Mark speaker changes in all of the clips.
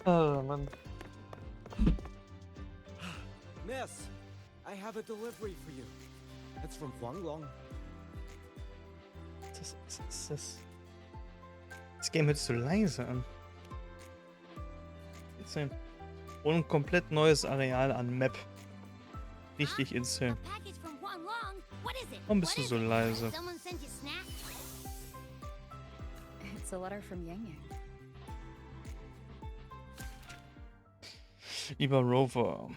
Speaker 1: Ah, Mann.
Speaker 2: Miss, I have a delivery for you. It's from Guanglong.
Speaker 1: Das Game hört sich so leise an. Jetzt ein und ein komplett neues Areal an Map. Richtig insane. Warum bist du so leise?
Speaker 3: It's a letter from Yang Yang.
Speaker 1: Lieber Rover,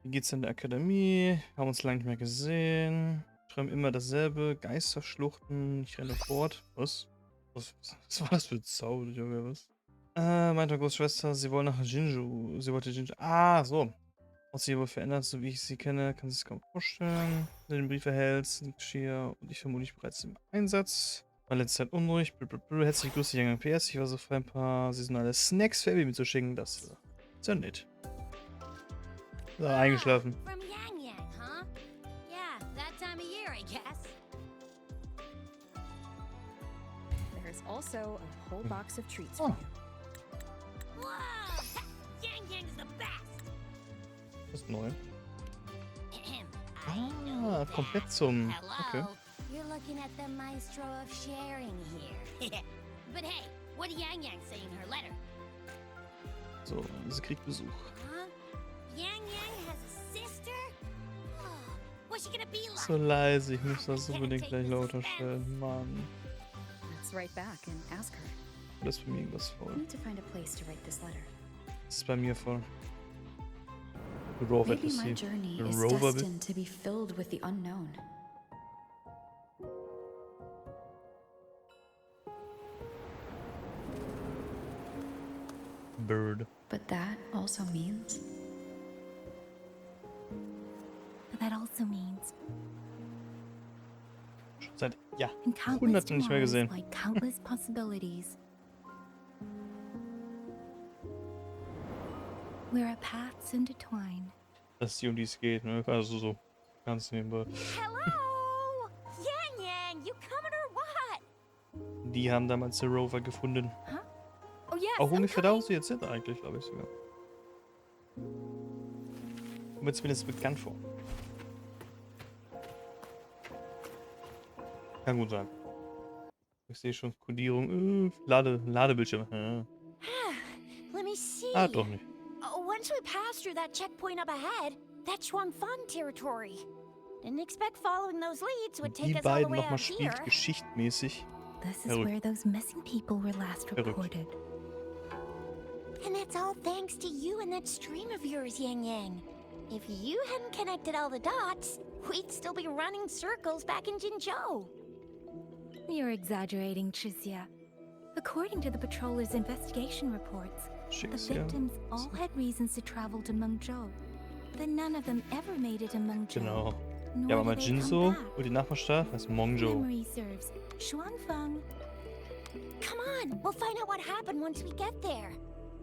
Speaker 1: wie geht's in der Akademie? Haben uns lange nicht mehr gesehen. Schreiben immer dasselbe. Geisterschluchten. Ich renne fort. Was war das für ein Zauber, Junge? Was? Meinte Großschwester, sie wollen nach Jinju. Sie wollte Jinju. Ah, so. Hat sich wohl verändert, so wie ich sie kenne, kann sie es kaum vorstellen. Wenn du den Brief erhältst, liegt hier und ich vermutlich bereits im Einsatz. War letzte Zeit unruhig. Herzlich grüße dich an PS. Ich war so frei, ein paar saisonale Snacks für Abby mitzuschicken. Das ist ja nett. So, eingeschlafen.
Speaker 4: From Yang Yang, huh? Yeah, that time of year, I guess.
Speaker 3: There's also a whole box of treats
Speaker 1: Oh.
Speaker 3: for you.
Speaker 4: Whoa! Yang Yang's the best!
Speaker 1: Das ist neu.
Speaker 4: I
Speaker 1: Komplett zum.
Speaker 4: Hello.
Speaker 1: Okay.
Speaker 4: You're looking at the maestro of sharing here. But hey, what did Yang Yang say in her letter?
Speaker 1: So, sie kriegt Besuch.
Speaker 4: Huh? Yang Yang has a sister? Oh, what's she gonna be like?
Speaker 1: So leise, ich muss das unbedingt gleich lauter stellen. Mann,
Speaker 3: Let's write back and ask her.
Speaker 1: das ist bei mir irgendwas
Speaker 3: I
Speaker 1: voll.
Speaker 3: need to find a place to write this letter.
Speaker 1: Das ist bei mir voll. Rover
Speaker 3: Maybe
Speaker 1: ist
Speaker 3: my
Speaker 1: hier.
Speaker 3: journey is
Speaker 1: Rover
Speaker 3: destined to be filled with the unknown.
Speaker 1: Bird.
Speaker 3: But that also means
Speaker 4: That also means
Speaker 1: Schon seit
Speaker 4: in countless
Speaker 1: Jahrhunderten nicht mehr
Speaker 4: tomorrows
Speaker 1: gesehen.
Speaker 4: lie countless possibilities. Where our paths intertwine.
Speaker 1: Das ist die, um die es geht, ne? Also so ganz nebenbei.
Speaker 4: Hello! Yang Yang, you coming or what?
Speaker 1: Die haben damals den Rover gefunden.
Speaker 4: Oh yes,
Speaker 1: Auch
Speaker 4: I'm
Speaker 1: ungefähr da, wo
Speaker 4: coming.
Speaker 1: sie jetzt sind eigentlich, glaube ich sogar. Kommt mir zumindest bekannt vor. Kann gut sein. Ich sehe schon Kodierung. Ladebildschirm. Ja.
Speaker 4: Let me see.
Speaker 1: Ah, doch nicht.
Speaker 4: Once we pass through that checkpoint up ahead, that's Shuangfang territory. Didn't expect following those leads would
Speaker 1: Die
Speaker 4: take us all the
Speaker 1: beiden
Speaker 4: way
Speaker 1: nochmal
Speaker 4: out here.
Speaker 1: spielt geschichtmäßig.
Speaker 4: This is
Speaker 1: Verrückt.
Speaker 4: where those missing people were last
Speaker 1: Verrückt.
Speaker 4: reported. And that's all thanks to you and that stream of yours, Yang Yang. If you hadn't connected all the dots, we'd still be running circles back in Jinzhou. You're exaggerating, Chixia. According to the patroller's investigation reports, the
Speaker 1: Schick's ja.
Speaker 4: victims all had reasons to travel to Mengzhou, but none of them ever made it to Mengzhou.
Speaker 1: Genau.
Speaker 4: Nor
Speaker 1: Ja, aber mal
Speaker 4: did they come
Speaker 1: Jinzhou
Speaker 4: back.
Speaker 1: und die Nachbarstadt heißt Mengzhou.
Speaker 4: Memory serves. Shuanfeng. Come on, we'll find out what happened once we get there.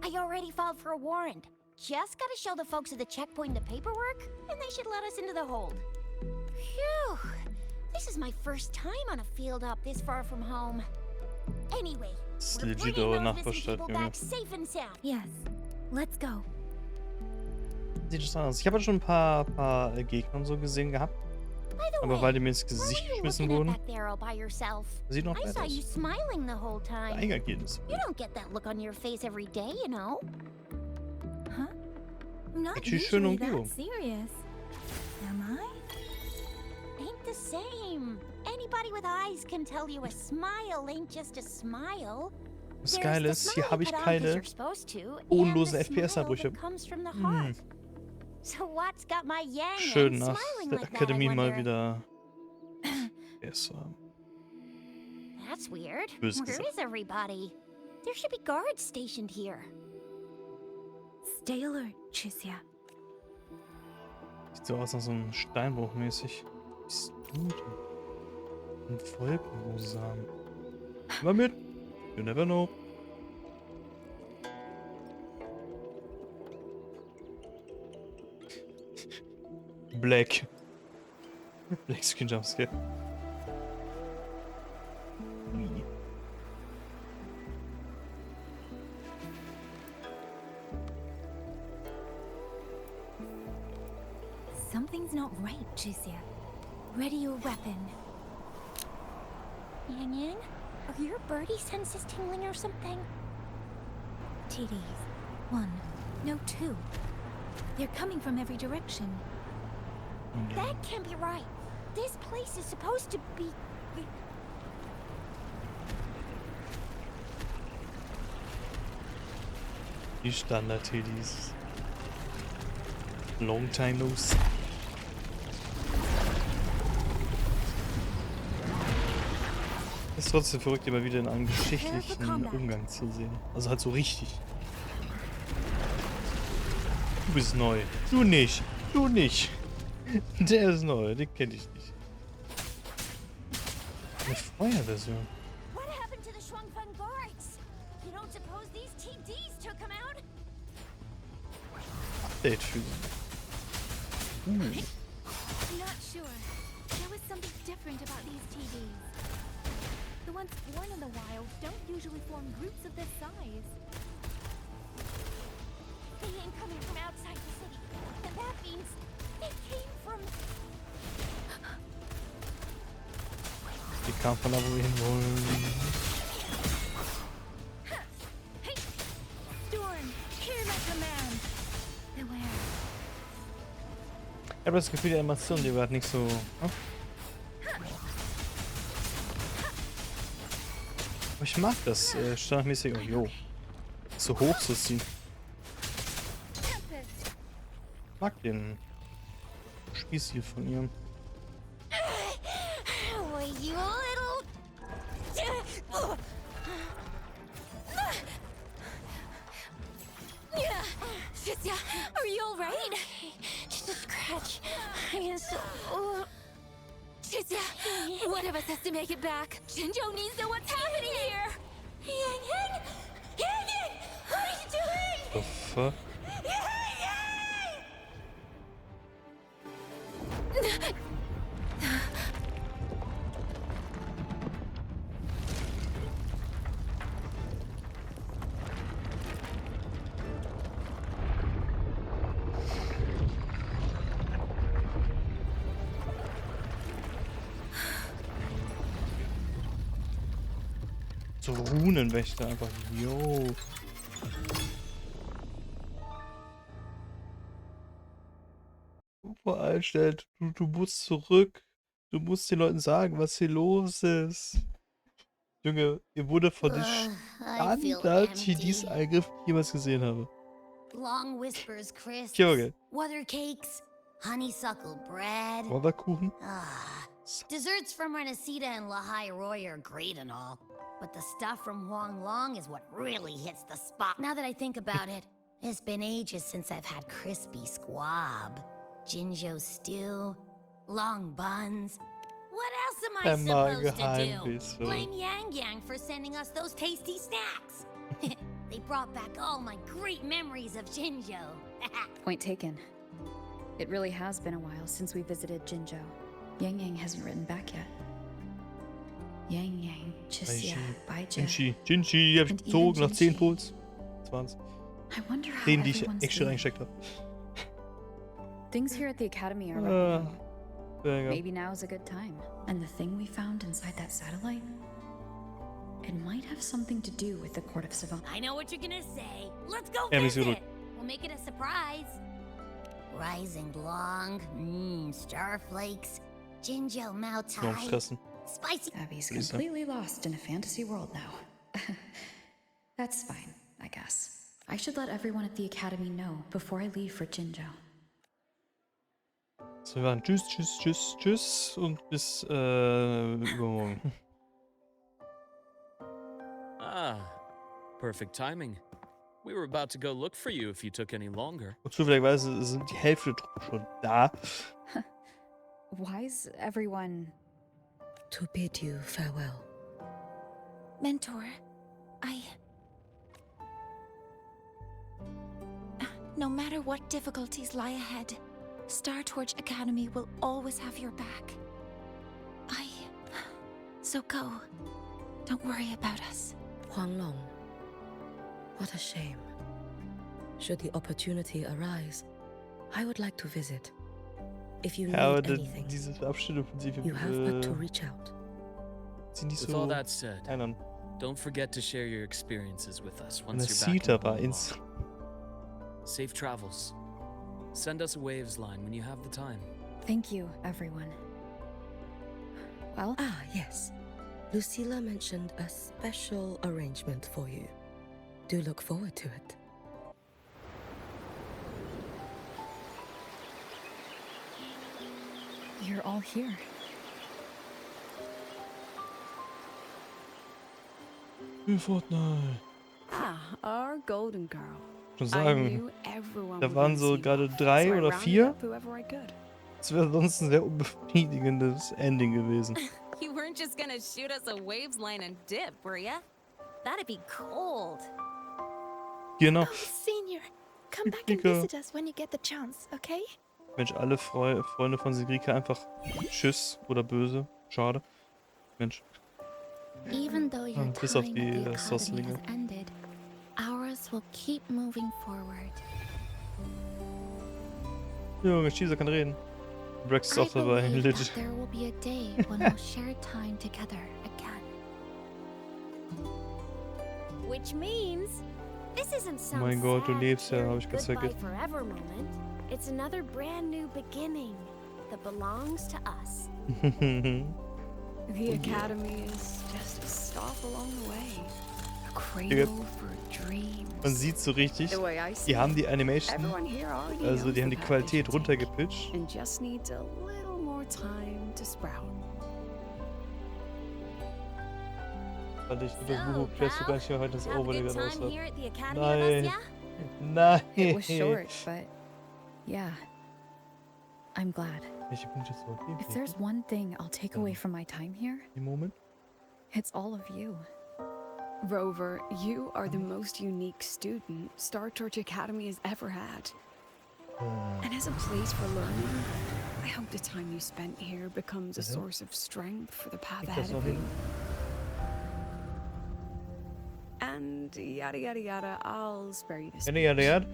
Speaker 4: I already filed for a warrant. Just gotta show the folks at the checkpoint the paperwork, and they should let us into the hold. Phew. This is my first time on a field up this far from home. Anyway,
Speaker 1: Das ist
Speaker 4: we're
Speaker 1: legit
Speaker 4: bringing
Speaker 1: eure
Speaker 4: those missing
Speaker 1: Nachbarstadt,
Speaker 4: people
Speaker 1: Junge.
Speaker 4: back safe and sound. Yes, let's go.
Speaker 1: Sieht das aus. Ich habe schon ein paar Gegner und so gesehen gehabt.
Speaker 4: By the
Speaker 1: Aber
Speaker 4: way,
Speaker 1: weil die mir ins
Speaker 4: what
Speaker 1: Gesicht
Speaker 4: were you
Speaker 1: geschmissen
Speaker 4: looking
Speaker 1: wurden,
Speaker 4: at back there all by yourself?
Speaker 1: sieht noch
Speaker 4: I
Speaker 1: nett
Speaker 4: saw you
Speaker 1: aus.
Speaker 4: smiling the whole
Speaker 1: Der
Speaker 4: time.
Speaker 1: Eingang geht ins
Speaker 4: You don't get that look on your face every day, you know. Huh? I'm not
Speaker 1: Natürlich schöne
Speaker 4: usually that
Speaker 1: Umgebung.
Speaker 4: serious. Am I? Ain't the same. Anybody with eyes can tell you a smile ain't just a smile.
Speaker 1: Das
Speaker 4: There's
Speaker 1: Geile
Speaker 4: the
Speaker 1: ist,
Speaker 4: smile
Speaker 1: hier
Speaker 4: you
Speaker 1: habe ich
Speaker 4: put on 'cause
Speaker 1: keine
Speaker 4: you're supposed to, and
Speaker 1: bodenlosen
Speaker 4: the smile
Speaker 1: FPS-Abbrüche.
Speaker 4: that comes from the heart. So what's got my Yang
Speaker 1: Schön
Speaker 4: Yang
Speaker 1: nach
Speaker 4: smiling
Speaker 1: der
Speaker 4: like that, I
Speaker 1: Akademie mal
Speaker 4: wonder?
Speaker 1: wieder FPS haben.
Speaker 4: That's weird.
Speaker 1: Böse
Speaker 4: Where
Speaker 1: gesagt.
Speaker 4: is everybody? There should be guards stationed here. Stay alert, Chixia.
Speaker 1: Sieht so aus nach so einem Steinbruch mäßig. Bist du denn? Ein Wolkenrosamen. Immer mit. You never know. Black. Black Screen Jumpscare. Ui.
Speaker 4: Something's not right, Jusia. Ready your weapon. Yang Yang, are your birdie senses tingling or something? TDs. 1. No, 2. They're coming from every direction. That can't be right. This place is supposed to be...
Speaker 1: Die Standard-TDs. Long time no see. Ist trotzdem verrückt, immer wieder in einem geschichtlichen Umgang zu sehen. Also halt so richtig. Du bist neu. Du nicht. Du nicht. Der ist neu. Den kenne ich nicht. Eine Feuerversion.
Speaker 4: What happened to the Shuangfeng guards? You don't suppose these TDs took them out?
Speaker 1: Update für
Speaker 3: I'm not sure. There was something different about these TVs. The ones born in the wild don't usually form groups of this size.
Speaker 4: They ain't coming from outside the city. And that means they came from...
Speaker 1: Die kam von da, wo wir hinwollen.
Speaker 3: Hey! Storm, hear my command. Beware.
Speaker 1: Ich habe das Gefühl, die Animation, die war halt nicht so... Hm? Aber ich mag das standardmäßig. Oh, jo. So hoch zu ziehen. Ich mag den Spieß hier von ihr.
Speaker 4: Oh, you little...
Speaker 3: Jusia, are you alright?
Speaker 4: Just a scratch. I am so...
Speaker 3: Jusia, one of us has to make it back. Jinzhou needs to know what's happening here.
Speaker 4: Yang Yang! Yang Yang! What are you doing?
Speaker 1: The fuck? So Runenwächter einfach. Yo. Voreinstellt. Du musst zurück. Du musst den Leuten sagen, was hier los ist. Junge, ihr wurde von den Standard-TDs eingegriffen, die ich jemals gesehen habe.
Speaker 4: Long whispers, crisps,
Speaker 1: Junge.
Speaker 4: weather cakes, honeysuckle bread.
Speaker 1: Wabberkuchen?
Speaker 4: Desserts from Renesita and Lahai Roy are great and all, but the stuff from Huang Long is what really hits the spot. Now that I think about it, it's been ages since I've had crispy squab, Jinzhou stew, long buns. What else am I supposed to do? Blame Yang Yang for sending us those tasty snacks. They brought back all my great memories of Jinzhou.
Speaker 3: Point taken. It really has been a while since we visited Jinzhou. Yang Yang hasn't written back yet. Yang Yang, Jusia, Baija.
Speaker 1: Jinchi hab ich gezogen nach 10 Puls. 20.
Speaker 3: I wonder how
Speaker 1: Den, die ich
Speaker 3: everyone's
Speaker 1: extra
Speaker 3: doing.
Speaker 1: reingesteckt habe.
Speaker 3: Things here at the academy are maybe now is a good time. And the thing we found inside that satellite, it might have something to do with the court of Savant.
Speaker 4: I know what you're gonna say. Let's go
Speaker 1: Ja,
Speaker 4: visit.
Speaker 1: gut.
Speaker 4: We'll make it a surprise. Rising long, starflakes, Jinzhou Mao
Speaker 1: Noch
Speaker 4: Tai,
Speaker 1: fressen.
Speaker 4: spicy.
Speaker 3: Abby's
Speaker 1: Lisa.
Speaker 3: completely lost in a fantasy world now. That's fine, I guess. I should let everyone at the academy know before I leave for Jinzhou.
Speaker 1: So, wir waren tschüss und bis übermorgen.
Speaker 5: Perfect timing. We were about to go look for you if you took any longer.
Speaker 1: Und zufälligerweise sind die Hälfte der Truppe schon da.
Speaker 3: Why's everyone...
Speaker 6: To bid you farewell.
Speaker 4: Mentor, no matter what difficulties lie ahead, Star Torch Academy will always have your back. So go. Don't worry about us.
Speaker 6: Huang Long. What a shame. Should the opportunity arise, I would like to visit. If you
Speaker 1: Ja, aber
Speaker 6: need anything,
Speaker 1: diese Verabschiedungsprinzip
Speaker 6: you have but to reach out.
Speaker 1: sind nicht
Speaker 5: With all
Speaker 1: so
Speaker 5: that said,
Speaker 1: einern.
Speaker 5: don't forget to share your experiences with us
Speaker 1: Und
Speaker 5: once
Speaker 1: das
Speaker 5: you're back
Speaker 1: sieht
Speaker 5: in
Speaker 1: aber
Speaker 5: the
Speaker 1: ins.
Speaker 5: law. Safe travels. Send us a waves line when you have the time.
Speaker 3: Thank you, everyone. Well,
Speaker 6: Ah, yes. Lucilla mentioned a special arrangement for you. Do look forward to it.
Speaker 3: you're all here.
Speaker 1: Fortnite.
Speaker 7: Ah, our golden girl.
Speaker 1: Schon
Speaker 7: I
Speaker 1: sagen,
Speaker 7: knew everyone
Speaker 1: da
Speaker 7: would
Speaker 1: waren
Speaker 7: wanna
Speaker 1: so
Speaker 7: see you
Speaker 1: gerade
Speaker 7: off,
Speaker 1: 3
Speaker 7: so I
Speaker 1: oder
Speaker 7: rounded
Speaker 1: 4.
Speaker 7: up whoever I could.
Speaker 1: Das wäre sonst ein sehr unbefriedigendes Ending gewesen.
Speaker 8: You weren't just gonna shoot us a waves line and dip, were ya? That'd be cold.
Speaker 1: Genau.
Speaker 9: Oh, Senior, come back and
Speaker 1: Sigrika.
Speaker 9: visit us when you get the chance, okay?
Speaker 1: Mensch, alle Freunde von Sigrika einfach Tschüss oder böse. Schade. Mensch.
Speaker 4: Even though your
Speaker 1: bis auf
Speaker 4: time
Speaker 1: die
Speaker 4: at the academy
Speaker 1: Sosselinge.
Speaker 4: has ended, ours will keep moving forward.
Speaker 1: Junge, Schießer kann reden. Brex ist
Speaker 4: I
Speaker 1: auch dabei.
Speaker 4: believe
Speaker 1: Legit.
Speaker 4: that there will be a day when we'll share time together again.
Speaker 10: Which means this isn't some
Speaker 1: Mein Gott, du
Speaker 10: sad,
Speaker 1: lebst ja, hab ich
Speaker 10: goodbye
Speaker 1: gecheckt.
Speaker 10: forever moment. It's another brand new beginning that belongs to us.
Speaker 7: The academy is just a stop along the way. A cradle for dreams.
Speaker 1: Man sieht so richtig,
Speaker 7: The way I see
Speaker 1: die haben
Speaker 7: it,
Speaker 1: die Animation,
Speaker 7: everyone here already
Speaker 1: also
Speaker 7: knows
Speaker 1: die haben
Speaker 7: the
Speaker 1: die
Speaker 7: path they
Speaker 1: Qualität
Speaker 7: should take
Speaker 1: runtergepitcht.
Speaker 7: and just needs a little more time to sprout.
Speaker 1: Weil ich mit dem Buch fährst du gar nicht mehr heute das
Speaker 10: Have a
Speaker 1: Overlay
Speaker 10: good
Speaker 1: raus
Speaker 10: time
Speaker 1: hat.
Speaker 10: here at the academy with us,
Speaker 1: Nein.
Speaker 10: yeah?
Speaker 1: Nein.
Speaker 3: It was short, but yeah. I'm glad.
Speaker 1: Ich bin jetzt so
Speaker 3: If there's one thing I'll take away from my time here,
Speaker 1: im Moment.
Speaker 3: it's all of you.
Speaker 7: Rover, you are the most unique student Star Torch Academy has ever had. And as a place for learning, I hope the time you spent here becomes a source of strength for the path ahead of you. And yada yada yada, I'll spare you this.
Speaker 1: Yada yada yada.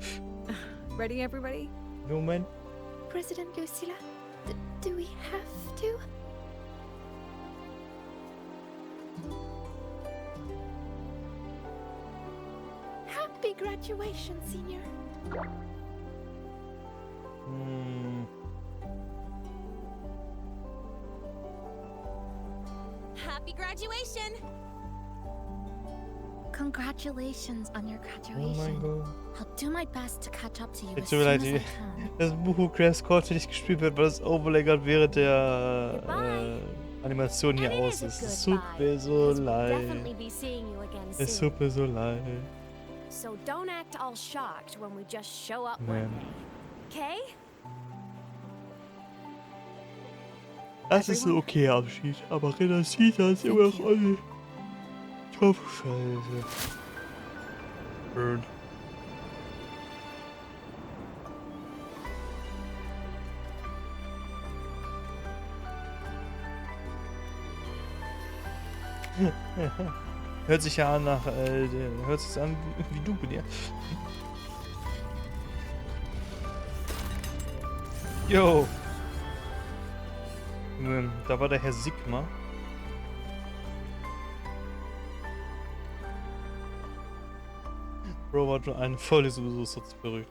Speaker 7: Ready, everybody?
Speaker 1: Moment.
Speaker 9: President Lucilla, do we have to? Happy graduation, Senior.
Speaker 1: Hm.
Speaker 10: Happy graduation!
Speaker 4: Congratulations on your
Speaker 1: Oh
Speaker 4: graduation.
Speaker 1: mein Gott.
Speaker 4: I'll do my best to catch up to you
Speaker 1: Jetzt
Speaker 4: as
Speaker 1: tut mir
Speaker 4: soon
Speaker 1: leid,
Speaker 4: as I
Speaker 1: die-
Speaker 4: can.
Speaker 1: das Buch Crash konnte nicht gespielt werden, weil das Overlay gerade während der Animation hier
Speaker 10: And it
Speaker 1: aus
Speaker 10: is a
Speaker 1: ist. Es tut
Speaker 10: goodbye,
Speaker 1: mir so
Speaker 10: because we'll
Speaker 1: leid.
Speaker 10: definitely be seeing you again
Speaker 1: Es
Speaker 10: soon.
Speaker 1: tut mir so leid.
Speaker 10: So don't act all shocked when we just show up one
Speaker 1: Man.
Speaker 10: day. Okay?
Speaker 1: Das ist ein okayer Abschied, aber Renacita ist immer noch alle. Scheiße. Burn. Hört sich ja an nach, hört sich an wie du bei dir. Yo. Da war der Herr Sigma. Bro hat nur eine Vorlesung sowieso so verrückt.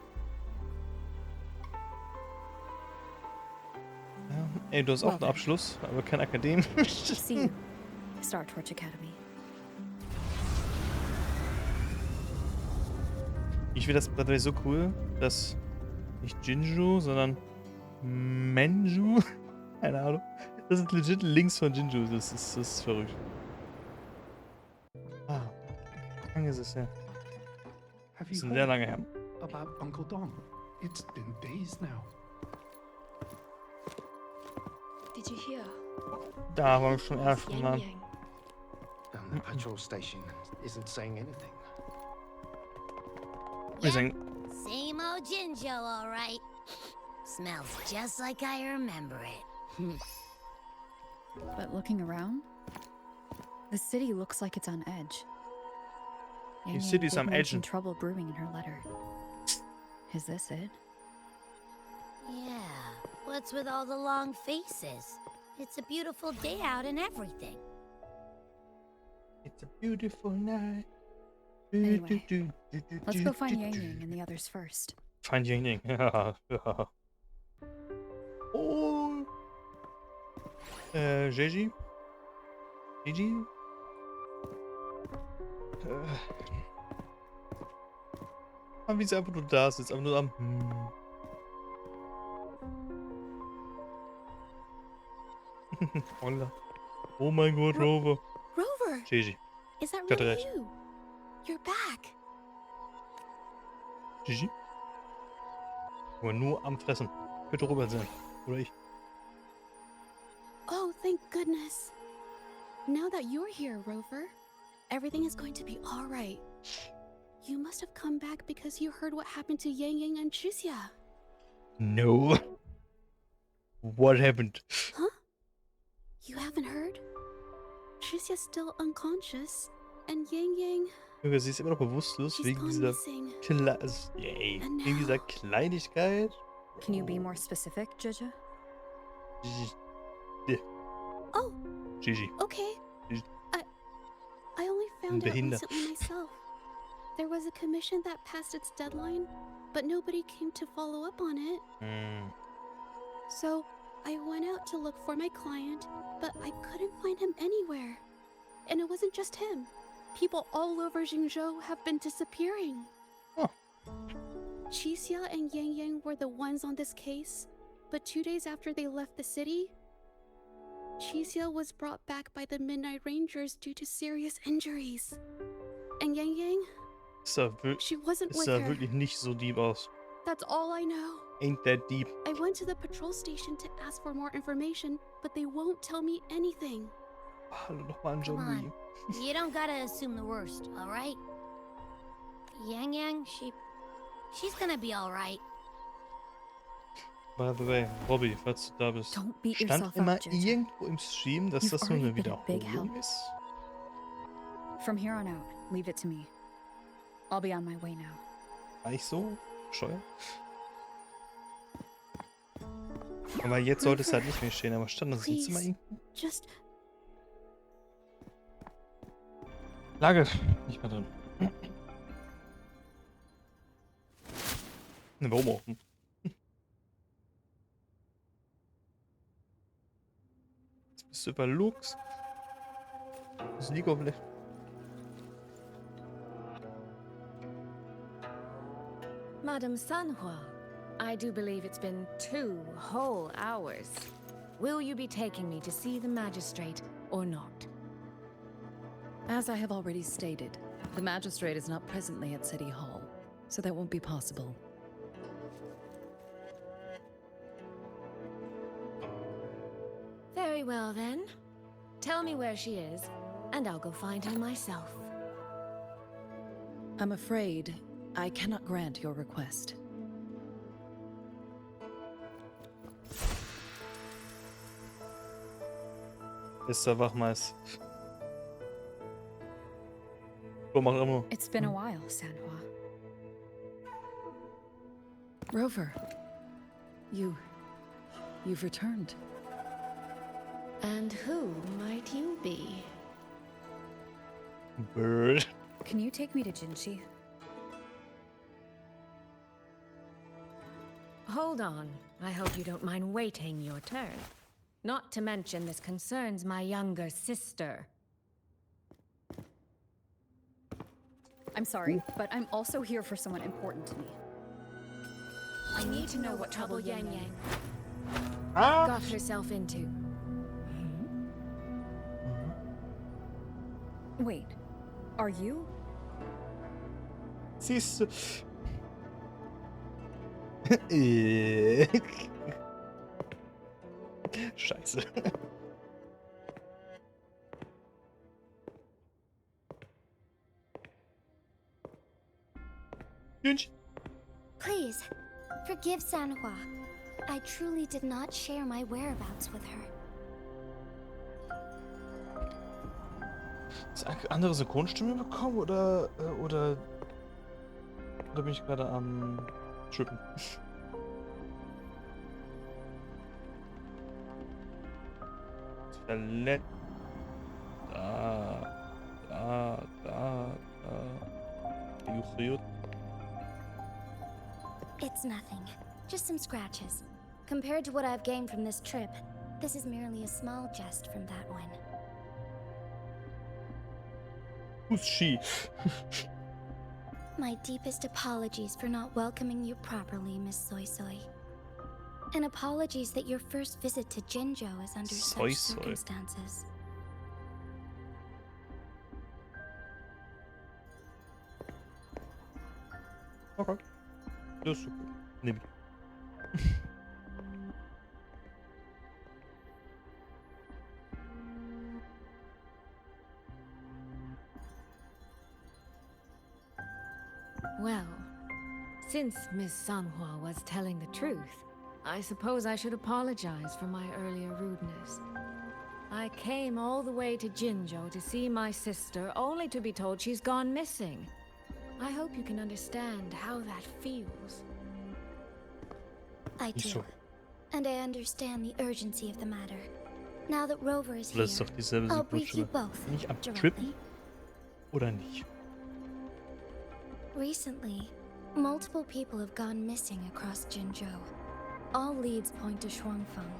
Speaker 1: Ja, ey, du hast auch einen Abschluss, aber kein Akademisch.
Speaker 3: See you, Star Torch Academy.
Speaker 1: Ich finde das gerade so cool, dass nicht Jinju, sondern Menju, keine Ahnung, das sind legit Links von Jinju, das ist verrückt. Ah, lange ist es her.
Speaker 11: Have
Speaker 1: Das
Speaker 11: you
Speaker 1: ist sehr lange her.
Speaker 11: about Uncle Don? It's been days now.
Speaker 9: Did you hear?
Speaker 1: Da waren wir schon ersten Mal.
Speaker 12: And the patrol station isn't saying anything.
Speaker 1: Wir sagen,
Speaker 4: Same old Jinjo, all right. Smells just like I remember it.
Speaker 3: But looking around, the city looks like it's on edge.
Speaker 1: Die City ist am
Speaker 3: did mention
Speaker 1: Edgen.
Speaker 3: trouble brewing in her letter. Is this it?
Speaker 4: Yeah, What's with all the long faces? It's a beautiful day out and everything.
Speaker 1: It's a beautiful night.
Speaker 3: Anyway, let's go find Yang Yang and the others first.
Speaker 1: Find Yang Yang. Oh. Gigi? Gigi? Wie sie einfach nur da sitzt, einfach nur am Holla. Oh mein Gott, Rover.
Speaker 10: Rover!
Speaker 1: Gigi.
Speaker 10: Is that
Speaker 1: Got
Speaker 10: really
Speaker 1: recht.
Speaker 10: you? You're back.
Speaker 1: Gigi? Aber nur am Fressen. Könnte Robert sein. Oder ich.
Speaker 10: Oh, thank goodness. Now that you're here, Rover, everything is going to be all right. You must have come back because you heard what happened to Yang Yang and Chixia.
Speaker 1: No. What happened?
Speaker 10: Huh? You haven't heard? Chixia's still unconscious, and Yang Yang...
Speaker 1: Junge, sie ist immer noch bewusstlos
Speaker 10: She's
Speaker 1: wegen
Speaker 10: gone
Speaker 1: dieser
Speaker 10: missing.
Speaker 1: wegen dieser Kleinigkeit.
Speaker 3: Can you be more specific, Jija?
Speaker 10: Oh,
Speaker 1: Gigi.
Speaker 10: okay.
Speaker 1: Gigi.
Speaker 10: I only found out
Speaker 1: Behindert.
Speaker 10: recently myself. There was a commission that passed its deadline, but nobody came to follow up on it. So I went out to look for my client, but I couldn't find him anywhere. And it wasn't just him. People all over Jingzhou have been disappearing.
Speaker 1: Oh.
Speaker 10: Chixia and Yang Yang were the ones on this case, but 2 days after they left the city, Chixia was brought back by the Midnight Rangers due to serious injuries. And Yang Yang, she wasn't with
Speaker 1: sah
Speaker 10: her.
Speaker 1: wirklich nicht so deep aus.
Speaker 10: That's all I know.
Speaker 1: Ain't that deep.
Speaker 10: I went to the patrol station to ask for more information, but they won't tell me anything.
Speaker 1: Hallo nochmal an
Speaker 4: Come
Speaker 1: Jolie.
Speaker 4: on. You don't gotta assume the worst, alright? Yang Yang, she's gonna be alright.
Speaker 1: By the way, Robby, falls du da bist.
Speaker 3: Don't beat
Speaker 1: Stand
Speaker 3: yourself
Speaker 1: immer
Speaker 3: up, Jija.
Speaker 1: irgendwo im Stream, dass
Speaker 3: You've
Speaker 1: das so eine
Speaker 3: already been a big
Speaker 1: Wiederholung
Speaker 3: help.
Speaker 1: ist?
Speaker 3: From here on out, leave it to me. I'll be on my way now.
Speaker 1: War ich so bescheuert? Aber jetzt sollte es halt nicht mehr stehen, aber stand das im Zimmer
Speaker 10: Please,
Speaker 1: irgendwo?
Speaker 10: just
Speaker 1: Lage, nicht mehr drin. Ne, warum auch? Jetzt bist du über Lux. Das League of Legends.
Speaker 13: Madam Sanhua, I do believe it's been 2 whole hours. Will you be taking me to see the magistrate or not?
Speaker 14: As I have already stated, the magistrate is not presently at City Hall, so that won't be possible.
Speaker 13: Very well then. Tell me where she is, and I'll go find her myself.
Speaker 14: I'm afraid I cannot grant your request.
Speaker 1: Ist der Wachmeister. So, mach immer.
Speaker 3: It's been a while, Sanhua.
Speaker 14: Rover, you've returned.
Speaker 13: And who might you be?
Speaker 1: Bird.
Speaker 3: Can you take me to Jinchi?
Speaker 13: Hold on. I hope you don't mind waiting your turn. Not to mention this concerns my younger sister.
Speaker 3: I'm sorry, but I'm also here for someone important to me.
Speaker 13: I need to know what trouble Yang Yang
Speaker 1: Ah!
Speaker 13: got herself into.
Speaker 3: Wait, are you?
Speaker 1: Siehst du. Scheiße.
Speaker 4: Please, forgive Sanhua. I truly did not share my whereabouts with her.
Speaker 1: Hast du eine andere Synchronstimme bekommen oder bin ich gerade am Trippen? Palette. Da. Juchriot.
Speaker 4: It's nothing. Just some scratches. Compared to what I've gained from this trip, this is merely a small jest from that one.
Speaker 1: Who's she?
Speaker 4: My deepest apologies for not welcoming you properly, Miss Soy Soy. And apologies that your first visit to Jinzhou is under
Speaker 1: Soy
Speaker 4: such
Speaker 1: Soy.
Speaker 4: circumstances.
Speaker 1: Okay. Das ist okay. Nimm.
Speaker 13: Well, since Miss Sanhua was telling the truth, I suppose I should apologize for my earlier rudeness. I came all the way to Jinzhou to see my sister, only to be told she's gone missing. I hope you can understand how that feels.
Speaker 4: I do. And I understand the urgency of the matter. Now that Rover is here,
Speaker 1: Das ist doch dieselbe
Speaker 4: I'll brief you
Speaker 1: Synchronstimme.
Speaker 4: both
Speaker 1: Bin ich am
Speaker 4: directly.
Speaker 1: Trippen oder nicht?
Speaker 4: Recently, multiple people have gone missing across Jinzhou. All leads point to Shuangfeng.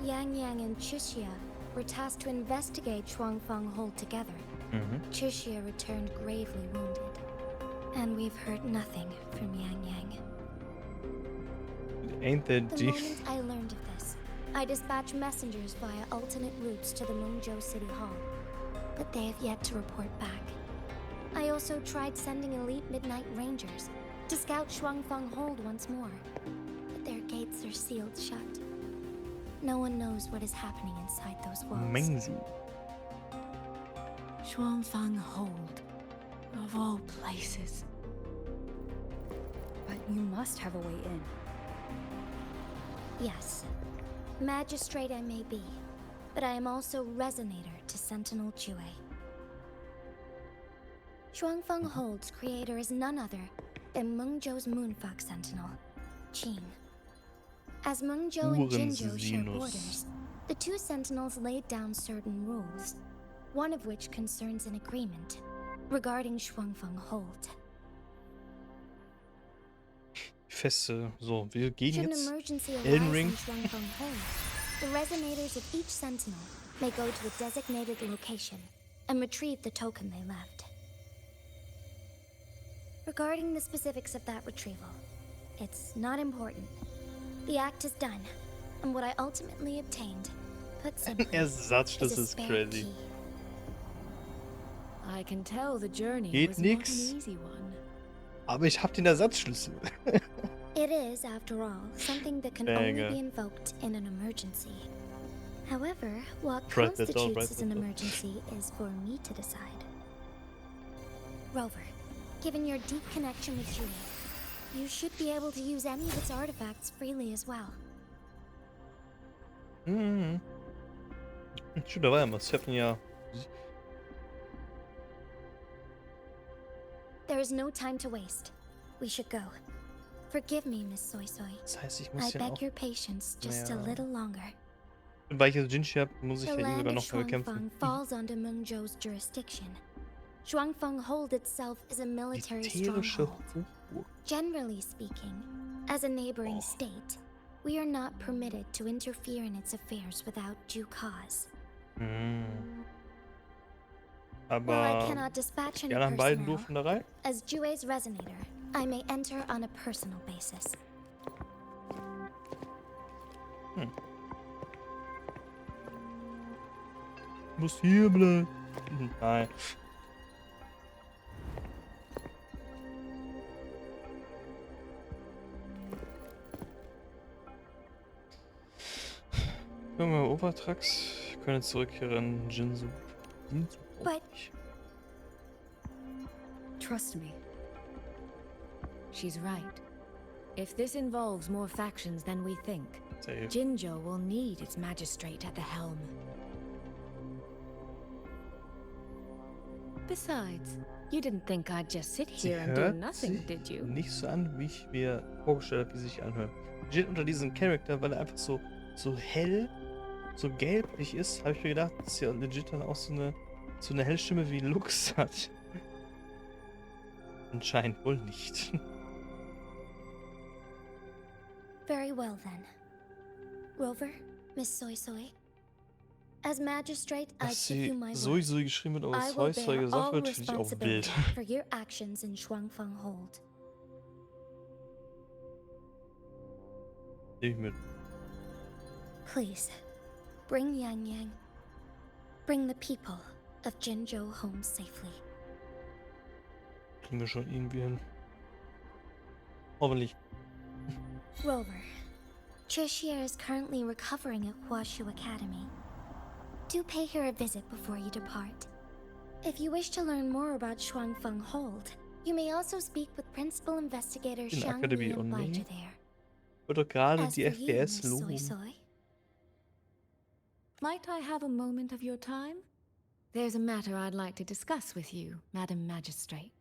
Speaker 4: Yang Yang and Chixia were tasked to investigate Shuangfeng hold together. Chixia returned gravely wounded. And we've heard nothing from Yang Yang.
Speaker 1: Ain't that
Speaker 4: The
Speaker 1: deep?
Speaker 4: moment I learned of this, I dispatched messengers via alternate routes to the Mengzhou City Hall. But they have yet to report back. I also tried sending elite Midnight Rangers to scout Shuangfeng Hold once more. But their gates are sealed shut. No one knows what is happening inside those walls.
Speaker 1: Mengzhou.
Speaker 13: Shuangfeng Hold, of all places.
Speaker 3: But you must have a way in.
Speaker 4: Yes. Magistrate I may be, but I am also Resonator to Sentinel Jue. Shuangfeng Hold's creator is none other than Mengzhou's Moonfox Sentinel, Qin. As Mengzhou and Jinzhou share borders, the two Sentinels laid down certain rules, one of which concerns an agreement regarding Shuangfeng Hold.
Speaker 1: Feste. So, wir gehen
Speaker 4: Should an
Speaker 1: jetzt.
Speaker 4: emergency
Speaker 1: Elden
Speaker 4: arise
Speaker 1: Ring.
Speaker 4: in Shuangfeng Hold, the Resonators of each Sentinel may go to a designated location and retrieve the token they left. Regarding the specifics of that retrieval, it's not important. The act is done, and what I ultimately obtained, put simply,
Speaker 1: Ersatzschluss
Speaker 4: is a
Speaker 1: ist
Speaker 4: spare
Speaker 1: crazy.
Speaker 4: key.
Speaker 13: I can tell the journey
Speaker 1: Geht
Speaker 13: was not
Speaker 1: nix.
Speaker 13: an easy one.
Speaker 1: Aber ich hab den Ersatzschlüssel.
Speaker 4: It is, after all, something that can only be invoked in an emergency. However, what
Speaker 1: Right, that's all,
Speaker 4: constitutes
Speaker 1: right,
Speaker 4: as an
Speaker 1: that's all.
Speaker 4: emergency is for me to decide. Rover, given your deep connection with Julie, you should be able to use any of its artifacts freely as well.
Speaker 1: Stimmt, da war ja was. Ich hab ihn ja.
Speaker 4: There is no time to waste. We should go. Forgive me, Miss Soy Soy.
Speaker 1: Das heißt, ich
Speaker 4: I
Speaker 1: muss ja
Speaker 4: beg
Speaker 1: auch.
Speaker 4: your patience just a
Speaker 1: Ja.
Speaker 4: little longer.
Speaker 1: Weil ich jetzt Jinchi hab, muss ich
Speaker 4: The
Speaker 1: ja ihn
Speaker 4: land
Speaker 1: sogar
Speaker 4: of
Speaker 1: noch mal
Speaker 4: Shuangfeng
Speaker 1: bekämpfen.
Speaker 4: falls under Mengzhou's jurisdiction. Shuangfeng Hold itself is a military
Speaker 1: Militärische
Speaker 4: stronghold.
Speaker 1: Hochburg.
Speaker 4: Generally speaking, as a neighboring state, we are not permitted to interfere in its affairs without due cause. While I
Speaker 1: Aber
Speaker 4: cannot dispatch
Speaker 1: die
Speaker 4: any
Speaker 1: anderen beiden
Speaker 4: personnel,
Speaker 1: durften da rein.
Speaker 4: as Jue's Resonator, I may enter on a personal basis.
Speaker 1: Muss hier bleiben. Nein. Können wir Overtrax? Wir können zurückkehren. Jinzu.
Speaker 4: But
Speaker 3: Trust me.
Speaker 13: She's right. If this involves more factions than we think,
Speaker 1: Safe.
Speaker 13: Jinzhou will need its magistrate at the helm. Besides, you didn't think I'd just sit
Speaker 1: Sie
Speaker 13: here and do
Speaker 1: hört
Speaker 13: nothing,
Speaker 1: sich
Speaker 13: did you?
Speaker 1: nicht so an, wie ich mir vorgestellt habe, wie sie sich anhört. Steht unter diesem Charakter, weil er einfach so hell so gelblich ist, habe ich mir gedacht, dass ja legit dann auch so eine Hellstimme wie Lux hat. Anscheinend wohl nicht.
Speaker 4: Very well then. Rover, Miss Soy Soy. As magistrate, I
Speaker 1: Dass
Speaker 4: give you
Speaker 1: sie
Speaker 4: my
Speaker 1: Soi
Speaker 4: word.
Speaker 1: Soi geschrieben wird, aber
Speaker 4: I
Speaker 1: Soi
Speaker 4: will
Speaker 1: Soi
Speaker 4: bear
Speaker 1: gesagt
Speaker 4: all
Speaker 1: wird, finde ich auch wild.
Speaker 4: responsibility for your actions in Shuangfang Hold.
Speaker 1: Nehme ich mit.
Speaker 4: Please, bring Yang Yang. Bring the people of Jinzhou home safely.
Speaker 1: Kriegen wir schon irgendwie hin. Hoffentlich.
Speaker 4: Rover, Tricia is currently recovering at Huashu Academy. Do pay her a visit before you depart. If you wish to learn more about Shuangfeng Hold, you may also speak with Principal Investigator Xiang
Speaker 1: Akademie,
Speaker 4: Li
Speaker 1: oh
Speaker 4: and
Speaker 1: nee.
Speaker 4: Baizhi there.
Speaker 1: Wird doch gerade
Speaker 4: As
Speaker 1: die
Speaker 4: for you,
Speaker 1: FPS
Speaker 4: Miss Soy
Speaker 1: loben.
Speaker 4: Soy,
Speaker 13: Might I have a moment of your time? There's a matter I'd like to discuss with you, Madam Magistrate.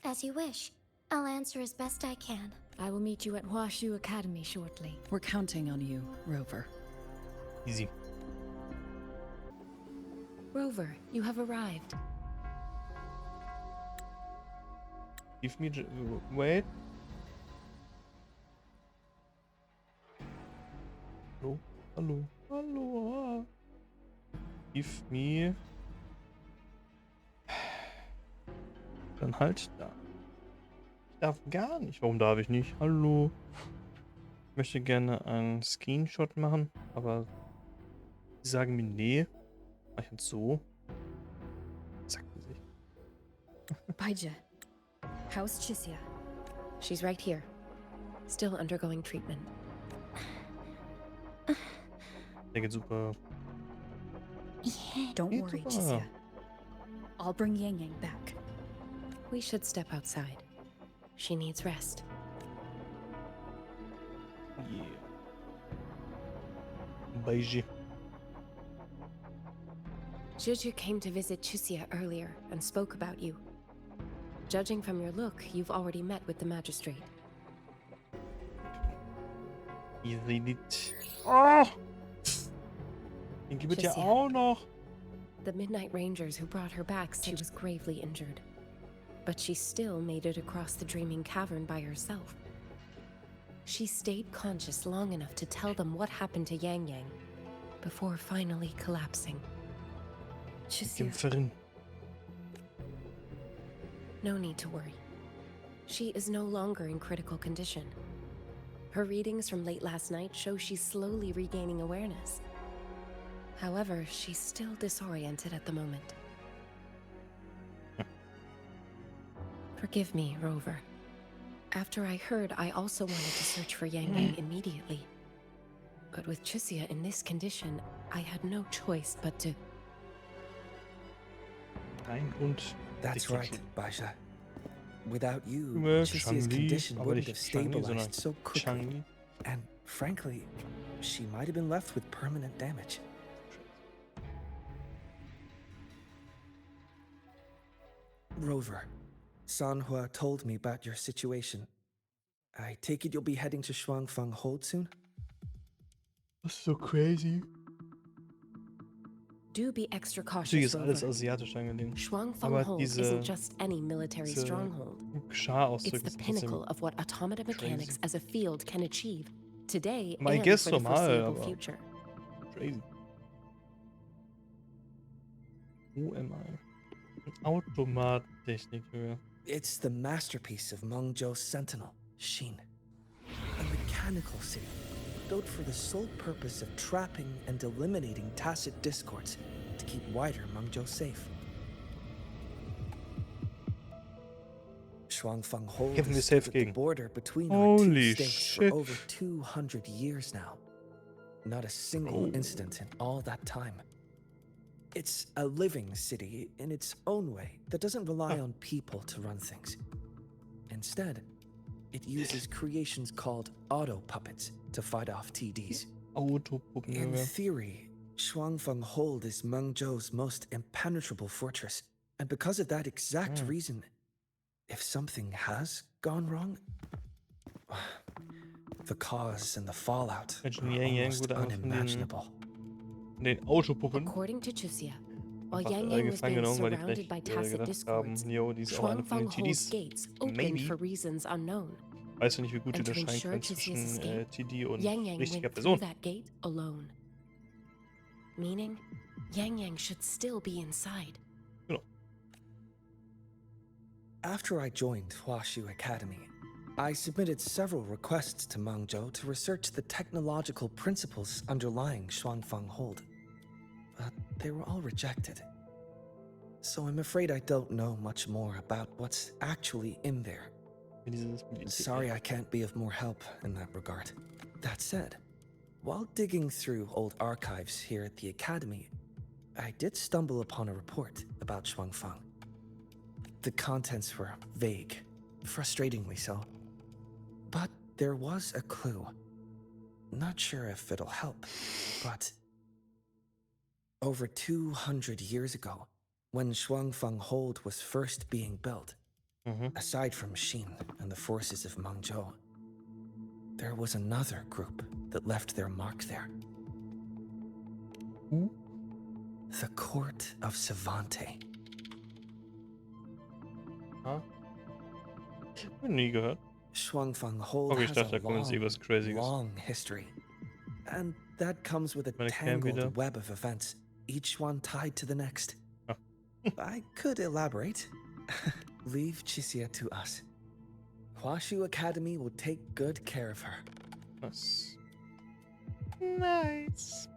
Speaker 4: as you wish. I'll answer as best I can.
Speaker 13: I will meet you at Huashu Academy shortly.
Speaker 14: We're counting on you, Rover.
Speaker 1: Easy.
Speaker 13: Rover, you have arrived.
Speaker 1: Give me... Wait. Hallo? Hallo? Hallo? Give me... Dann halt da. Ich darf gar nicht. Warum darf ich nicht? Hallo? Ich möchte gerne einen Screenshot machen, aber die sagen mir nee. Mach ich jetzt so. Zack, Gesicht.
Speaker 3: Baizhi, how's Chisia?
Speaker 15: She's right here, still undergoing treatment.
Speaker 1: Der geht super.
Speaker 3: Don't
Speaker 1: Geht
Speaker 3: worry,
Speaker 1: super.
Speaker 3: Chisia. I'll bring Yang Yang back.
Speaker 15: We should step outside. She needs rest.
Speaker 1: Yeah. Baizhi.
Speaker 15: Juju came to visit Chisia earlier and spoke about you. Judging from your look, you've already met with the magistrate.
Speaker 1: Easy nicht. Oh! Den gibt es ja
Speaker 15: Chisia.
Speaker 1: auch noch.
Speaker 15: The Midnight Rangers who brought her back said she was gravely injured. But she still made it across the Dreaming Cavern by herself. She stayed conscious long enough to tell them what happened to Yang Yang, before finally collapsing.
Speaker 3: Chisia.
Speaker 1: Kämpferin.
Speaker 15: No need to worry. She is no longer in critical condition. Her readings from late last night show she's slowly regaining awareness. However, she's still disoriented at the moment. Forgive me, Rover. After I heard, I also wanted to search for Yang Yang immediately. But with Chisia in this condition, I had no choice but to...
Speaker 1: Nein und...
Speaker 16: That's right, Baisha. Without you,
Speaker 1: Chisia's
Speaker 16: Chisia's condition
Speaker 1: aber
Speaker 16: wouldn't
Speaker 1: nicht
Speaker 16: have
Speaker 1: Chang-Li,
Speaker 16: stabilized so
Speaker 1: sondern
Speaker 16: quickly.
Speaker 1: Chang-Li.
Speaker 16: And frankly, she might have been left with permanent damage. Rover, Sanhua told me about your situation. I take it you'll be heading to Shuangfang Hold soon?
Speaker 1: Das ist so crazy.
Speaker 15: Do be extra
Speaker 1: Natürlich
Speaker 15: cautious,
Speaker 1: ist alles
Speaker 15: Rover.
Speaker 1: asiatisch angelehnt.
Speaker 15: Shuangfang
Speaker 1: Aber
Speaker 15: Hold
Speaker 1: diese...
Speaker 15: isn't just any military stronghold. It's
Speaker 1: Schar-Ausdrücke
Speaker 15: the
Speaker 1: sind
Speaker 15: pinnacle
Speaker 1: trotzdem
Speaker 15: of what automata mechanics
Speaker 1: crazy.
Speaker 15: as a field can achieve today
Speaker 1: I
Speaker 15: and
Speaker 1: guess
Speaker 15: for the
Speaker 1: normal,
Speaker 15: foreseeable
Speaker 1: aber...
Speaker 15: future.
Speaker 1: Crazy. Who am I? Automattechniker.
Speaker 16: It's the masterpiece of Mengzhou's sentinel, Xin. A mechanical city built for the sole purpose of trapping and eliminating tacit discords to keep wider Mengzhou safe. Shuangfang Hold
Speaker 1: Kämpfen wir
Speaker 16: has
Speaker 1: safe
Speaker 16: stood at the
Speaker 1: gegen.
Speaker 16: border between our two
Speaker 1: Holy
Speaker 16: states
Speaker 1: shit.
Speaker 16: for over 200 years now. Not a single incident in all that time. It's a living city in its own way that doesn't rely on people to run things. Instead, it uses creations called auto-puppets to fight off TDs.
Speaker 1: Autopuppen,
Speaker 16: In
Speaker 1: Junge.
Speaker 16: theory, Shuangfeng Hold is Mengzhou's most impenetrable fortress. And because of that exact reason, if something has gone wrong, the cause and the fallout
Speaker 1: Imagine
Speaker 16: are
Speaker 1: Yang Yang
Speaker 16: almost
Speaker 1: wurde einfach von den
Speaker 16: unimaginable.
Speaker 1: Den Autopuppen.
Speaker 13: According to Chusia, while
Speaker 1: Einfach,
Speaker 13: Yang Yang was
Speaker 1: gefangen
Speaker 13: being
Speaker 1: genommen, weil die
Speaker 13: surrounded by
Speaker 1: vielleicht
Speaker 13: tacit
Speaker 1: gedacht haben,
Speaker 13: discords,
Speaker 1: jo, die ist auch eine von den
Speaker 13: Shuangfang holds
Speaker 1: TDs.
Speaker 13: gates opened
Speaker 1: Maybe.
Speaker 13: for reasons unknown.
Speaker 1: Weiß ja nicht, wie gut die
Speaker 13: And to
Speaker 1: unterscheiden
Speaker 13: ensure
Speaker 1: können
Speaker 13: Chusia's
Speaker 1: zwischen
Speaker 13: escape,
Speaker 1: TD und
Speaker 13: Yang Yang
Speaker 1: richtiger
Speaker 13: went
Speaker 1: Person.
Speaker 13: through that gate alone. Meaning, Yang Yang should still be inside.
Speaker 1: Genau.
Speaker 16: After I joined Huashu Academy, I submitted several requests to Mengzhou to research the technological principles underlying Shuangfang Hold. But they were all rejected. So I'm afraid I don't know much more about what's actually in there. Sorry I can't be of more help in that regard. That said, while digging through old archives here at the Academy, I did stumble upon a report about Shuangfang. The contents were vague, frustratingly so. But there was a clue. Not sure if it'll help, but over 200 years ago, when Shuangfang Hold was first being built, aside from Xin and the forces of Mengzhou, there was another group that left their mark there. The Court of Savante.
Speaker 1: Huh? Nie gehört.
Speaker 16: Shuangfang Hold
Speaker 1: Okay, ich
Speaker 16: has
Speaker 1: dachte, da
Speaker 16: a
Speaker 1: kommt jetzt irgendwas Crazyes.
Speaker 16: long history. And that comes with a
Speaker 1: Meine Cam wieder.
Speaker 16: tangled web of events, each one tied to the next.
Speaker 1: Ah.
Speaker 16: I could elaborate. Leave Chisia to us. Huashu Academy will take good care of her.
Speaker 1: Was? Nice.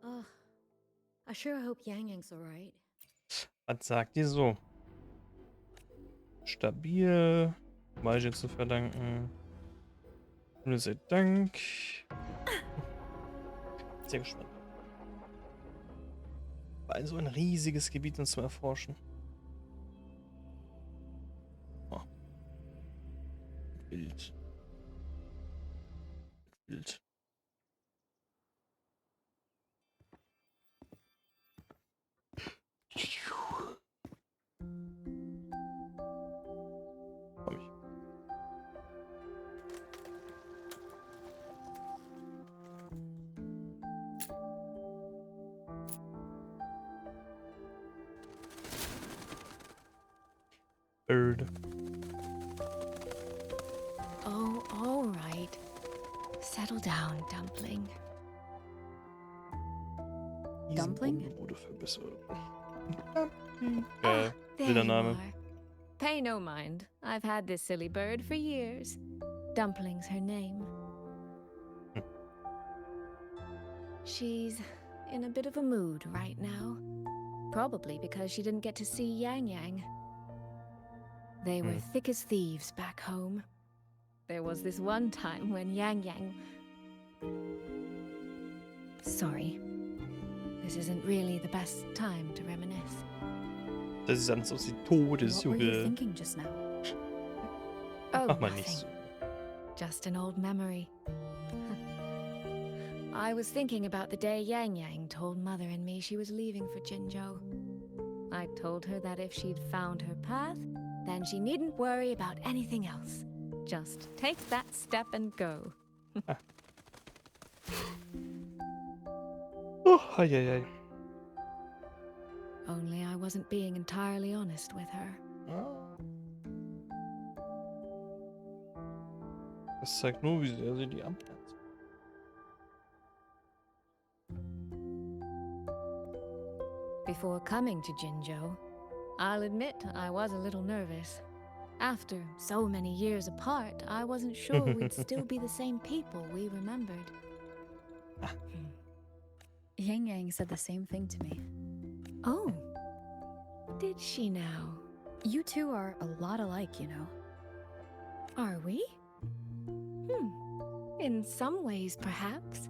Speaker 15: Oh, I sure hope Yang Yang's alright.
Speaker 1: Was sagt ihr so? Stabil. Magie zu verdanken. Vielen sei Dank. Sehr gespannt. War so ein riesiges Gebiet uns zu erforschen. Oh. Wild. Wild. Komm ich. Bird.
Speaker 13: Oh, all right. Settle down, Dumpling.
Speaker 3: Dumpling?
Speaker 13: There
Speaker 1: Wilder
Speaker 13: you
Speaker 1: Name.
Speaker 13: are. Pay no mind. I've had this silly bird for years. Dumpling's her name. She's in a bit of a mood right now. Probably because she didn't get to see Yang Yang. They were thick as thieves back home. There was this one time when Yang Yang... Sorry. This isn't really the best time to reminisce.
Speaker 1: Das ist alles aus die
Speaker 3: What were you
Speaker 1: Todesjunge.
Speaker 3: thinking just now?
Speaker 13: Oh,
Speaker 1: Mach mal nicht
Speaker 13: nothing.
Speaker 1: so.
Speaker 13: Just an old memory. I was thinking about the day Yang Yang told Mother and me she was leaving for Jinzhou. I told her that if she'd found her path, then she needn't worry about anything else. Just take that step and go.
Speaker 1: Oh, ei, ei, ei.
Speaker 13: Only I wasn't being entirely honest with her.
Speaker 1: Das zeigt nur, wie sehr sie die abhält.
Speaker 13: Before coming to Jinzhou, I'll admit I was a little nervous. After so many years apart, I wasn't sure we'd still be the same people we remembered.
Speaker 3: Yang Yang said the same thing to me.
Speaker 13: Oh, did she now?
Speaker 3: You two are a lot alike, you know.
Speaker 13: Are we? In some ways, perhaps.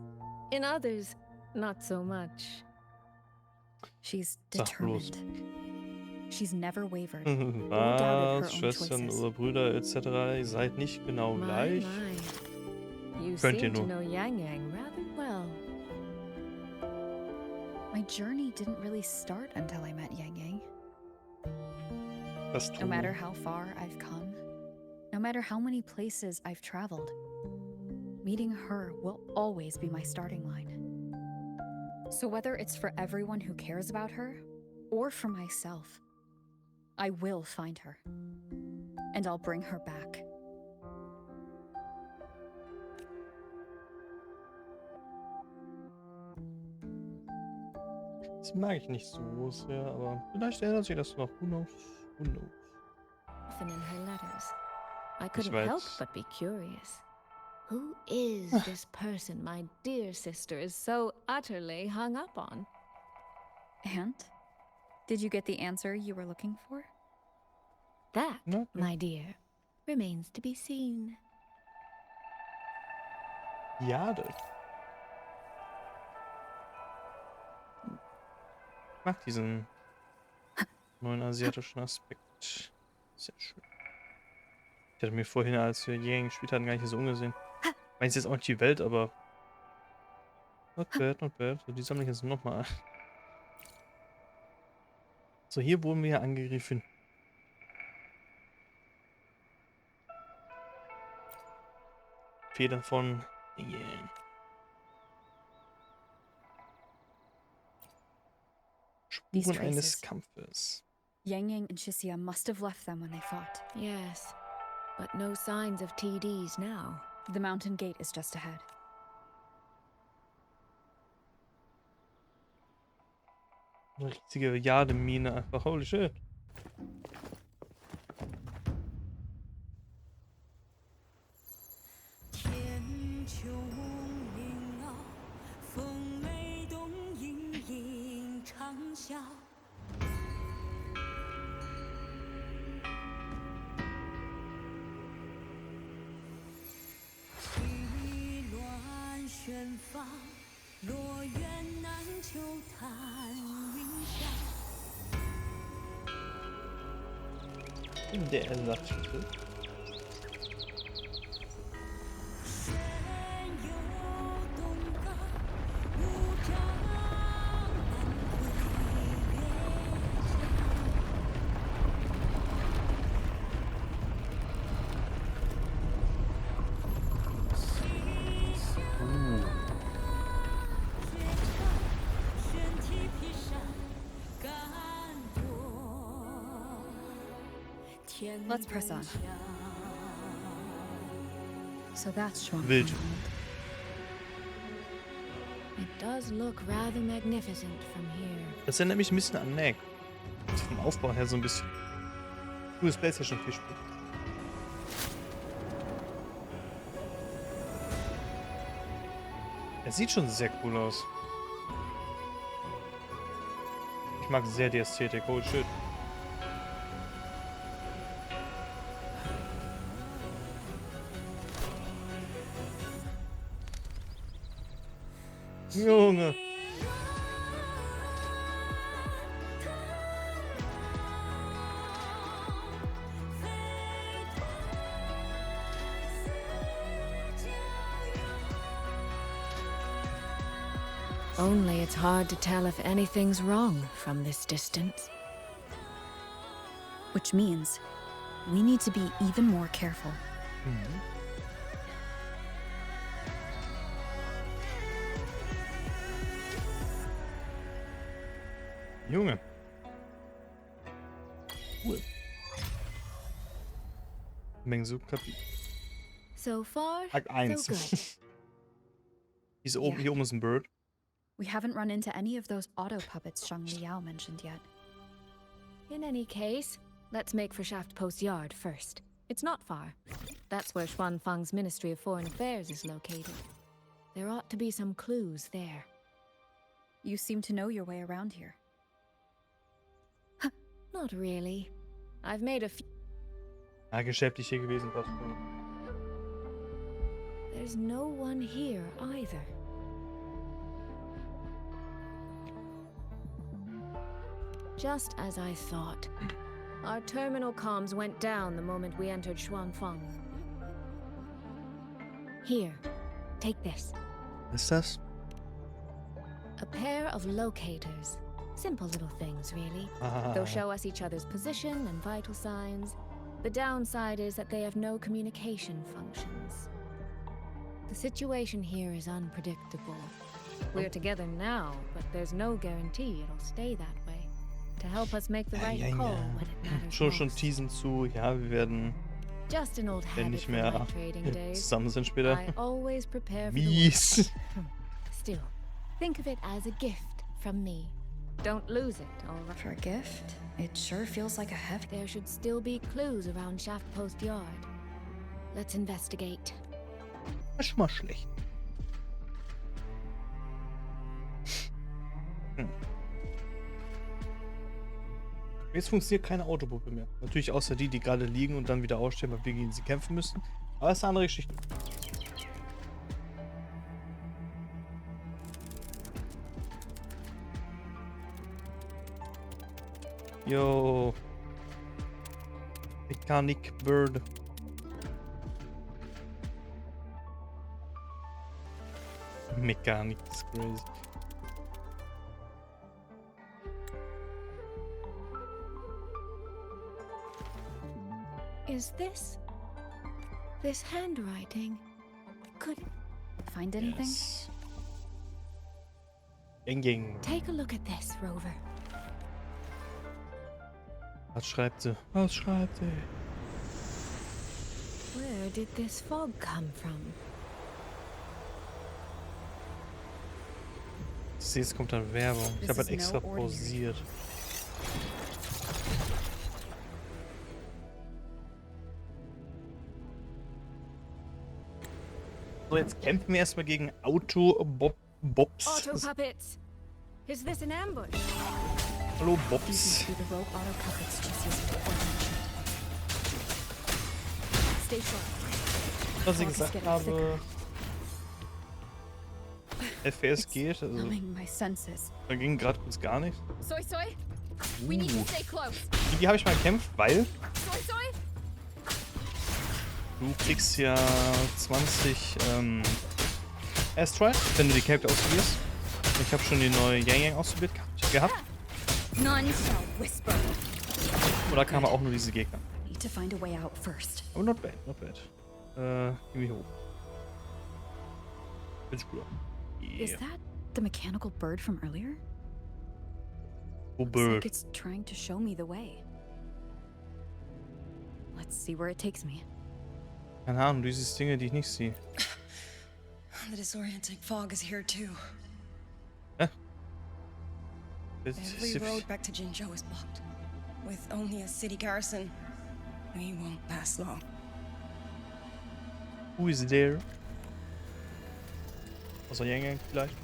Speaker 13: In others, not so much.
Speaker 3: She's
Speaker 1: Sag bloß.
Speaker 3: determined. She's never wavered. or doubted her
Speaker 1: Was,
Speaker 3: own
Speaker 1: Schwestern
Speaker 3: choices.
Speaker 1: oder Brüder etc. Ihr seid nicht genau
Speaker 13: My,
Speaker 1: gleich.
Speaker 13: my. You
Speaker 1: Könnt ihr
Speaker 13: seem to
Speaker 1: nur.
Speaker 13: know Yang Yang rather well.
Speaker 3: My journey didn't really start until I met Yang Yang.
Speaker 1: Das
Speaker 3: No matter how far I've come, no matter how many places I've traveled, meeting her will always be my starting line. So whether it's for everyone who cares about her, or for myself, I will find her. And I'll bring her back.
Speaker 1: Das mag ich nicht so sehr, aber vielleicht ändert sich das noch. Who knows? Who knows?
Speaker 13: Often in her letters, I couldn't help but be curious. Who is this person my dear sister is so utterly hung up on?
Speaker 3: And? Did you get the answer you were looking for?
Speaker 13: That, my dear, remains to be seen.
Speaker 1: Jade. Ich mag diesen neuen asiatischen Aspekt. Sehr schön. Ich hatte mir vorhin, als wir Yang gespielt hatten, gar nicht so umgesehen. Ich meine, es ist jetzt auch nicht die Welt, aber not bad, not bad. So, die sammle ich jetzt nochmal. So, hier wurden wir ja angegriffen. Federn von Yang. Spuren eines Kampfes.
Speaker 3: Yang and Shisia must have left them when they fought.
Speaker 13: Yes, but no signs of TDs now.
Speaker 3: The mountain gate is just ahead.
Speaker 1: Eine richtige Jademine einfach. Holy shit. Der Ersatztitel.
Speaker 3: Let's press on. So that's Shuang.
Speaker 1: Wild.
Speaker 13: It does look rather magnificent from here.
Speaker 1: Das erinnert mich ein bisschen an Neck. Also vom Aufbau her so ein bisschen. Cooles PlayStation-Spiel. Es sieht schon sehr cool aus. Ich mag sehr die Ästhetik. Holy shit. Junge.
Speaker 13: Only it's hard to tell if anything's wrong from this distance.
Speaker 3: Which means we need to be even more careful.
Speaker 1: Junge. Cool. Mengzhou Kapitel.
Speaker 13: So far,
Speaker 1: Akt 1.
Speaker 13: so good.
Speaker 1: Hier oben ist ein Bird.
Speaker 3: We haven't run into any of those auto puppets Zhang Liao mentioned yet.
Speaker 13: In any case, let's make for Shaft Post Yard first. It's not far. That's where Xuanfang's Ministry of Foreign Affairs is located. There ought to be some clues there.
Speaker 3: You seem to know your way around here.
Speaker 13: Not really. I've made a few.
Speaker 1: Geschäftlich hier gewesen, passt.
Speaker 13: There's no one here either. Just as I thought. Our terminal comms went down the moment we entered Xuanfang. Here, take this.
Speaker 1: Was ist das?
Speaker 13: A pair of locators. Simple little things, really. They'll show us each other's position and vital signs. The downside is that they have no communication functions. The situation here is unpredictable. We're together now, but there's no guarantee it'll stay that way. To help us make the right call when it matters
Speaker 1: Schon
Speaker 13: most.
Speaker 1: teasen zu, ja, wir werden
Speaker 13: Just an old
Speaker 1: wenn
Speaker 13: habit
Speaker 1: nicht
Speaker 13: from
Speaker 1: mehr
Speaker 13: my trading days.
Speaker 1: zusammen sind später.
Speaker 13: I always prepare for the
Speaker 1: Mies.
Speaker 13: worst. Still, think of it as a gift from me. Don't lose it, all right?
Speaker 3: For a gift, it sure feels like a heavy.
Speaker 13: There should still be clues around Shaft Post Yard. Let's investigate.
Speaker 1: Das ist schon mal schlecht. Jetzt funktioniert keine Autopuppe mehr. Natürlich außer die, die gerade liegen und dann wieder ausstehen, weil wir gegen sie kämpfen müssen. Aber das ist eine andere Geschichte. Yo. Mechanic Bird. Mechanik ist crazy.
Speaker 13: Is this handwriting? Could
Speaker 3: Find anything?
Speaker 1: Yes. Gang.
Speaker 13: take a look at this, Rover.
Speaker 1: Was schreibt sie? Was schreibt sie?
Speaker 13: Where did this fog come from?
Speaker 1: Ich sehe, es kommt dann Werbung. Ich habe halt extra pausiert. So, jetzt kämpfen wir erstmal gegen Bobs.
Speaker 13: Auto puppets. Is this an ambush?
Speaker 1: Hallo Bobs.
Speaker 3: See the rogue auto puppets just using the coordination. Stay sharp.
Speaker 1: Was ich gesagt habe. FPS geht, also
Speaker 3: Numbing my senses.
Speaker 1: da ging gerade kurz gar nichts.
Speaker 3: Soy soy. We need to stay close.
Speaker 1: Die habe ich mal gekämpft, weil
Speaker 3: Soy soy.
Speaker 1: du kriegst ja 20 Asteroid, wenn du die Charakter ausprobierst. Ich habe schon die neue Yang ausprobiert gehabt.
Speaker 3: None shall whisper.
Speaker 1: Oder kamen auch nur diese Gegner.
Speaker 3: Need to find a way out first.
Speaker 1: Aber not bad, not bad. Geh mich hoch. Bin ich gut.
Speaker 3: Is
Speaker 1: Yeah.
Speaker 3: that the mechanical bird from earlier?
Speaker 1: Oh,
Speaker 3: Looks
Speaker 1: bird.
Speaker 3: like it's trying to show me the way. Let's see where it takes me.
Speaker 1: Keine Ahnung, du siehst Dinge, die ich nicht sehe.
Speaker 17: The disorienting fog is here too. Every road back to Jinzhou is blocked. With only a city garrison, we won't last long.
Speaker 1: Who is there? Außer Yang vielleicht.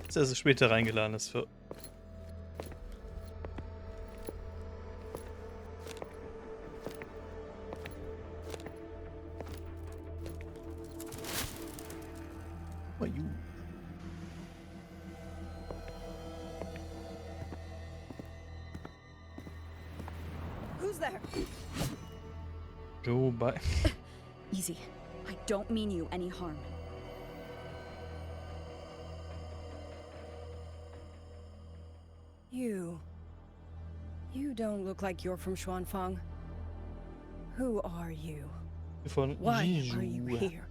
Speaker 1: Ist also später reingeladen ist für. Who are you?
Speaker 17: Who's there?
Speaker 1: Joe by.
Speaker 3: Easy. I don't mean you any harm.
Speaker 17: You don't look like you're from Xuanfang. Who are you?
Speaker 1: Von
Speaker 17: Why are you
Speaker 1: Jinzhou.
Speaker 17: here?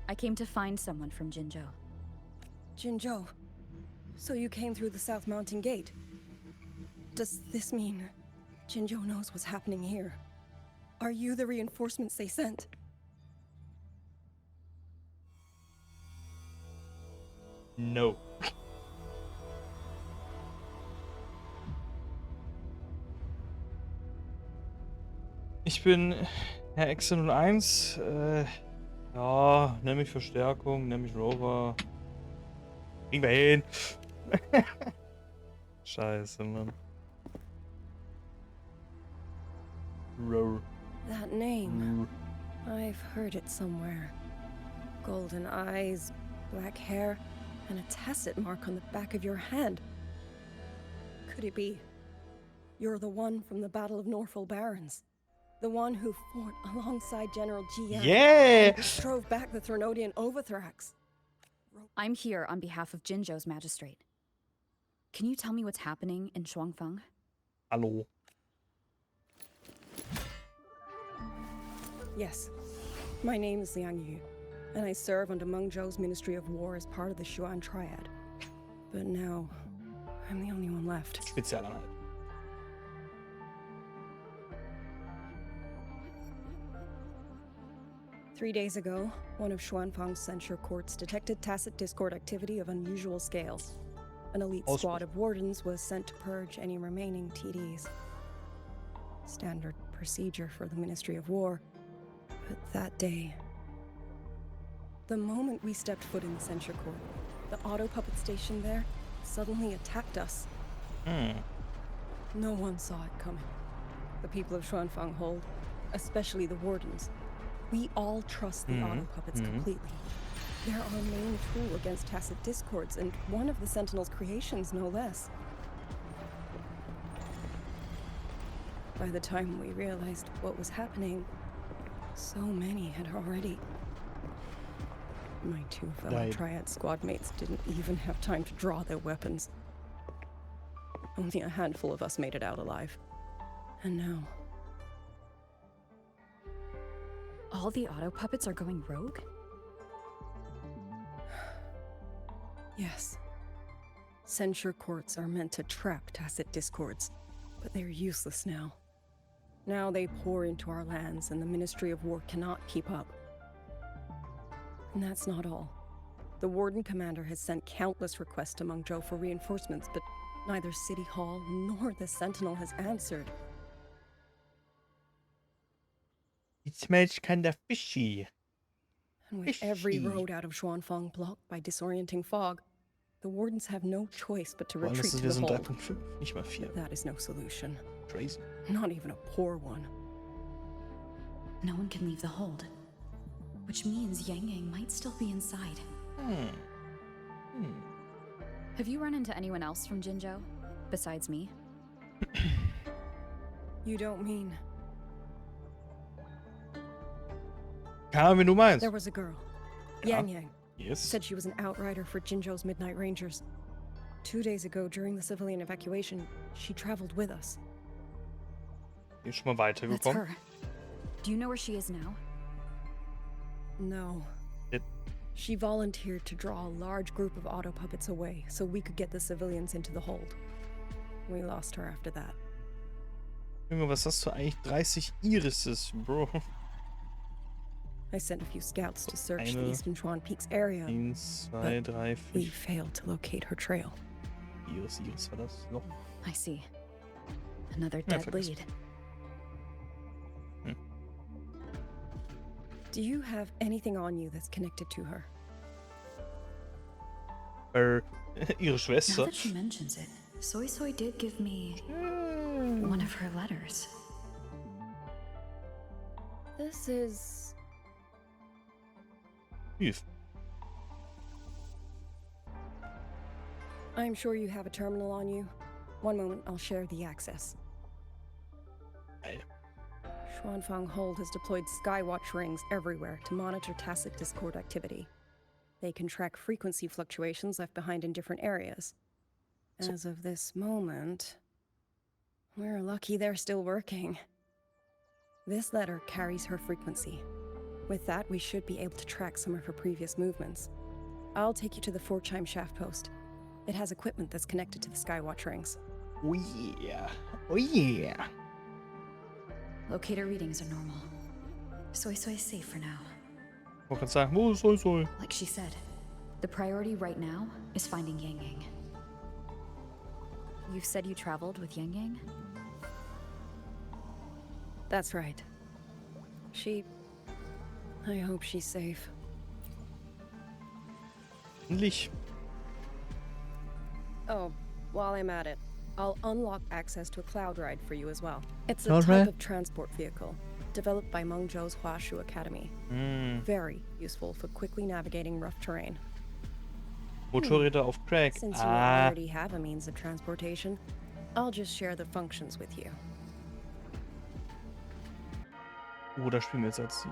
Speaker 3: I came to find someone from Jinzhou.
Speaker 17: Jinzhou. So you came through the South Mountain Gate. Does this mean Jinzhou knows what's happening here? Are you the reinforcements they sent?
Speaker 1: No. Ich bin Herr X01. Ja, nenn mich Verstärkung, nenn mich Rover. Kriegen wir hin. Scheiße, Mann. Rover.
Speaker 17: That name. I've heard it somewhere. Golden eyes, black hair, and a tacit mark on the back of your hand. Could it be? You're the one from the Battle of Norfolk Barrens. The one who fought alongside General Jiyan.
Speaker 1: Yeah!
Speaker 17: And drove back the Thrunodian Overthrax.
Speaker 3: I'm here on behalf of Jinzhou's magistrate. Can you tell me what's happening in Xuanfang?
Speaker 1: Hallo.
Speaker 17: Yes. My name is Liang Yu. and I serve under Mengzhou's Ministry of War as part of the Xuan Triad. But now, I'm the only one left.
Speaker 1: Spezialeinheit.
Speaker 17: Three days ago, one of Xuanfang's censure courts detected tacit discord activity of unusual scale. An elite squad of wardens was sent to purge any remaining TDs. Standard procedure for the Ministry of War. But that day, the moment we stepped foot in the censure court, the auto puppet station there suddenly attacked us. No one saw it coming. The people of Xuanfang hold, especially the wardens. We all trust the auto puppets completely. They're our main tool against tacit discords, and one of the Sentinel's creations, no less. By the time we realized what was happening, so many had already... My two fellow Triad squad mates didn't even have time to draw their weapons. Only a handful of us made it out alive. And now...
Speaker 3: All the auto puppets are going rogue?
Speaker 17: Yes. Censure courts are meant to trap tacit discords, but they're useless now. Now they pour into our lands, and the Ministry of War cannot keep up. And that's not all. The Warden Commander has sent countless requests to Mengzhou for reinforcements, but neither City Hall nor the Sentinel has answered.
Speaker 1: It smells kind of fishy.
Speaker 17: And with every road out of Xuanfang blocked by disorienting fog, the Wardens have no choice but to retreat to the hold.
Speaker 1: 3.5, nicht mal 4.
Speaker 17: But that is no solution.
Speaker 1: Crazy.
Speaker 17: Not even a poor one.
Speaker 3: No one can leave the hold. Which means Yang Yang might still be inside. Have you run into anyone else from Jinzhou? Besides me?
Speaker 17: You don't mean...
Speaker 1: Wie du meinst.
Speaker 17: There was a girl. Yang Yang.
Speaker 1: Yes.
Speaker 17: Said she was an outrider for Jinzhou's Midnight Rangers. 2 days ago, during the civilian evacuation, she traveled with us.
Speaker 1: Bin schon mal
Speaker 3: That's
Speaker 1: weitergekommen.
Speaker 3: her. Do you know where she is now?
Speaker 17: No. She volunteered to draw a large group of auto puppets away so we could get the civilians into the hold. We lost her after that.
Speaker 1: Junge, was hast du eigentlich 30 Irises, Bro?
Speaker 17: I sent a few scouts to search the Eastern Chuan Peaks area,
Speaker 1: 1, 2, 3, 4.
Speaker 17: we failed to locate her trail.
Speaker 1: Iris war das noch.
Speaker 3: I see. Another dead lead.
Speaker 17: Do you have anything on you that's connected to her?
Speaker 1: Ihre Schwester.
Speaker 3: Now that she mentions it, Soy Soy did give me one of her letters.
Speaker 17: This is...
Speaker 1: Brief.
Speaker 17: I'm sure you have a terminal on you. One moment, I'll share the access. Xuanfang Hold has deployed Skywatch rings everywhere to monitor tacit discord activity. They can track frequency fluctuations left behind in different areas. As of this moment, we're lucky they're still working. This letter carries her frequency. With that, we should be able to track some of her previous movements. I'll take you to the 4-chime shaft post. It has equipment that's connected to the Skywatch rings.
Speaker 1: Oh yeah. Oh yeah.
Speaker 3: Locator readings are normal. Soy Soy is safe for now.
Speaker 1: Ich wollte gerade sagen, wo ist Soy Soy?
Speaker 3: Like she said, the priority right now is finding Yang Yang. You've said you traveled with Yang Yang?
Speaker 17: That's right. I hope she's safe.
Speaker 1: Endlich.
Speaker 17: Oh, while I'm at it, I'll unlock access to a cloud ride for you as well. It's a
Speaker 1: Cloud
Speaker 17: type
Speaker 1: ride?
Speaker 17: of transport vehicle developed by Mengzhou's Huashu Academy. Very useful for quickly navigating rough terrain.
Speaker 1: Motorräder auf Crack.
Speaker 17: Since you already have a means of transportation, I'll just share the functions with you.
Speaker 1: Oh, da spielen wir jetzt als sie.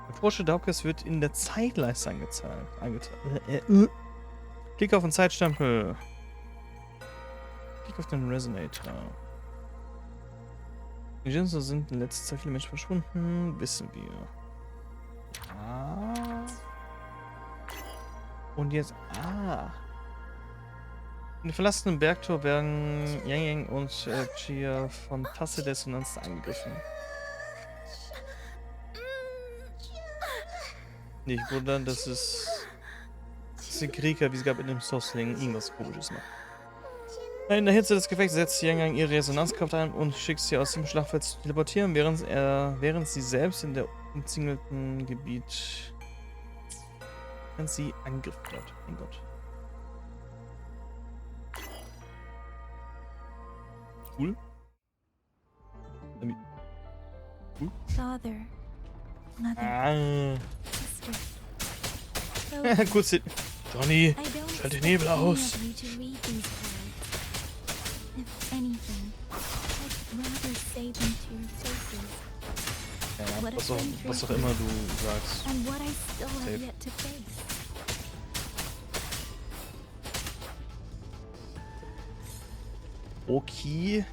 Speaker 1: Der Porsche Daukes wird in der Zeitleiste angezeigt. Klick auf den Zeitstempel. Klick auf den Resonator. In Jinso sind in letzter Zeit viele Menschen verschwunden, wissen wir. Ah. Und jetzt, in den verlassenen Bergtor werden Yang und Chia von Tasse der Dissonanz angegriffen. Nicht wundern, dass die Krieger, wie sie gab in dem Sossling, irgendwas Komisches macht. In der Hitze des Gefechts setzt Yang ihre Resonanzkraft ein und schickt sie aus dem Schlachtfeld zu teleportieren, während sie selbst in der umzingelten Gebiet sie angegriffen wird. Mein Gott. Cool. Cool.
Speaker 4: Father, Mother, Sister.
Speaker 1: Kurz den. Johnny, schalt den Nebel aus.
Speaker 4: If anything, I'd rather say them to your faces.
Speaker 1: Ja, was auch immer du sagst.
Speaker 4: And what I still have yet to face.
Speaker 1: Okay.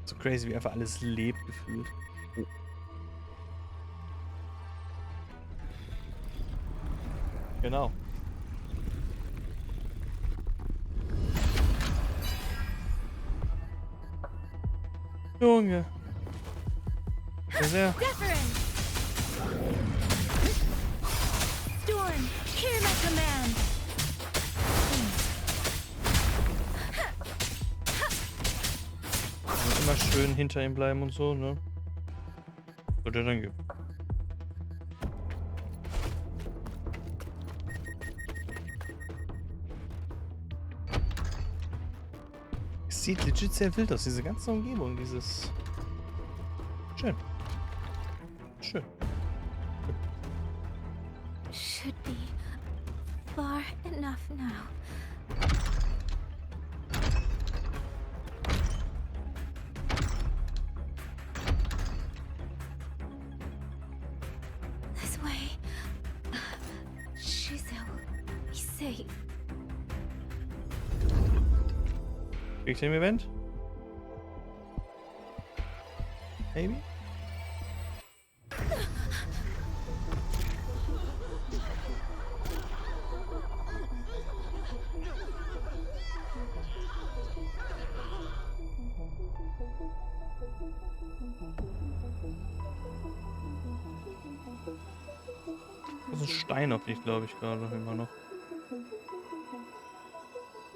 Speaker 1: So crazy, wie einfach alles lebt gefühlt. Oh. Genau. Junge. Sehr.
Speaker 4: Storm, hear my command.
Speaker 1: Immer schön hinter ihm bleiben und so, ne? Wird er dann geben. Es sieht legit sehr wild aus, diese ganze Umgebung, dieses... Schön. Schön.
Speaker 4: Should be far enough now. This way. Shizuo, be safe.
Speaker 1: Kriegt ihr im Event? Maybe? Das ist ein Stein auf dich, glaube ich, gerade immer noch.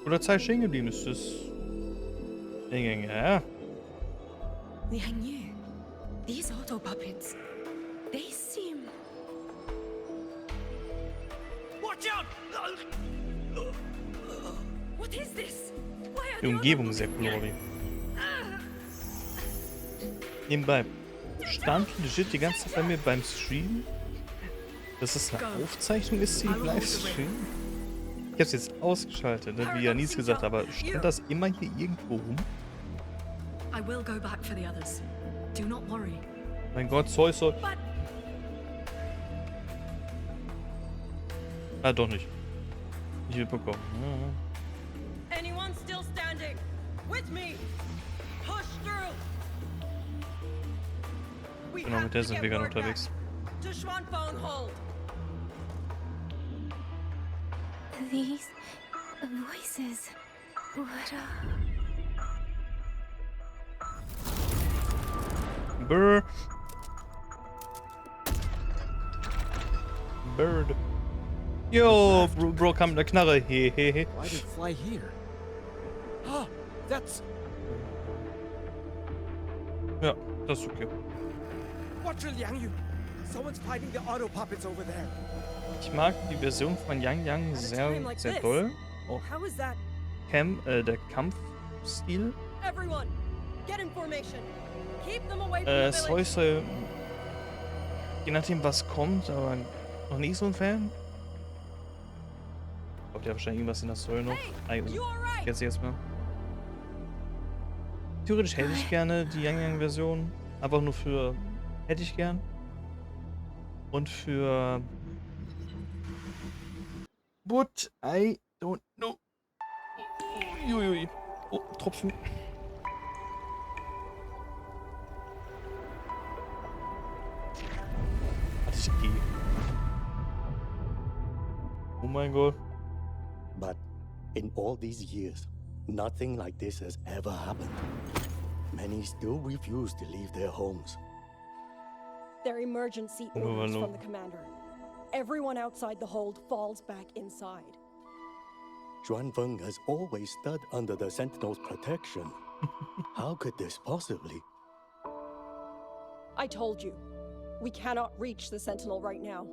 Speaker 1: Oder Zeit stehen geblieben ist das. Ja.
Speaker 6: These auto puppets, they seem...
Speaker 2: Watch out!
Speaker 6: What is this?
Speaker 1: Die Umgebung ist sehr cool, Robby. Nebenbei, stand legit die ganze Zeit bei mir beim Stream, dass es eine Aufzeichnung ist, die Livestream. Ich hab's jetzt ausgeschaltet, ne, wie ja Neus gesagt hat, aber stand das immer hier irgendwo rum?
Speaker 14: I will go back for the others. Do not worry.
Speaker 1: Mein Gott, Zeus soll... Ah, doch nicht. Nicht mitbekommen. Ja.
Speaker 17: Anyone still standing? With me. Push through.
Speaker 1: Genau, mit der sind wir gerade unterwegs.
Speaker 17: To Schwanfang hold.
Speaker 4: These voices. What
Speaker 1: Brr. Bird. Yo, Bro kam mit der Knarre. Hehehe.
Speaker 2: Why did it fly here? Ah, that's...
Speaker 1: Ja, das ist okay.
Speaker 2: Watch Liang Yu. Someone's fighting the auto puppets over there.
Speaker 1: Ich mag die Version von Yang sehr, sehr doll. Auch der Kampfstil.
Speaker 17: Everyone, get in formation. Keep them away from the
Speaker 1: Soy
Speaker 17: village.
Speaker 1: soll, je nachdem was kommt, aber noch nicht so ein Fan. Kommt ja wahrscheinlich irgendwas in der Story noch. Jetzt mal. Theoretisch hätte ich gerne die Yang-Version. Einfach nur für... Hätte ich gern. Und für But I don't know. Uiuiui. Oh, Tropfen. Warte, ich gehe. Oh mein Gott.
Speaker 18: But in all these years, nothing like this has ever happened. Many still refuse to leave their homes.
Speaker 17: Their emergency orders from the commander. Everyone outside the hold falls back inside.
Speaker 18: Xuanfeng has always stood under the Sentinel's protection. How could this possibly?
Speaker 17: I told you, we cannot reach the Sentinel right now.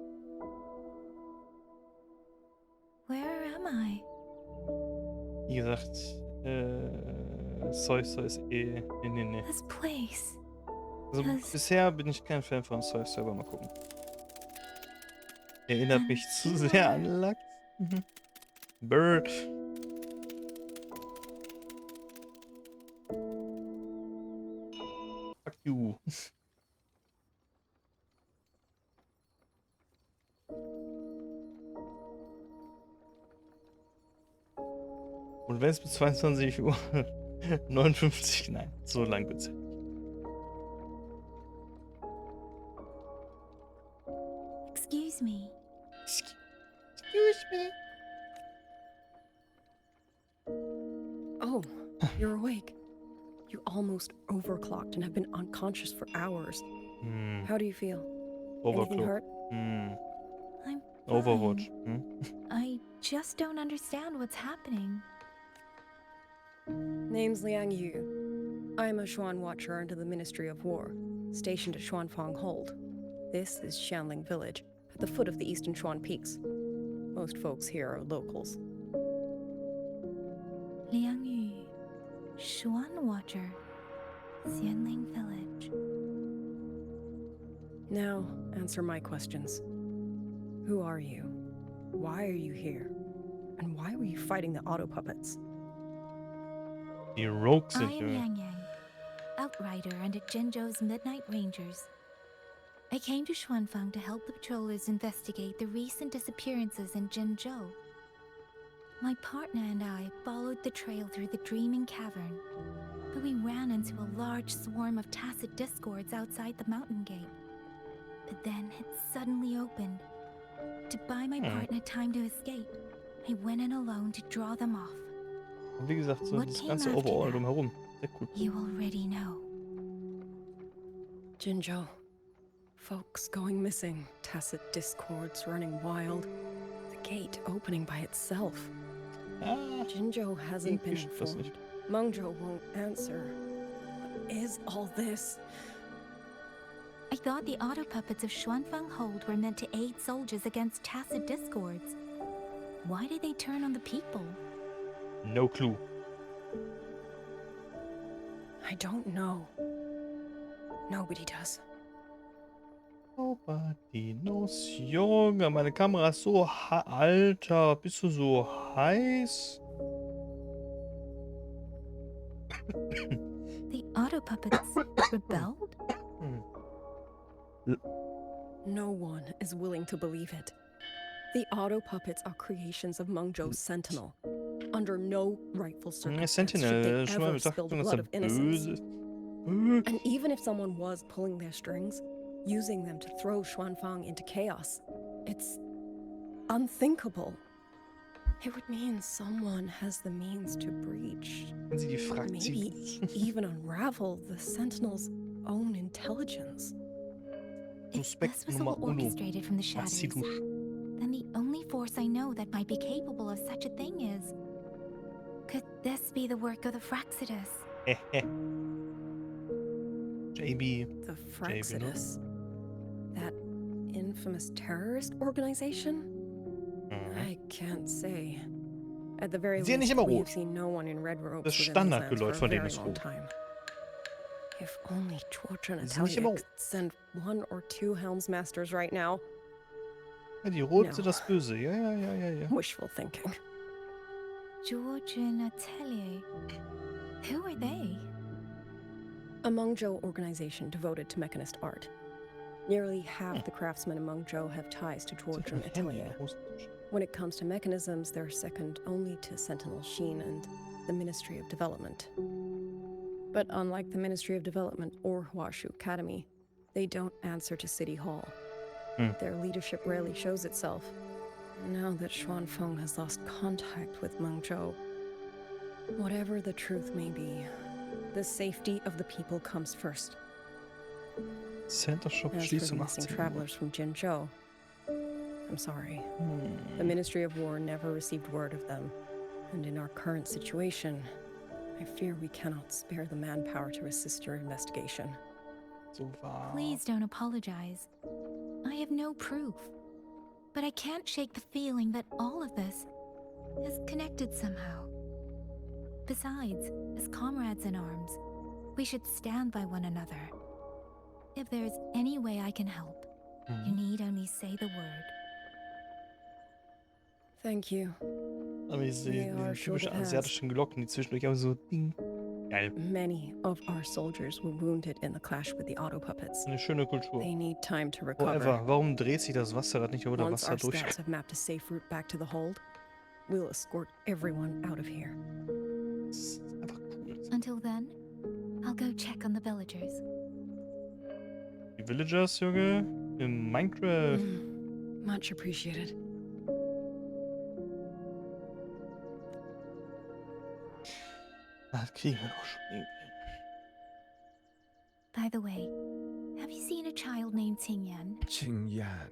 Speaker 4: Where am I?
Speaker 1: Wie gesagt, Soy ist eh. Nee.
Speaker 4: This place.
Speaker 1: Also bisher bin ich kein Fan von Soy, selber mal gucken. Erinnert mich zu sehr an Lachs. Bird. Fuck you. Und wenn es bis 22 Uhr 59, nein, so lang wird's nicht.
Speaker 4: Excuse me.
Speaker 1: Excuse me.
Speaker 17: Oh, you're awake. You almost overclocked and have been unconscious for hours. How do you feel? Anything
Speaker 1: Overclock.
Speaker 17: hurt?
Speaker 4: I'm
Speaker 1: Overwatch.
Speaker 4: I just don't understand what's happening.
Speaker 17: Name's Liang Yu. I'm a Xuan Watcher under the Ministry of War, stationed at Xuanfang Hold. This is Xianling Village, at the foot of the Eastern Xuan Peaks. Most folks here are locals.
Speaker 4: Liang Yu, Xuan Watcher, Xianling Village.
Speaker 17: Now, answer my questions. Who are you? Why are you here? And why were you fighting the auto puppets?
Speaker 1: Die Rogues
Speaker 4: I
Speaker 1: sind
Speaker 4: am
Speaker 1: hier.
Speaker 4: Yang Yang, outrider under Jinzhou's Midnight Rangers. I came to Xuanfang to help the patrollers investigate the recent disappearances in Jinzhou. My partner and I followed the trail through the Dreaming Cavern, but we ran into a large swarm of tacit discords outside the mountain gate. But then it suddenly opened. To buy my partner time to escape, I went in alone to draw them off.
Speaker 1: Und wie gesagt, so
Speaker 4: What
Speaker 1: das
Speaker 4: came
Speaker 1: ganze
Speaker 4: after
Speaker 1: Overall
Speaker 4: that?
Speaker 1: drumherum. Sehr cool.
Speaker 4: You already know.
Speaker 17: Jinzhou. Folks going missing, tacit discords running wild, the gate opening by itself. Jinzhou hasn't been informed. Mengzhou won't answer. What is all this?
Speaker 4: I thought the auto puppets of Xuanfang Hold were meant to aid soldiers against tacit discords. Why did they turn on the people?
Speaker 1: No clue.
Speaker 17: I don't know. Nobody does.
Speaker 1: Nobody knows. Junge, meine Kamera ist so Alter, bist du so heiß?
Speaker 4: The auto puppets rebelled?
Speaker 17: No one is willing to believe it. The auto puppets are creations of Mengzhou's Sentinel. Under no rightful circumstance should they ever spill the blood of innocents. And even if someone was pulling their strings, using them to throw Xuanfang into chaos, it's unthinkable. It would mean someone has the means to breach, maybe even unravel the Sentinel's own intelligence.
Speaker 4: If this was all orchestrated from the shadows, then the only force I know that might be capable of such a thing is... Could this be the work of the Fraxidus?
Speaker 1: JB.
Speaker 17: The Fraxidus? That infamous terrorist organization? I can't say. At the very least, we've seen no one in red robes
Speaker 1: Das
Speaker 17: within these lands
Speaker 1: Standardgeläut
Speaker 17: for a
Speaker 1: von denen
Speaker 17: very
Speaker 1: ist
Speaker 17: long
Speaker 1: rot.
Speaker 17: time. If only George and
Speaker 1: Sie sind nicht immer
Speaker 17: Natalia could send 1 or 2 Helmsmasters right now.
Speaker 1: Ja, die Roten sind das Böse. Ja.
Speaker 17: Wishful thinking.
Speaker 4: George and Atelier. Who are they?
Speaker 17: A Mengzhou organization devoted to mechanist art. Nearly half the craftsmen in Mengzhou have ties to Georgian Atelier. When it comes to mechanisms, they're second only to Sentinel Sheen and the Ministry of Development. But unlike the Ministry of Development or Huashu Academy, they don't answer to City Hall. Their leadership rarely shows itself. Now that Xuanfeng has lost contact with Mengzhou, whatever the truth may be, the safety of the people comes first.
Speaker 1: Center Shop
Speaker 17: As for
Speaker 1: schließt
Speaker 17: the
Speaker 1: um
Speaker 17: missing
Speaker 1: 18 Uhr.
Speaker 17: travelers from Jinzhou, I'm sorry. The Ministry of War never received word of them, and in our current situation, I fear we cannot spare the manpower to assist your investigation.
Speaker 1: So wahr.
Speaker 4: Please don't apologize. I have no proof. But I can't shake the feeling that all of this is connected somehow. Besides, as comrades in arms, we should stand by one another. If there's any way I can help, you need only say the word.
Speaker 17: Thank you.
Speaker 1: Aber diese typischen
Speaker 17: it has.
Speaker 1: asiatischen Glocken, die zwischendurch aber so ding. Geil.
Speaker 17: Many of our soldiers were wounded in the clash with the auto puppets.
Speaker 1: Eine schöne Kultur.
Speaker 17: They need time to recover.
Speaker 1: However, warum dreht sich das Wasserrad nicht über das
Speaker 17: Once
Speaker 1: Wasser
Speaker 17: our
Speaker 1: durch?
Speaker 17: scouts have mapped a safe route back to the hold, we'll escort everyone out of here.
Speaker 1: Das ist einfach cool.
Speaker 4: Until then, I'll go check on the villagers.
Speaker 1: Die Villagers, Junge, in Minecraft.
Speaker 17: Much appreciated.
Speaker 1: Das kriegen wir doch schon irgendwie.
Speaker 4: By the way, have you seen a child named Qingyan?
Speaker 2: Qingyan.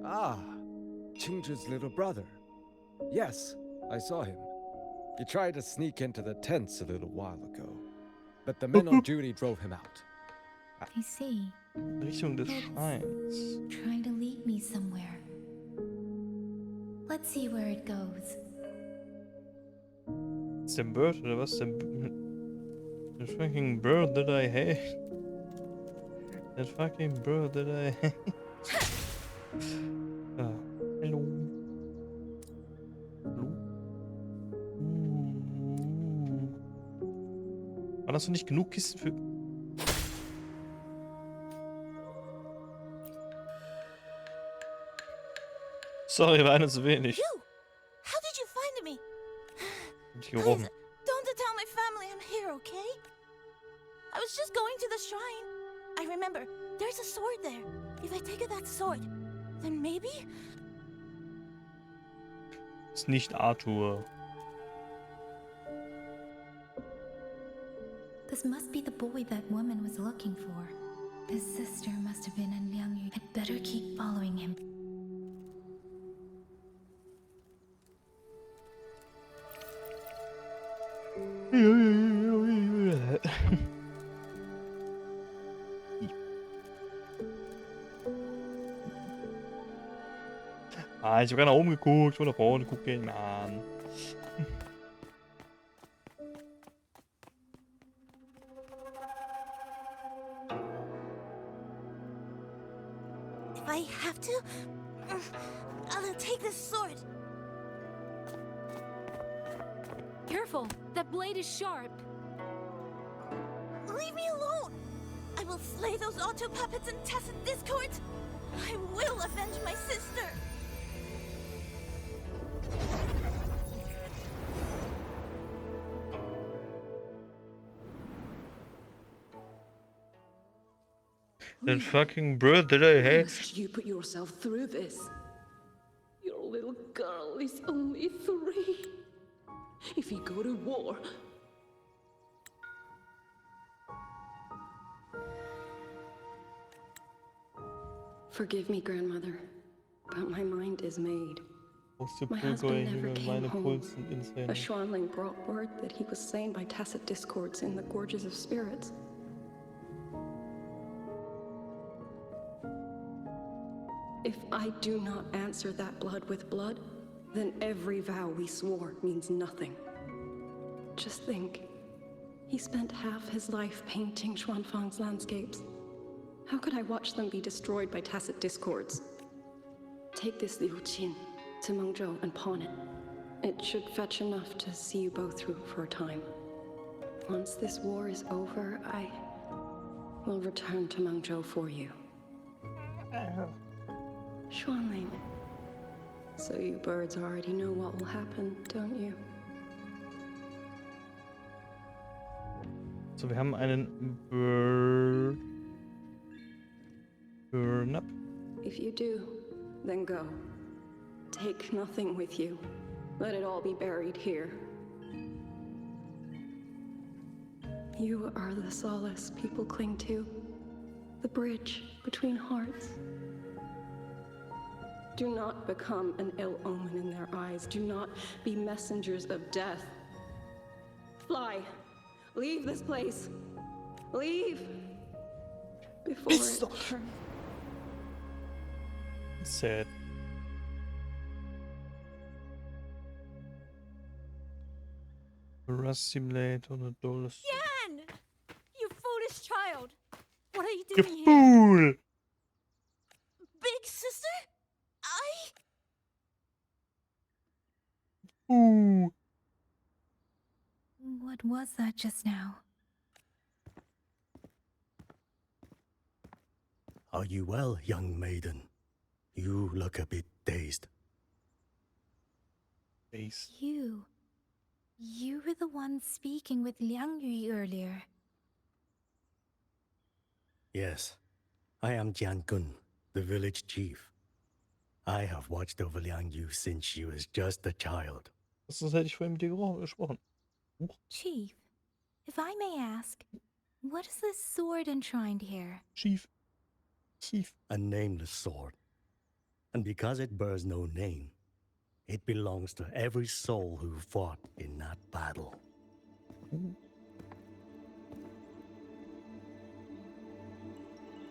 Speaker 2: Ah, Qingzhi's little brother. Yes, I saw him. He tried to sneak into the tents a little while ago, but the men on duty drove him out.
Speaker 4: I see.
Speaker 1: Richtung des Schreins.
Speaker 4: Trying to lead me somewhere. Let's see where it goes.
Speaker 1: Ist der Bird oder was? The fucking bird that I hate. That fucking bird that I hate. Ah, hallo. Hallo? War das noch nicht genug Kisten für... Sorry, war eine zu wenig.
Speaker 19: How did you find me?
Speaker 1: Nicht gerochen.
Speaker 19: Don't tell my family I'm here, okay? I was just going to the shrine. I remember, there's a sword there. If I take that sword, then maybe...
Speaker 1: Ist nicht Arthur.
Speaker 4: This must be the boy that woman was looking for. His sister must have been in Liangyu. I'd better keep following him.
Speaker 1: Ah, ich hab gerade nach oben geguckt, ich wollte nach vorne gucken, Mann.
Speaker 19: If I have to, I'll take this sword.
Speaker 4: Careful! That blade is sharp!
Speaker 19: Leave me alone! I will slay those auto puppets and tacit discords! I will avenge my sister!
Speaker 1: That fucking bird that I hate.
Speaker 20: Must you put yourself through this? Your little girl is only 3. If you go to war... Forgive me, grandmother, but my mind is made. My husband never came home. A Xuanling brought word that he was slain by tacit discords in the Gorges of Spirits. If I do not answer that blood with blood, then every vow we swore means nothing. Just think, he spent half his life painting Xuanfang's landscapes. How could I watch them be destroyed by tacit discords? Take this Liu Qin to Mengzhou and pawn it. It should fetch enough to see you both through for a time. Once this war is over, I will return to Mengzhou for you. Xuanling. So you birds already know what will happen, don't you?
Speaker 1: So, wir haben einen Burn-up.
Speaker 20: If you do, then go. Take nothing with you. Let it all be buried here. You are the solace people cling to, the bridge between hearts. Do not become an ill omen in their eyes. Do not be messengers of death. Fly. Leave this place. Leave. Before it turns.
Speaker 1: Sad. Rust simulator on a dollar.
Speaker 19: Yan! You foolish child! What are you
Speaker 1: You
Speaker 19: doing here?
Speaker 1: fool!
Speaker 19: Big sister?
Speaker 1: Ooh.
Speaker 4: What was that just now?
Speaker 18: Are you well, young maiden? You look a bit dazed.
Speaker 4: You were the one speaking with Liang Yu earlier.
Speaker 18: Yes, I am Jian Gun, the village chief. I have watched over Liang Yu since she was just a child.
Speaker 1: Sonst hätte ich vorhin mit dir gesprochen.
Speaker 4: Chief, if I may ask, what is this sword enshrined here?
Speaker 1: Chief.
Speaker 18: A nameless sword. And because it bears no name, it belongs to every soul who fought in that battle.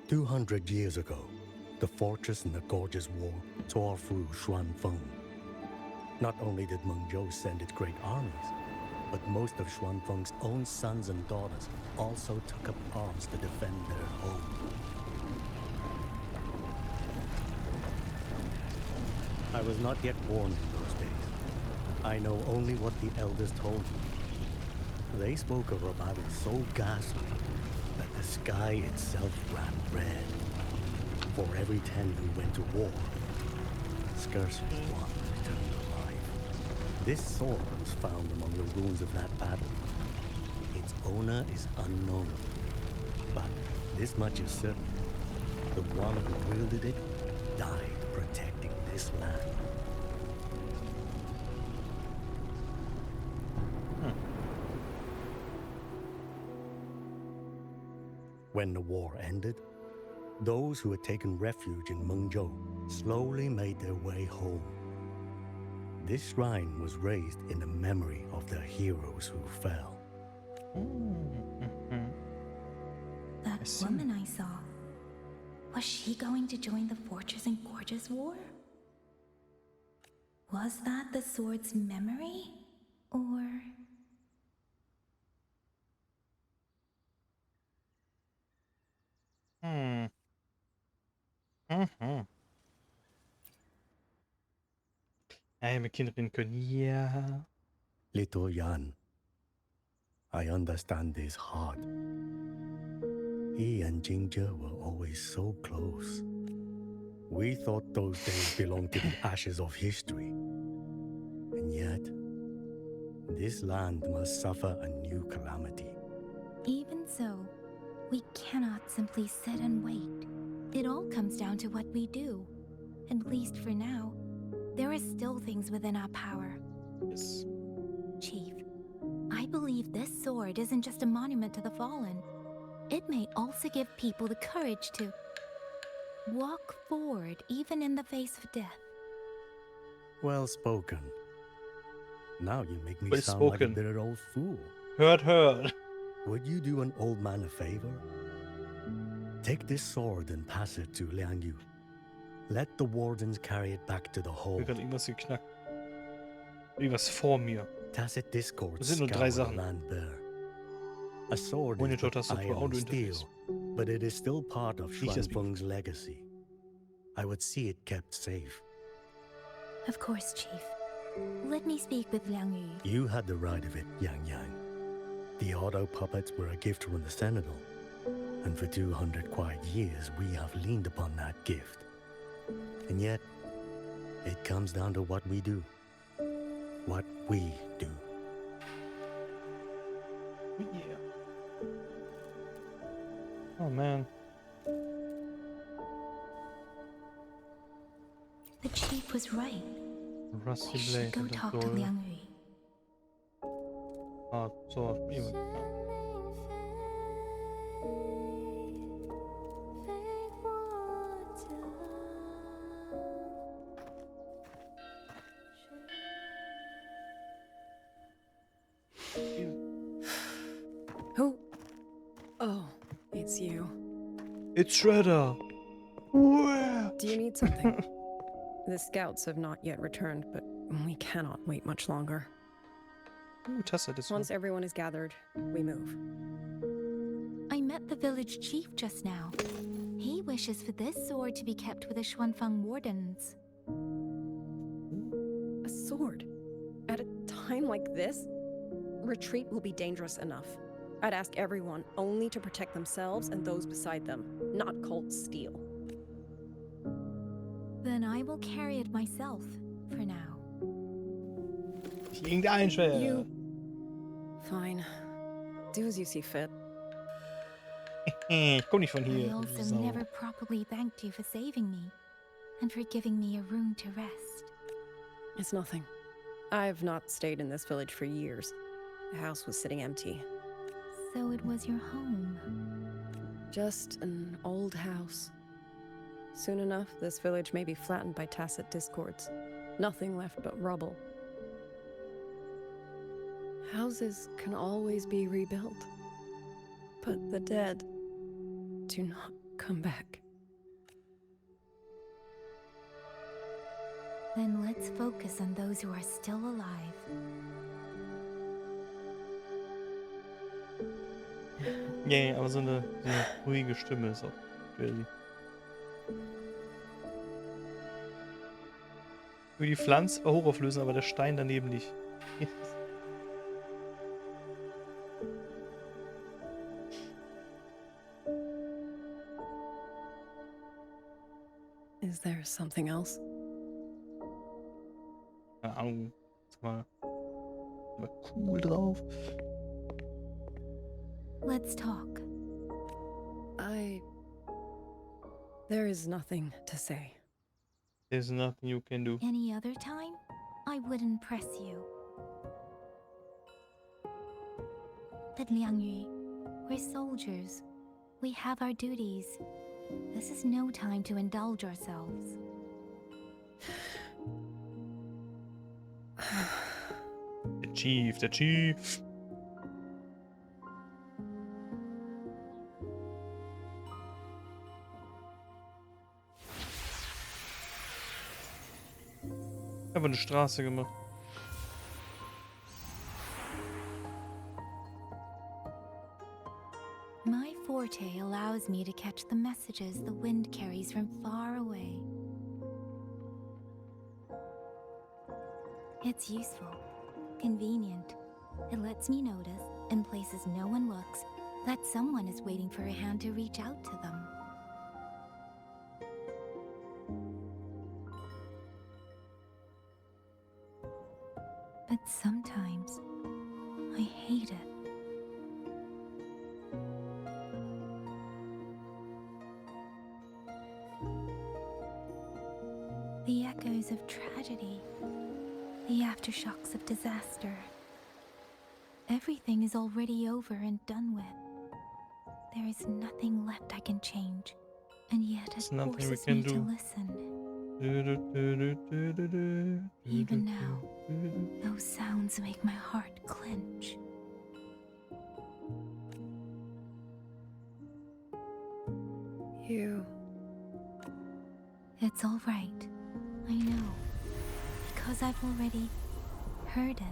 Speaker 18: 200 years ago, the fortress in the gorgeous war tore through Xuanfeng. Not only did Mengzhou send its great armies, but most of Xuanfeng's own sons and daughters also took up arms to defend their home. I was not yet born in those days. I know only what the elders told me. They spoke of a battle so ghastly that the sky itself ran red. For every 10 who went to war, scarcely one returned alive. This sword was found among the ruins of that battle. Its owner is unknown, but this much is certain. The one who wielded it died protecting this land. When the war ended, those who had taken refuge in Mengzhou slowly made their way home. This shrine was raised in the memory of the heroes who fell.
Speaker 4: That woman I saw, was she going to join the Fortress and Gorges War? Was that the sword's memory? Or...
Speaker 1: Mijn kinderen kunnen ja.
Speaker 18: Little Yan, I understand this hard. He and Ginger were always so close. We thought those days belonged to the ashes of history. And yet, this land must suffer a new calamity.
Speaker 4: Even so, we cannot simply sit and wait. It all comes down to what we do. At least for now, there are still things within our power.
Speaker 1: Yes.
Speaker 4: Chief, I believe this sword isn't just a monument to the fallen. It may also give people the courage to walk forward even in the face of death.
Speaker 18: Well spoken. Now you make me
Speaker 1: Well
Speaker 18: sound like a
Speaker 1: spoken.
Speaker 18: bitter old fool.
Speaker 1: Heard.
Speaker 18: Would you do an old man a favor? Take this sword and pass it to Liang Yu. Let the wardens carry it back to the
Speaker 1: Ich
Speaker 18: hold.
Speaker 1: habe gerade irgendwas geknackt. Irgendwas vor mir.
Speaker 18: Tacit discord
Speaker 1: Das sind nur 3
Speaker 18: scour the
Speaker 1: Sachen.
Speaker 18: land bare. A sword is
Speaker 1: Monitor,
Speaker 18: but
Speaker 1: Tastatur,
Speaker 18: iron
Speaker 1: Audio,
Speaker 18: steel,
Speaker 1: Interface.
Speaker 18: but it is still part of
Speaker 1: Nicht das Mikro.
Speaker 18: Xuanfeng's legacy. I would see it kept safe.
Speaker 4: Of course, Chief. Let me speak with Liang Yu.
Speaker 18: You had the right of it, Yang Yang. The auto puppets were a gift from the Sentinel. And for 200 quiet years, we have leaned upon that gift. And yet, it comes down to what we do. What we do.
Speaker 1: Yeah. Oh man.
Speaker 4: The chief was right.
Speaker 1: Rusty
Speaker 4: We should
Speaker 1: blade
Speaker 4: go
Speaker 1: and a
Speaker 4: talk to
Speaker 1: door.
Speaker 4: Liang Yu.
Speaker 1: Sword. Even.
Speaker 17: Who? Oh, it's you.
Speaker 1: It's Shredder.
Speaker 17: Do you need something? The scouts have not yet returned, but we cannot wait much longer.
Speaker 1: Ooh, Tessa, this
Speaker 17: Once everyone is gathered, we move.
Speaker 4: I met the village chief just now. He wishes for this sword to be kept with the Xuanfang wardens.
Speaker 17: A sword? At a time like this? Retreat will be dangerous enough. I'd ask everyone only to protect themselves and those beside them, not cold steel.
Speaker 4: Then I will carry it myself, for now.
Speaker 17: You... Fine. Do as you see fit.
Speaker 1: Ich komm nicht von hier.
Speaker 4: I also
Speaker 1: Sau.
Speaker 4: never properly thanked you for saving me, and for giving me a room to rest.
Speaker 17: It's nothing. I've not stayed in this village for years. The house was sitting empty.
Speaker 4: So it was your home.
Speaker 17: Just an old house. Soon enough, this village may be flattened by tacit discords. Nothing left but rubble. Houses can always be rebuilt. But the dead do not come back.
Speaker 4: Then let's focus on those who are still alive.
Speaker 1: Yeah, aber so eine ruhige Stimme ist auch crazy. Ich will die Pflanze hochauflösen, aber der Stein daneben nicht.
Speaker 17: Is there something else?
Speaker 1: Keine Ahnung. Ist mal cool drauf.
Speaker 4: Let's talk.
Speaker 17: There is nothing to say.
Speaker 1: There's nothing you can do.
Speaker 4: Any other time, I wouldn't press you. But Liang Yu, we're soldiers. We have our duties. This is no time to indulge ourselves.
Speaker 1: Der Chief. Ich habe eine Straße gemacht.
Speaker 4: My forte allows me to catch the messages the wind carries from far away. It's useful, convenient. It lets me notice, in places no one looks, that someone is waiting for a hand to reach out to them. But sometimes, I hate it. The echoes of tragedy, the aftershocks of disaster. Everything is already over and done with. There is nothing left I can change, and yet it forces me to listen. Even now, those sounds make my heart clench.
Speaker 17: You...
Speaker 4: It's all right. I know. Because I've already heard it.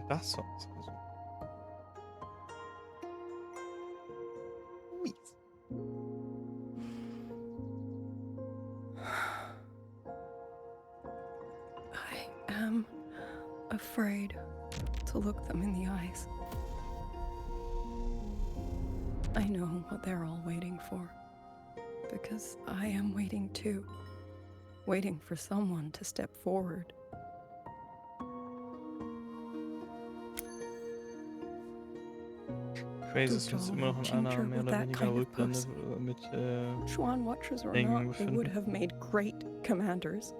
Speaker 1: Das war's also.
Speaker 17: I am
Speaker 20: afraid to look them in the eyes. I know what they're all waiting for, because I am waiting too. Waiting for someone to step forward.
Speaker 1: Crazy ist uns immer noch in einer mehr oder weniger Rückblende mit
Speaker 20: Chuan watchers or
Speaker 1: Hängen
Speaker 20: not, they would
Speaker 1: befinden.
Speaker 20: have made great commanders.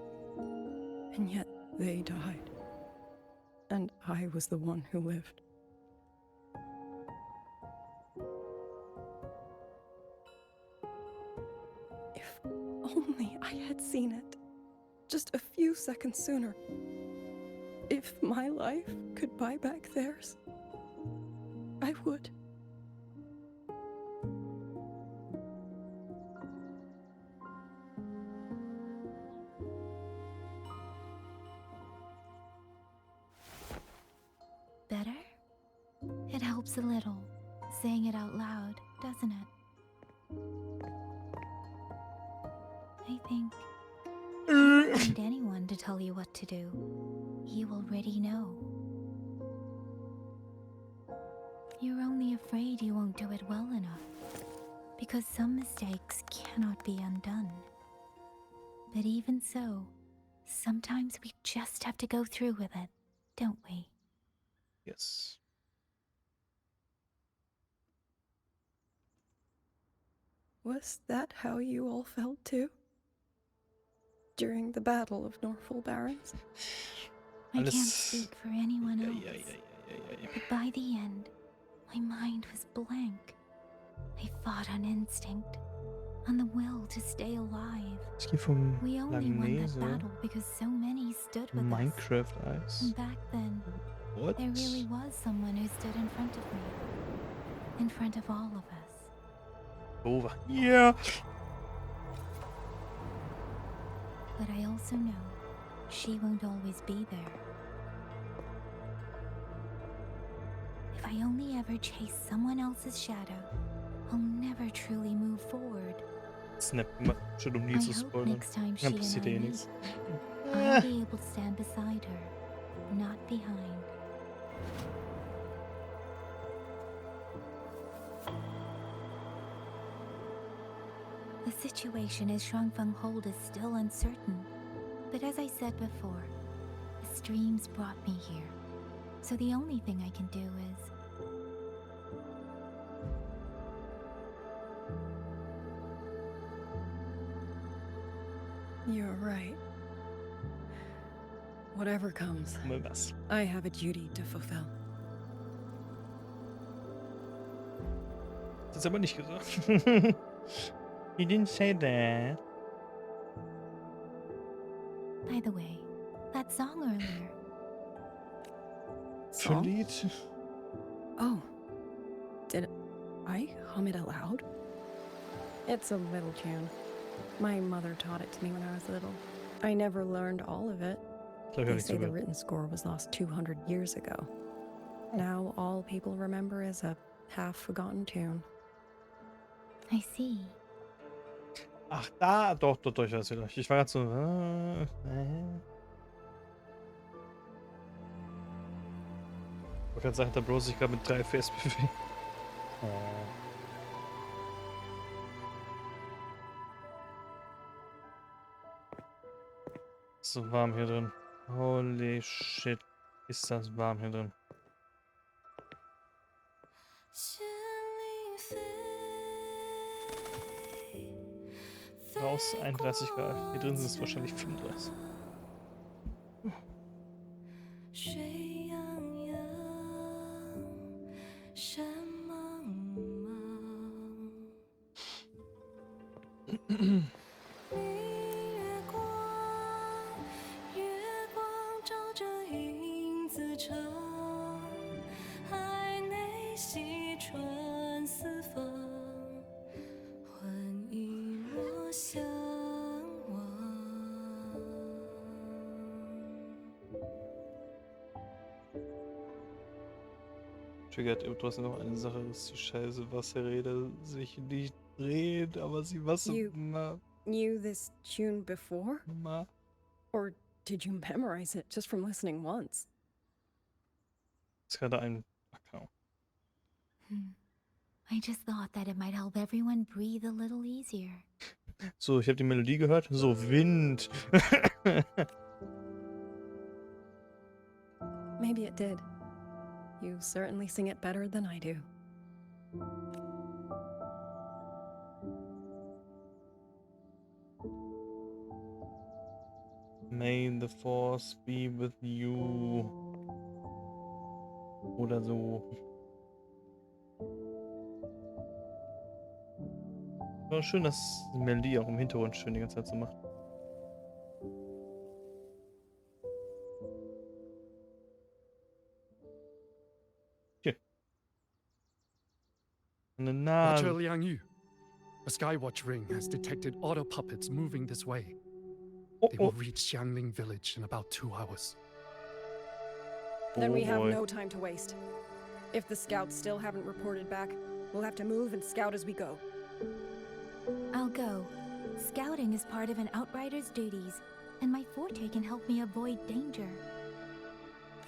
Speaker 20: And yet they died. And I was the one who lived. If only I had seen it. Just a few seconds sooner. If my life could buy back theirs, I would.
Speaker 4: Better? It helps a little, saying it out loud, doesn't it? I think you don't need anyone to tell you what to do. You already know. You're only afraid you won't do it well enough, because some mistakes cannot be undone. But even so, sometimes we just have to go through with it, don't we?
Speaker 1: Yes.
Speaker 20: Was that how you all felt too? During the Battle of Norfolk Barrens?
Speaker 4: I can't speak for anyone else, but by the end, my mind was blank. I fought on instinct, on the will to stay alive.
Speaker 1: Es geht vom
Speaker 4: We only won that
Speaker 1: Langnese,
Speaker 4: battle because so many stood with us.
Speaker 1: Minecraft Eis.
Speaker 4: And back then,
Speaker 1: What?
Speaker 4: there really was someone who stood in front of me. In front of all of us.
Speaker 1: Over. Yeah.
Speaker 4: But I also know she won't always be there. If I only ever chase someone else's shadow, I'll never truly move forward.
Speaker 1: Snap immer schon nie zu spoilern.
Speaker 4: Next time she
Speaker 1: Dann
Speaker 4: and
Speaker 1: passiert
Speaker 4: I
Speaker 1: eh
Speaker 4: meet,
Speaker 1: nichts.
Speaker 4: I'll be able to stand beside her, not behind. The situation as Shuangfeng Hold is still uncertain, but as I said before, the streams brought me here, so the only thing I can do is...
Speaker 20: You're right. Whatever comes, I have a duty to fulfill.
Speaker 1: Das ist aber nicht gesagt. He didn't say that.
Speaker 4: By the way, that song earlier.
Speaker 1: Verliert.
Speaker 20: Oh, did I hum it aloud? It's a little tune. My mother taught it to me when I was little. I never learned all of it. They say the written score was lost 200 years ago. Now all people remember is a half-forgotten tune.
Speaker 4: I see.
Speaker 1: Ach, da, doch, ich weiß wieder. Ich war gerade so, Ich wollte gerade sagen, der Bro sich gerade mit 3 FPS bewegt. So warm hier drin. Holy shit. Ist das warm hier drin. Raus 31 Grad. Hier drin sind es wahrscheinlich 35. Triggert eben trotzdem noch eine Sache, dass die scheiße Wasserräder sich nicht drehen, aber sie Wasser...
Speaker 20: Knew this tune before? Or did you memorize it just from listening once?
Speaker 1: Ist gerade ein Account.
Speaker 4: I just thought that it might help everyone breathe a little easier.
Speaker 1: So, ich habe die Melodie gehört. So, Wind.
Speaker 20: Maybe it did. You certainly sing it better than I do.
Speaker 1: May the force be with you. Oder so. War schön, dass die Melodie auch im Hintergrund schön die ganze Zeit so macht. Hier. Eine Nase.
Speaker 11: Roger Liang Yu. A Skywatch ring has detected auto puppets moving this way. They will reach Xiangling village in about 2 hours.
Speaker 17: Then we have no time to waste. If the scouts still haven't reported back, we'll have to move and scout as we go.
Speaker 4: I'll go. Scouting is part of an outrider's duties, and my forte can help me avoid danger.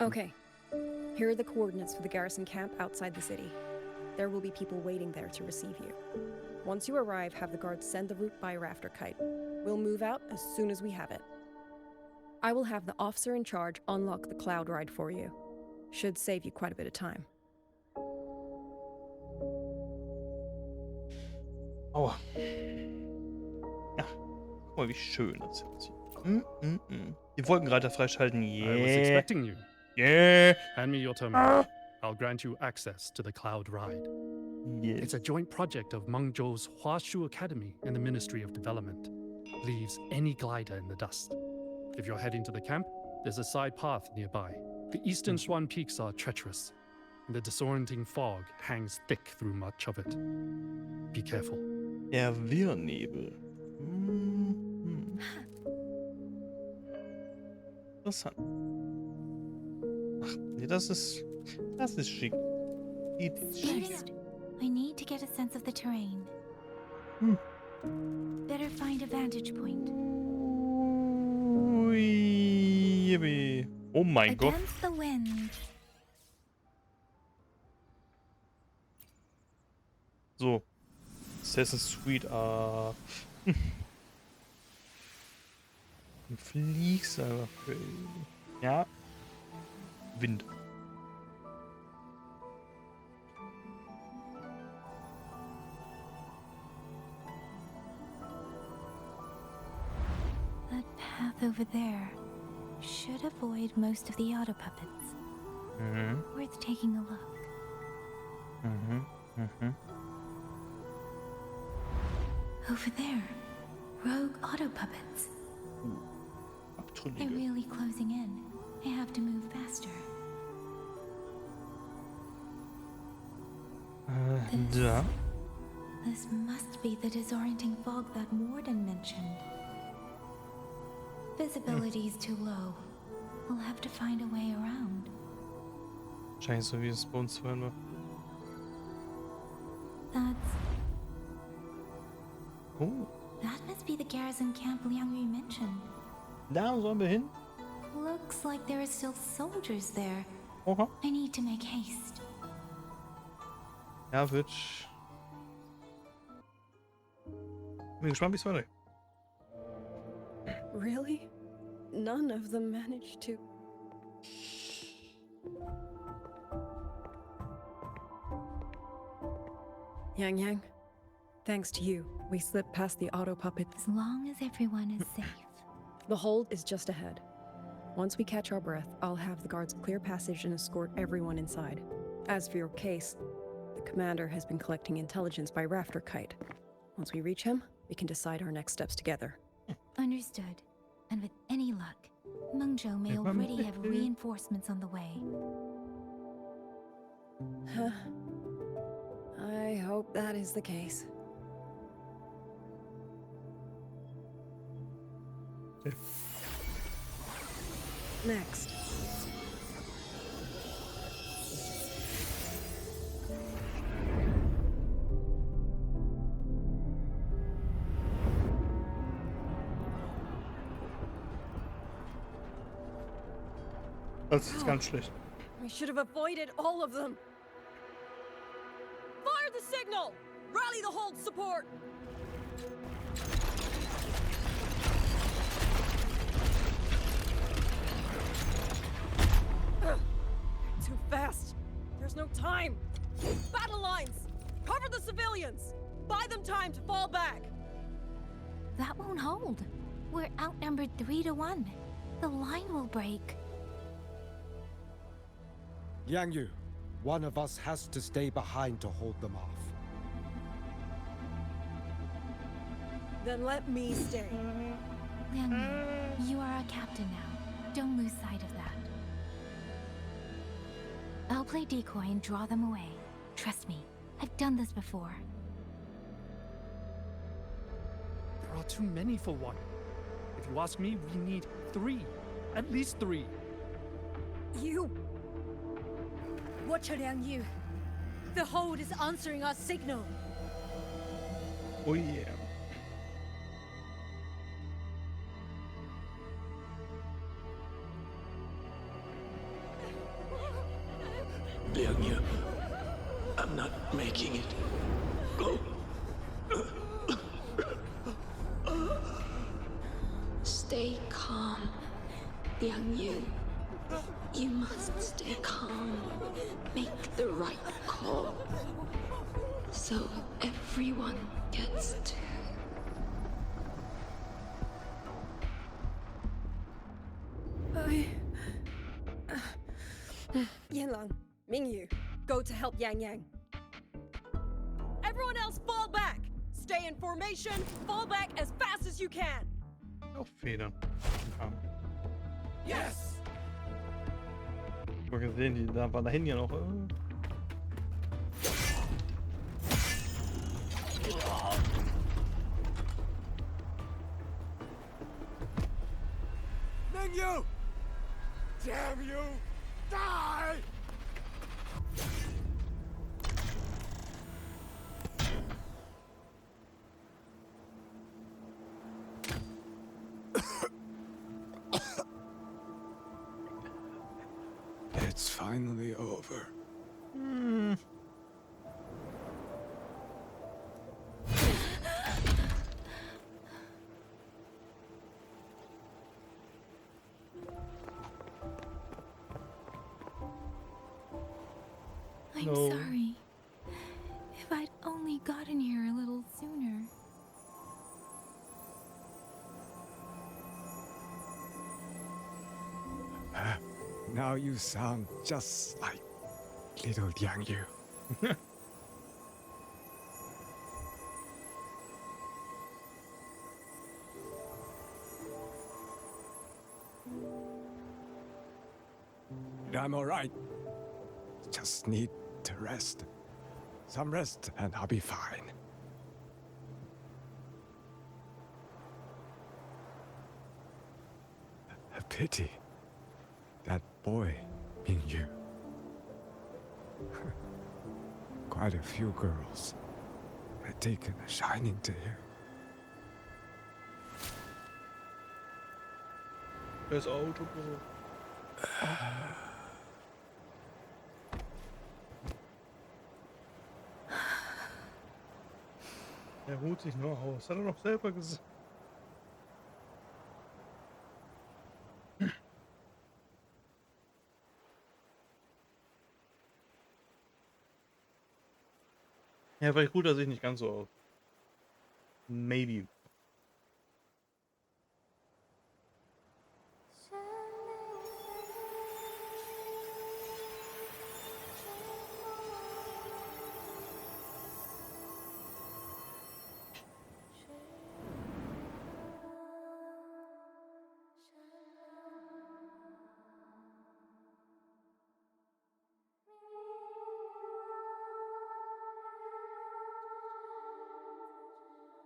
Speaker 17: Okay. Here are the coordinates for the garrison camp outside the city. There will be people waiting there to receive you. Once you arrive, have the guards send the route by rafter kite. We'll move out as soon as we have it. I will have the officer in charge unlock the cloud ride for you. Should save you quite a bit of time.
Speaker 1: Aua. Ja, guck mal, wie schön das aussieht. Die Wolkenreiter freischalten. Yeah.
Speaker 11: I was expecting you.
Speaker 1: Yeah.
Speaker 11: Hand me your terminal. I'll grant you access to the cloud ride.
Speaker 1: Yes.
Speaker 11: It's a joint project of Mengzhou's Huashu Academy and the Ministry of Development. Leaves any glider in the dust. If you're heading to the camp, there's a side path nearby. The eastern Swan Peaks are treacherous, and the disorienting fog hangs thick through much of it. Be careful.
Speaker 1: Der Wirrnebel. Interessant. Ach, nee, das ist schick.
Speaker 4: First, I need to get a sense of the terrain. Better find a vantage point.
Speaker 1: Ui, oh mein Gott.
Speaker 4: Against the wind.
Speaker 1: So. Assassin's Creed. Du fliegst einfach. Ja. Wind.
Speaker 4: That path over there should avoid most of the auto puppets. Worth taking a look. Over there, rogue auto puppets. They're really closing in. I have to move faster. This must be the disorienting fog that Morden mentioned. Visibility's too low. We'll have to find a way around.
Speaker 1: Wahrscheinlich so wie es bei uns vorhin war.
Speaker 4: That must be the garrison camp Liang Yu mentioned.
Speaker 1: Da sollen wir hin?
Speaker 4: Looks like there are still soldiers there.
Speaker 1: Oha.
Speaker 4: I need to make haste.
Speaker 1: Ja, wird. Bin gespannt, wie es weitergeht.
Speaker 17: Really? None of them managed to... Yang, thanks to you, we slipped past the auto puppet.
Speaker 4: As long as everyone is safe.
Speaker 17: The hold is just ahead. Once we catch our breath, I'll have the guards clear passage and escort everyone inside. As for your case, the commander has been collecting intelligence by rafter kite. Once we reach him, we can decide our next steps together.
Speaker 4: Understood. And with any luck, Mengzhou may already have reinforcements on the way.
Speaker 17: I hope that is the case. Next.
Speaker 1: Das ist ganz schlecht.
Speaker 17: I should have avoided all of them. Fire the signal! Rally the hold support! They're too fast. There's no time. Battle lines! Cover the civilians! Buy them time to fall back!
Speaker 4: That won't hold. We're outnumbered 3 to 1. The line will break.
Speaker 2: Yang Yu, one of us has to stay behind to hold them off.
Speaker 17: Then let me stay.
Speaker 4: Liang Yu, you are our captain now. Don't lose sight of that. I'll play decoy and draw them away. Trust me, I've done this before.
Speaker 11: There are too many for one. If you ask me, we need 3. At least 3.
Speaker 17: You! Watch Liang Yu. The hold is answering our signal.
Speaker 1: Oh yeah.
Speaker 21: Liang Yu, I'm not making it. Go.
Speaker 9: Stay calm, Liang Yu. You must stay calm. Make the right call. So everyone gets to.
Speaker 17: Yanlang, Mingyu, go to help Yang Yang. Everyone else fall back! Stay in formation, fall back as fast as you can!
Speaker 1: Auf Federn.
Speaker 17: Yes!
Speaker 1: Ich habe gesehen, da war dahin ja noch.
Speaker 2: Mingyu! Damn you! Die! It's finally over.
Speaker 4: I'm
Speaker 1: No.
Speaker 4: sorry. If I'd only gotten here a little sooner.
Speaker 2: Now you sound just like little Yang Yu. I'm alright. Just need to rest. Some rest and I'll be fine. A pity. That boy, Mingyu. Quite a few girls had taken a shining to him.
Speaker 1: Das Auto, Bro. Er ruht sich nur aus. Hat er doch selber gesagt. Ja, vielleicht ruht er sich nicht ganz so aus. Maybe.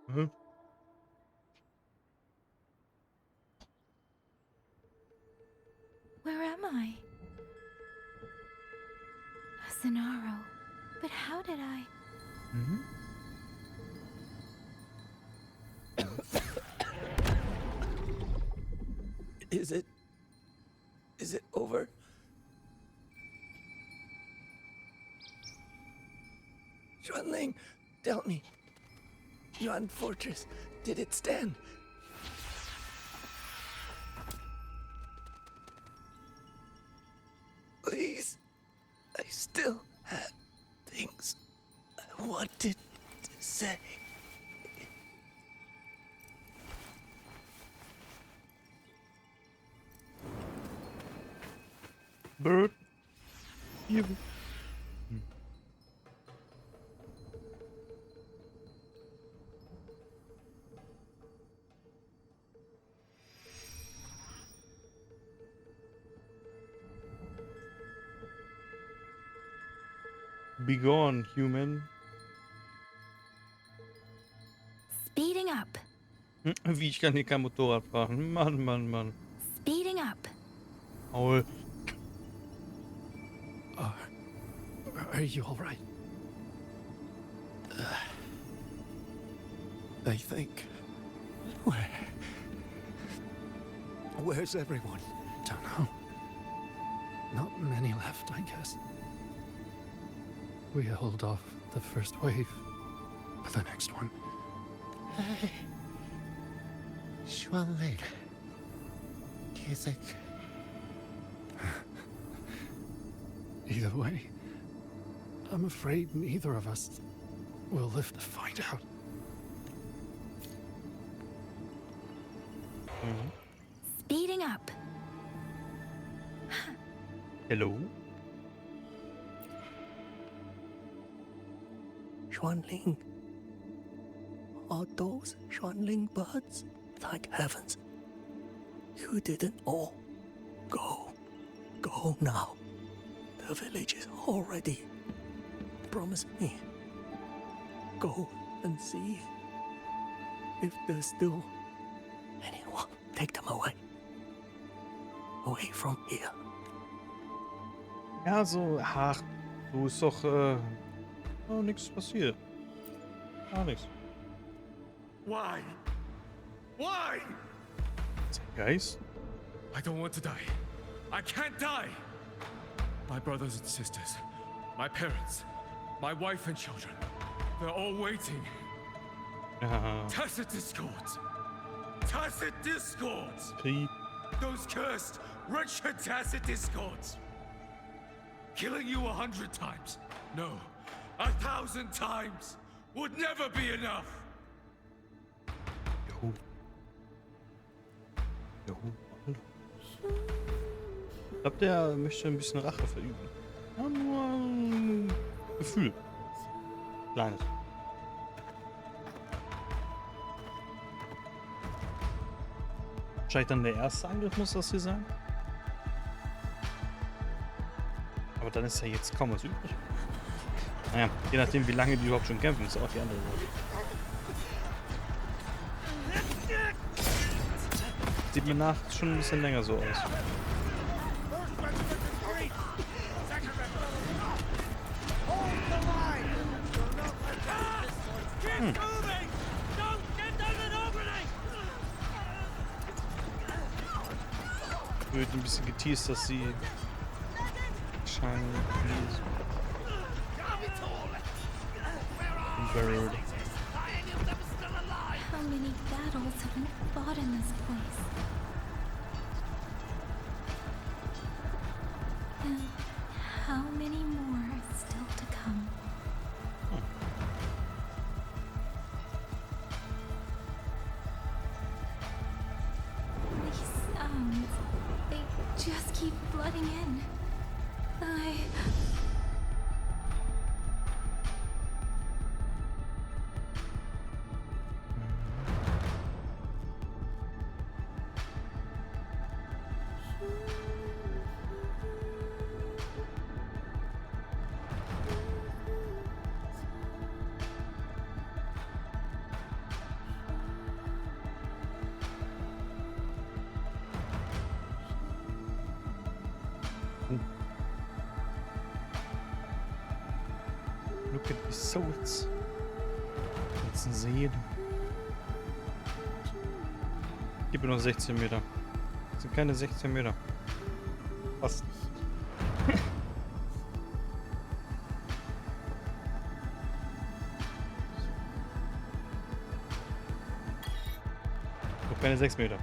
Speaker 1: Mhm.
Speaker 4: Where am I? Sonaro. But how did I?
Speaker 21: Is it over?
Speaker 18: Xuanling, tell me. Yuan Fortress, did it stand? Please, I still have things I wanted to say.
Speaker 1: Bird. You. Be gone, human.
Speaker 4: Speeding up.
Speaker 1: Wie, ich kann hier kein Motorrad fahren. Mann, Mann, Mann.
Speaker 4: Speeding up.
Speaker 1: Aul.
Speaker 11: Are you all right?
Speaker 18: I think. Where's everyone?
Speaker 11: Don't know. Not many left, I guess. We held off the first wave, but the next one.
Speaker 18: Hey, Xuanling, do you think?
Speaker 11: Either way, I'm afraid neither of us will live to find out.
Speaker 4: Speeding up.
Speaker 1: Hello?
Speaker 18: Xuanling. Are those Xuanling birds? Thank heavens. You didn't all go. Go now. The village is all ready. Promise me. Go and see. If there's still anyone, take them away. Away from here.
Speaker 1: Ja, so, ach, du ist doch, oh, nichts passiert. Gar nichts.
Speaker 5: Why? Why?
Speaker 1: Ist der Geist?
Speaker 5: I don't want to die. I can't die. My brothers and sisters, my parents, my wife and children, they're all waiting. Tacit discords. Tacit discords.
Speaker 1: Krieg.
Speaker 5: Those cursed, wretched tacit discords. Killing you 100 times, no, 1,000 times would never be enough.
Speaker 1: Jo. Jo. Ich glaube, der möchte ein bisschen Rache verüben. Ja, nur ein Gefühl. Kleines. Wahrscheinlich dann der erste Angriff muss das hier sein. Aber dann ist ja jetzt kaum was übrig. Naja, je nachdem wie lange die überhaupt schon kämpfen, ist auch die andere Sache. Sieht mir nach schon ein bisschen länger so aus. Wird ein bisschen geteased, dass sie wahrscheinlich Bird.
Speaker 4: How many battles have we fought in this place? And how many more are still to come? These sounds, they just keep flooding in.
Speaker 1: Look at the souls. Jetzt sehen. Gib mir noch 16 Meter. Das sind keine 16 Meter. Fast nicht.
Speaker 4: 「
Speaker 1: Keine 6 Meter.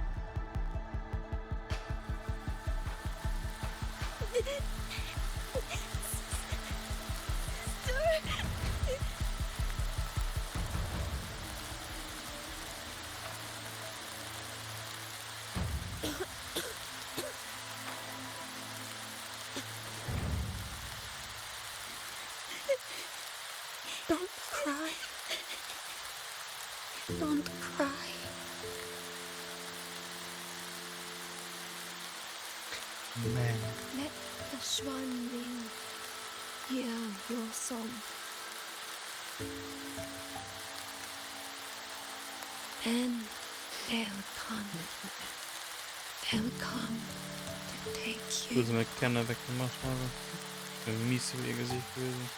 Speaker 9: Don't cry. Don't cry.
Speaker 1: Man.
Speaker 9: Let the swan ring. Hear your song. And they'll come. They'll come to take
Speaker 1: Ich
Speaker 9: you.
Speaker 1: würde mir Kenner weggemacht habe. Ein mies für ihr Gesicht gewesen.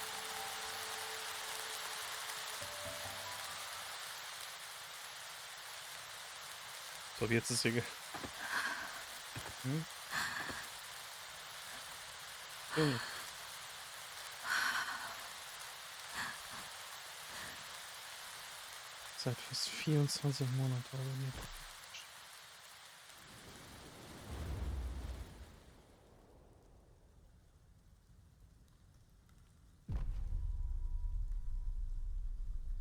Speaker 1: So, jetzt ist hier. Hm? Oh. Seit fast 24 Monaten bei mir.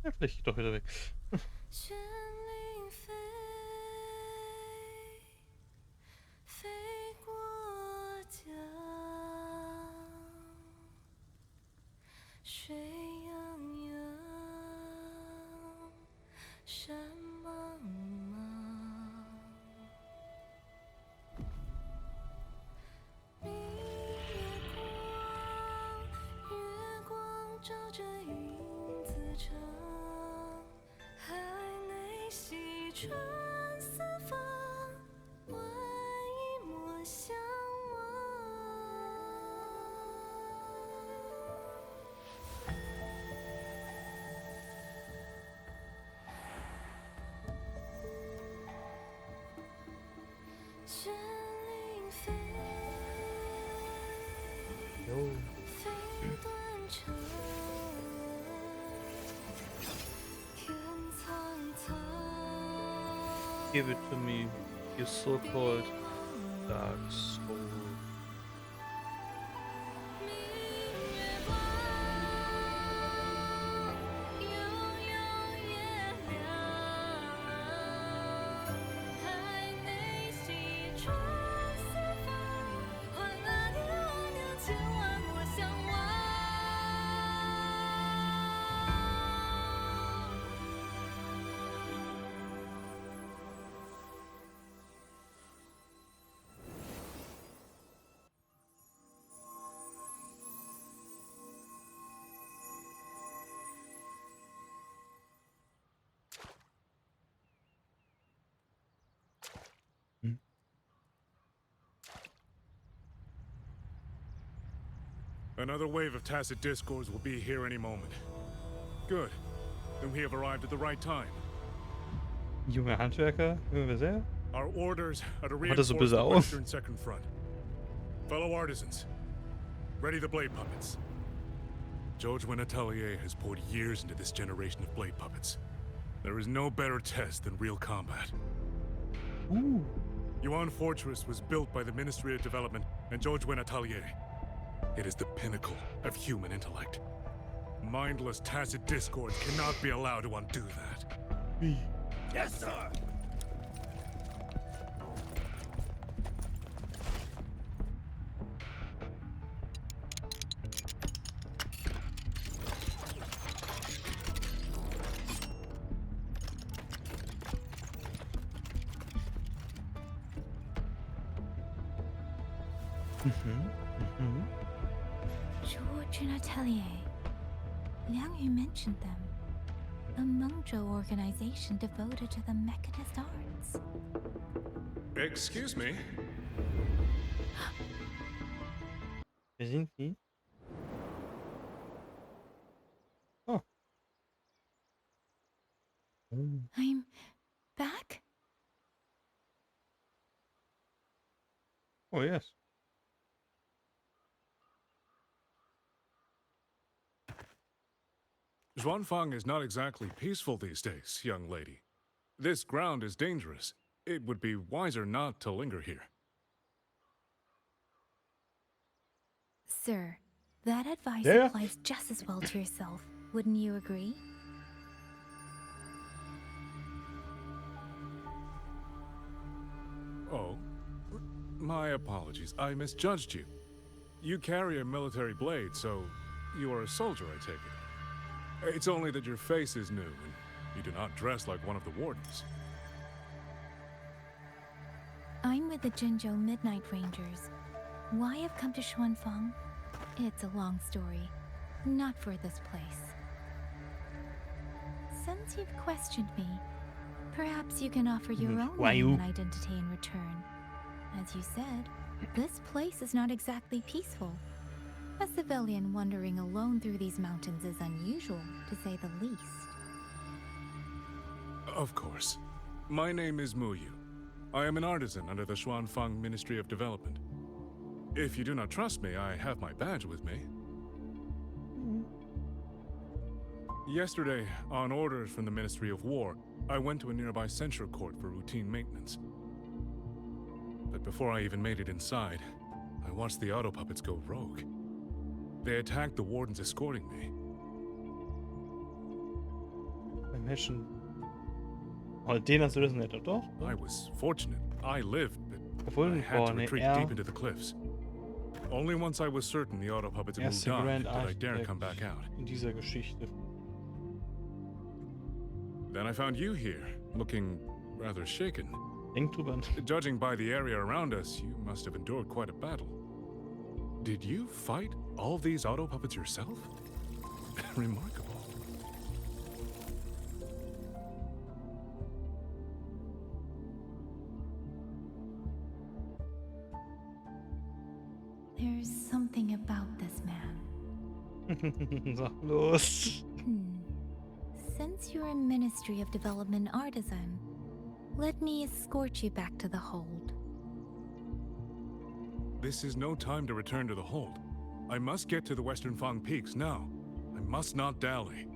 Speaker 1: Ja, vielleicht geht doch wieder weg.
Speaker 8: 绚丽飞，飞过江，水泱泱，山茫茫。明月光照着影子长。 海内西川四方，万一莫相忘。绚丽飞，飞断肠。
Speaker 1: Give it to me, you so-called dark soul.
Speaker 22: Another wave of tacit discords will be here any moment. Good. Then we have arrived at the right time.
Speaker 1: Junger Handwerker, wer ist er?
Speaker 22: Our orders are to
Speaker 1: Hat er so
Speaker 22: reinforce
Speaker 1: böse
Speaker 22: the
Speaker 1: aus?
Speaker 22: western second front. Fellow artisans, ready the blade puppets. George Atelier has poured years into this generation of blade puppets. There is no better test than real combat.
Speaker 1: Ooh.
Speaker 22: Yuan Fortress was built by the Ministry of Development and George Atelier. It is the pinnacle of human intellect. Mindless tacit discord cannot be allowed to undo that.
Speaker 5: Yes, sir!
Speaker 4: George and Atelier. Liang Yu mentioned them. A Mengzhou organization devoted to the mechanist arts.
Speaker 22: Excuse me?
Speaker 1: Wer sind die? Oh.
Speaker 4: I'm back?
Speaker 1: Oh, yes.
Speaker 22: Zhuanfang is not exactly peaceful these days, young lady. This ground is dangerous. It would be wiser not to linger here.
Speaker 4: Sir, that advice
Speaker 1: Yeah.
Speaker 4: applies just as well to yourself. Wouldn't you agree?
Speaker 22: Oh, my apologies. I misjudged you. You carry a military blade, so you are a soldier, I take it. It's only that your face is new, and you do not dress like one of the wardens.
Speaker 4: I'm with the Jinzhou Midnight Rangers. Why I've come to Xuanfang? It's a long story. Not for this place. Since you've questioned me, perhaps you can offer your own name and identity in return. As you said, this place is not exactly peaceful. A civilian wandering alone through these mountains is unusual, to say the least.
Speaker 22: Of course. My name is Muyu. I am an artisan under the Xuanfang Ministry of Development. If you do not trust me, I have my badge with me. Yesterday, on orders from the Ministry of War, I went to a nearby censure court for routine maintenance. But before I even made it inside, I watched the auto puppets go rogue. They attacked the wardens escorting me.
Speaker 1: Den hast du das nicht, doch?
Speaker 22: I was fortunate. I lived, but
Speaker 1: Obwohl,
Speaker 22: I had to
Speaker 1: ne,
Speaker 22: retreat deep into the cliffs. Only once I was certain the auto puppets had moved on
Speaker 1: Grand
Speaker 22: did I dare
Speaker 1: Architect
Speaker 22: come back out.
Speaker 1: in dieser Geschichte.
Speaker 22: Then I found you here, looking rather shaken.
Speaker 1: Denk drüber nach.
Speaker 22: Judging by the area around us, you must have endured quite a battle. Did you fight all these auto puppets yourself? Remarkable.
Speaker 4: There's something about this man.
Speaker 1: Sag los.
Speaker 4: Since you're a Ministry of Development artisan, let me escort you back to the hold.
Speaker 22: This is no time to return to the hold. I must get to the Western Fang Peaks now. I must not dally.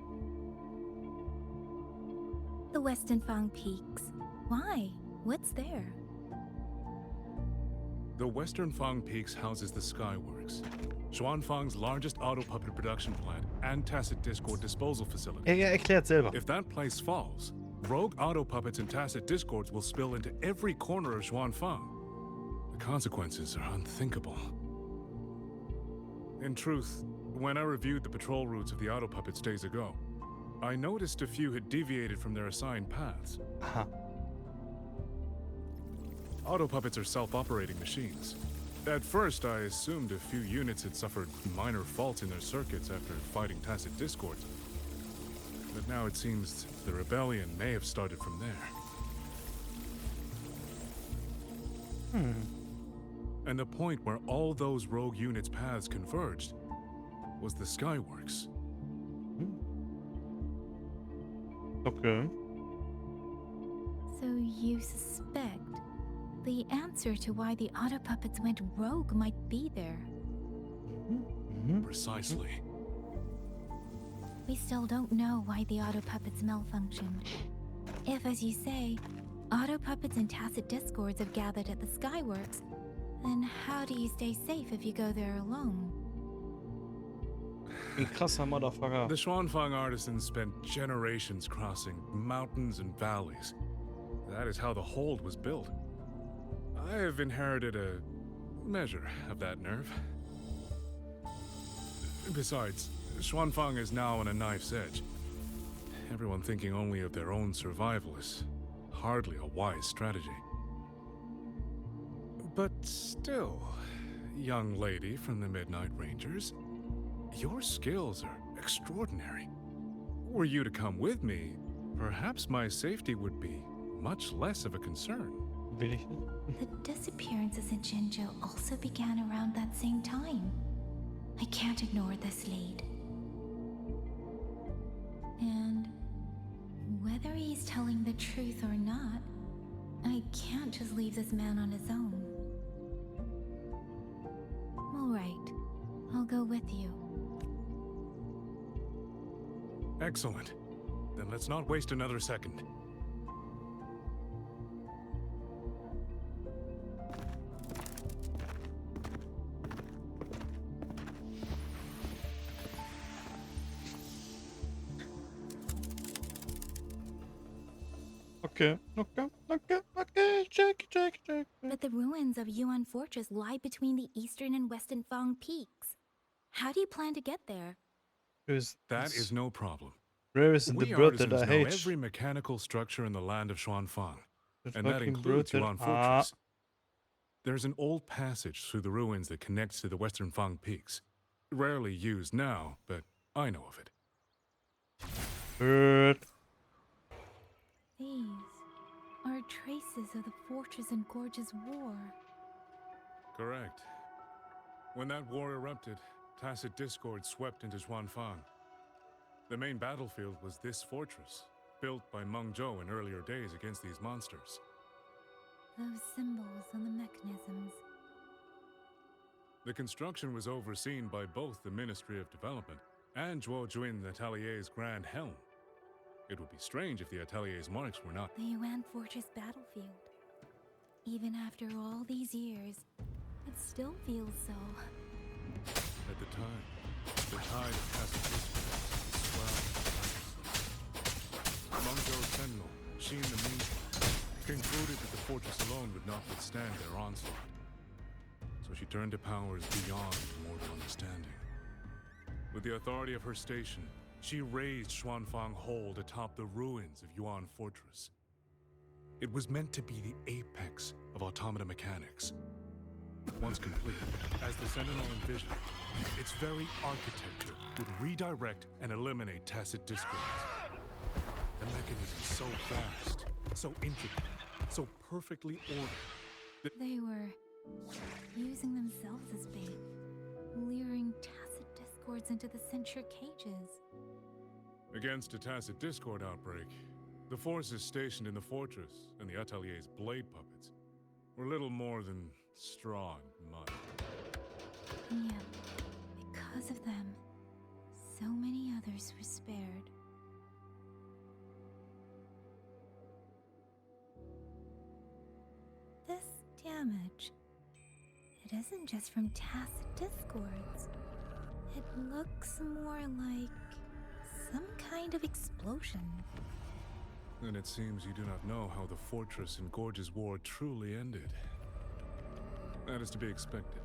Speaker 4: The Western Fang Peaks. Why? What's there?
Speaker 22: The Western Fang Peaks houses the Skyworks, Xuanfang's largest auto puppet production plant and tacit discord disposal facility.
Speaker 1: Erklärt selber.
Speaker 22: If that place falls, rogue auto puppets and tacit discords will spill into every corner of Xuanfang. The consequences are unthinkable. In truth, when I reviewed the patrol routes of the auto puppets days ago, I noticed a few had deviated from their assigned paths. Auto puppets are self-operating machines. At first, I assumed a few units had suffered minor faults in their circuits after fighting tacit discords. But now it seems the rebellion may have started from there. And the point where all those rogue units' paths converged was the Skyworks.
Speaker 1: Okay.
Speaker 4: So you suspect the answer to why the auto puppets went rogue might be there.
Speaker 22: Precisely.
Speaker 4: We still don't know why the auto puppets malfunctioned. If, as you say, auto puppets and tacit discords have gathered at the Skyworks, then how do you stay safe if you go there alone?
Speaker 1: Ein krasser Motherfucker.
Speaker 22: The Xuanfang artisans spent generations crossing mountains and valleys. That is how the hold was built. I have inherited a measure of that nerve. Besides, Xuanfang is now on a knife's edge. Everyone thinking only of their own survival is hardly a wise strategy. But still, young lady from the Midnight Rangers, your skills are extraordinary. Were you to come with me, perhaps my safety would be much less of a concern.
Speaker 1: Will ich?
Speaker 4: The disappearances in Jinzhou also began around that same time. I can't ignore this lead. And whether he's telling the truth or not, I can't just leave this man on his own. All right, I'll go with you.
Speaker 22: Excellent. Then let's not waste another second.
Speaker 1: Okay. Check.
Speaker 4: But the ruins of Yuan Fortress lie between the eastern and western Fang peaks. How do you plan to get there?
Speaker 22: That is no problem.
Speaker 1: Where is the
Speaker 22: We
Speaker 1: bird that
Speaker 22: artisans
Speaker 1: I
Speaker 22: know
Speaker 1: hate?
Speaker 22: every mechanical structure in the land of Xuanfang,
Speaker 1: The
Speaker 22: and that
Speaker 1: fucking
Speaker 22: includes
Speaker 1: bird that-
Speaker 22: Yuan Fortress. There's an old passage through the ruins that connects to the western Fang peaks. Rarely used now, but I know of it.
Speaker 1: Bird.
Speaker 4: These are traces of the Fortress and Gorge's war.
Speaker 22: Correct. When that war erupted, tacit discord swept into Xuanfang. The main battlefield was this fortress, built by Mengzhou in earlier days against these monsters.
Speaker 4: Those symbols on the mechanisms.
Speaker 22: The construction was overseen by both the Ministry of Development and Zhuo Jun's Atelier's Grand Helm. It would be strange if the Atelier's marks were not.
Speaker 4: The Yuan Fortress battlefield. Even after all these years, it still feels so.
Speaker 22: At the time, the tide of tacit discord swelled relentlessly. Mengzhou's sentinel, Xin the Minghuan, concluded that the fortress alone would not withstand their onslaught. So she turned to powers beyond mortal understanding. With the authority of her station, she raised Xuanfang hold atop the ruins of Yuan Fortress. It was meant to be the apex of automata mechanics. Once complete, as the Sentinel envisioned, its very architecture would redirect and eliminate tacit discords. The mechanism so vast, so intricate, so perfectly ordered that
Speaker 4: They were using themselves as bait, luring tacit discords into the censure cages.
Speaker 22: against a tacit discord outbreak, the forces stationed in the fortress and the Atelier's blade puppets were little more than straw and mud.
Speaker 4: And yet, because of them, so many others were spared. This damage, it isn't just from tacit discords. It looks more like some kind of explosion.
Speaker 22: Then it seems you do not know how the fortress and Gorge's war truly ended. That is to be expected.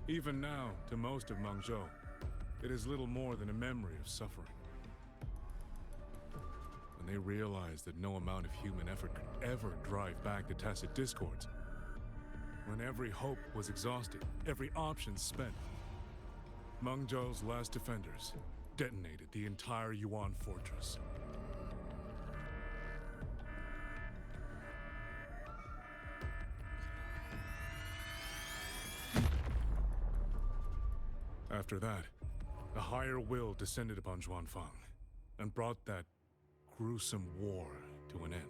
Speaker 22: Even now, to most of Mengzhou, it is little more than a memory of suffering. When they realized that no amount of human effort could ever drive back the tacit discords, when every hope was exhausted, every option spent, Mengzhou's last defenders detonated the entire Yuan Fortress. After that, a higher will descended upon Xuanfang and brought that gruesome war to an end.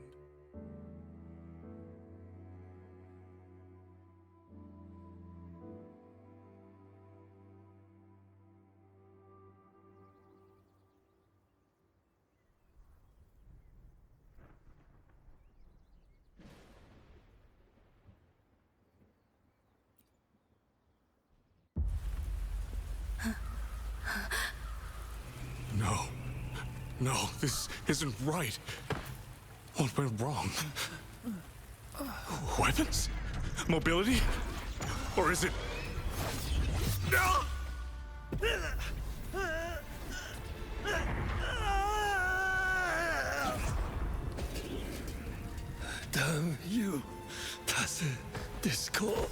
Speaker 22: No. No, this isn't right. What went wrong? Weapons? Mobility? Or is it... No!
Speaker 21: Damn you, tacit discord.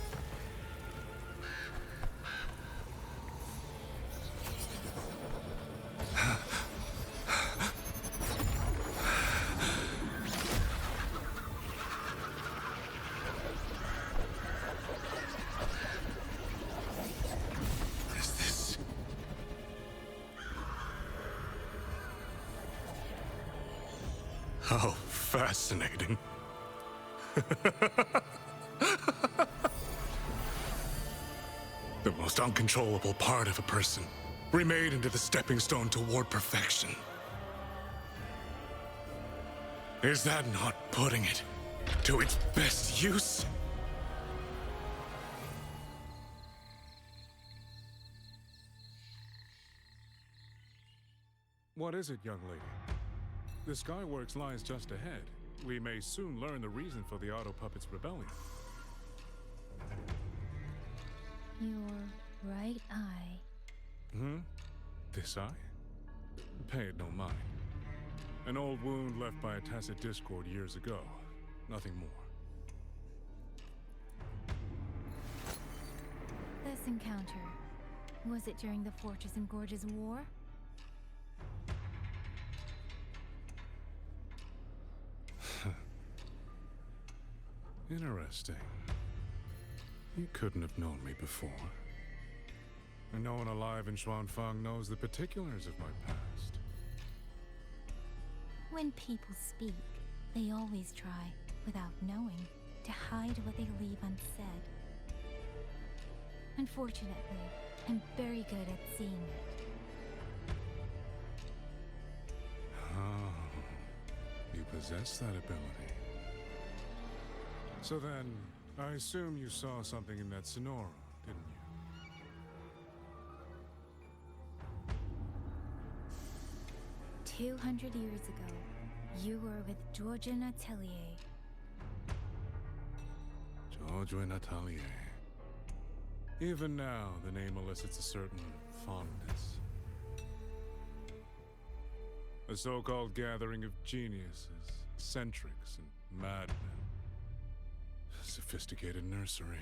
Speaker 22: How fascinating. The most uncontrollable part of a person, remade into the stepping stone toward perfection. Is that not putting it to its best use? What is it, young lady? The Skyworks lies just ahead. we may soon learn the reason for the Auto Puppet's rebellion.
Speaker 4: Your right eye.
Speaker 22: This eye? Pay it no mind. An old wound left by a tacit discord years ago. Nothing more.
Speaker 4: This encounter, was it during the Fortress and Gorges War?
Speaker 22: Interesting. You couldn't have known me before. And no one alive in Xuanfang knows the particulars of my past.
Speaker 4: When people speak, they always try, without knowing, to hide what they leave unsaid. Unfortunately, I'm very good at seeing it.
Speaker 22: Oh, you possess that ability. So then, I assume you saw something in that Sonora, didn't you?
Speaker 4: 200 years ago, you were with Georgian Atelier.
Speaker 22: Georgian Atelier. Even now, the name elicits a certain fondness. A so-called gathering of geniuses, eccentrics, and madmen. A sophisticated nursery.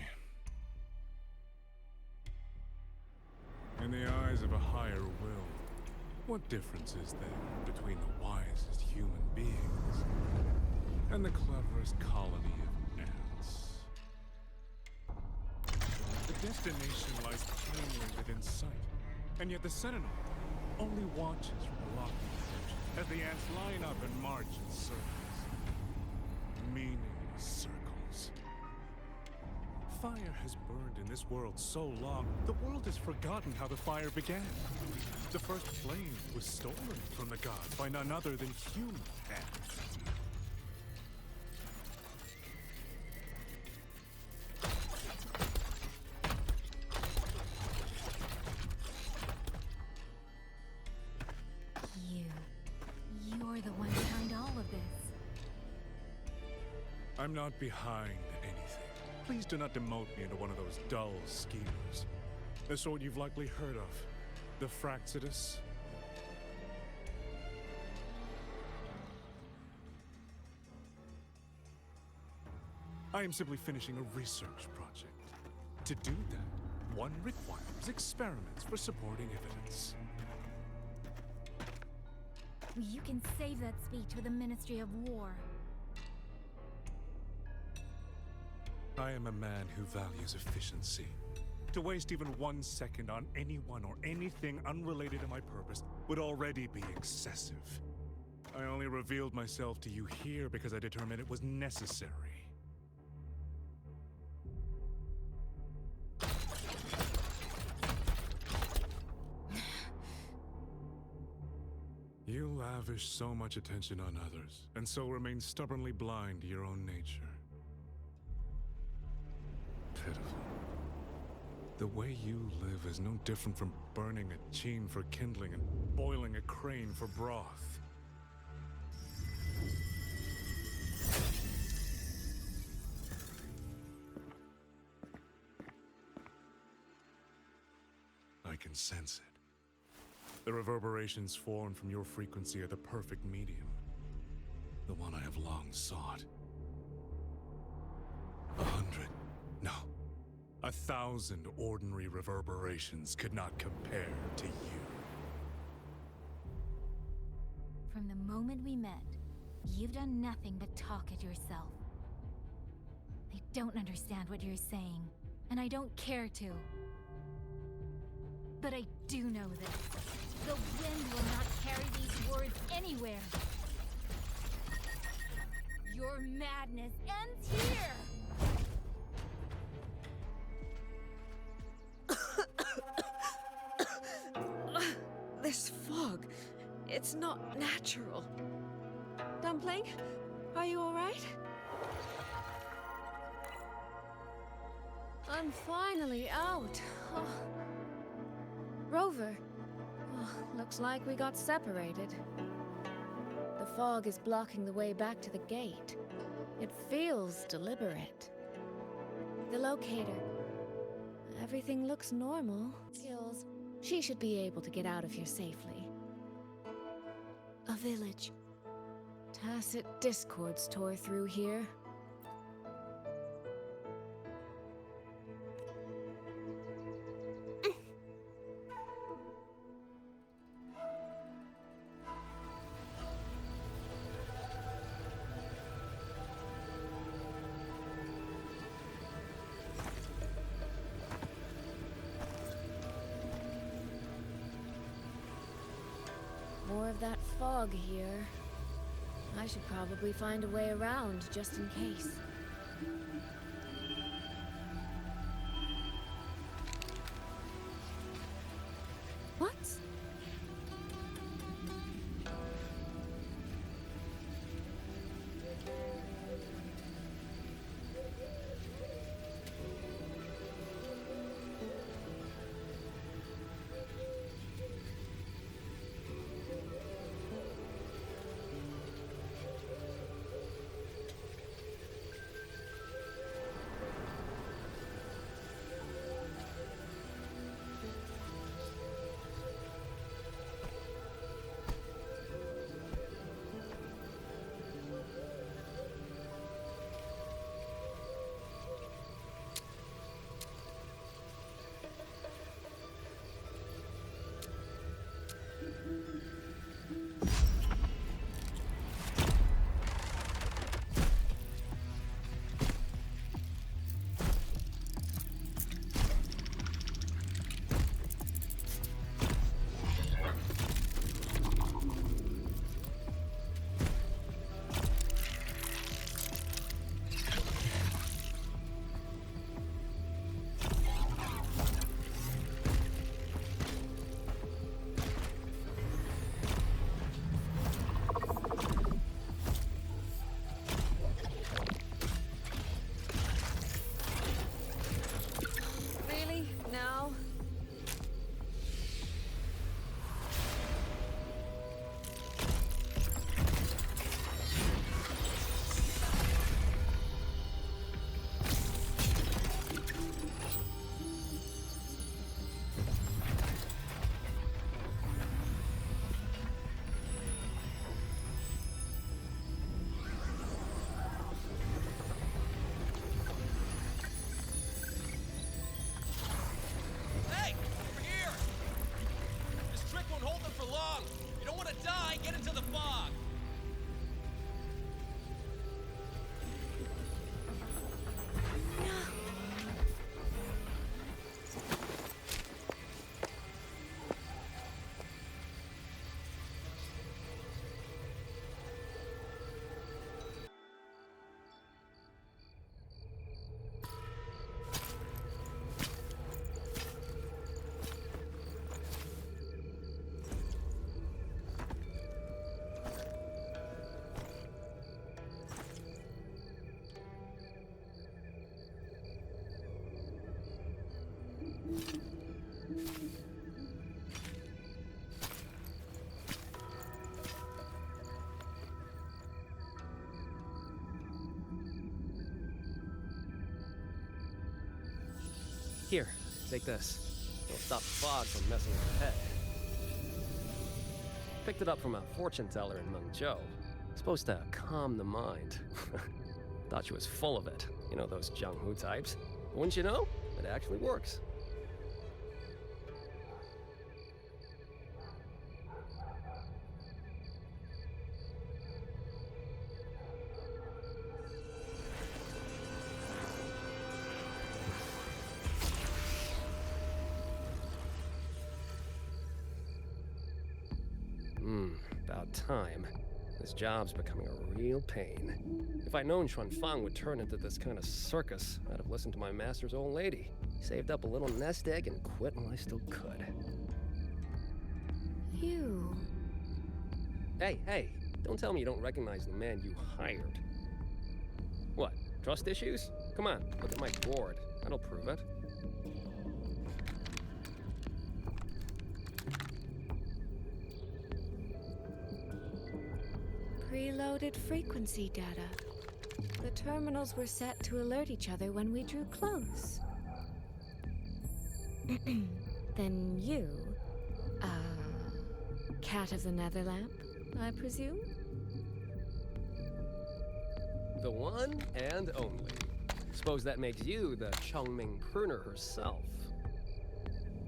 Speaker 22: In the eyes of a higher will, what difference is there between the wisest human beings and the cleverest colony of ants? The destination lies plainly within sight, and yet the Sentinel only watches from the lofty perch as the ants line up and march in circles. Meaningless circles. Fire has burned in this world so long, the world has forgotten how the fire began. The first flame was stolen from the gods by none other than human hands.
Speaker 4: You're the one behind all of this.
Speaker 22: I'm not behind anything. Please do not demote me into one of those dull schemers. The sort you've likely heard of. The Fraxidus. I am simply finishing a research project. To do that, one requires experiments for supporting evidence.
Speaker 4: You can save that speech for the Ministry of War.
Speaker 22: I am a man who values efficiency. To waste even 1 second on anyone or anything unrelated to my purpose would already be excessive. I only revealed myself to you here because I determined it was necessary. You lavish so much attention on others, and so remain stubbornly blind to your own nature. Pitiful. The way you live is no different from burning a chine for kindling and boiling a crane for broth. I can sense it. The reverberations formed from your frequency are the perfect medium. The one I have long sought. 100, no, 1,000 ordinary reverberations could not compare to you.
Speaker 4: From the moment we met, you've done nothing but talk at yourself. I don't understand what you're saying, and I don't care to. But I do know this. The wind will not carry these words anywhere. Your madness ends here!
Speaker 17: This fog, it's not natural. Dumpling, are you all right?
Speaker 13: I'm finally out. Oh. Rover, oh, looks like we got separated. The fog is blocking the way back to the gate. It feels deliberate. The locator. Everything looks normal. Skills. She should be able to get out of here safely. A village. Tacit discords tore through here. More of that fog here. I should probably find a way around just in case. What?
Speaker 7: Here, take this. It'll stop the fog from messing with your head. Picked it up from a fortune teller in Mengzhou. Supposed to calm the mind. Thought she was full of it. You know, those Jianghu types. But wouldn't you know? It actually works. About time. This job's becoming a real pain. If I'd known Xuanfang would turn into this kind of circus, I'd have listened to my master's old lady. Saved up a little nest egg and quit while I still could.
Speaker 13: You...
Speaker 7: Hey, don't tell me you don't recognize the man you hired. What, trust issues? Come on, look at my board. That'll prove it.
Speaker 13: Preloaded frequency data. The terminals were set to alert each other when we drew close. Then you, cat of the Netherlamp, I presume?
Speaker 7: The one and only. Suppose that makes you the Chongming pruner herself.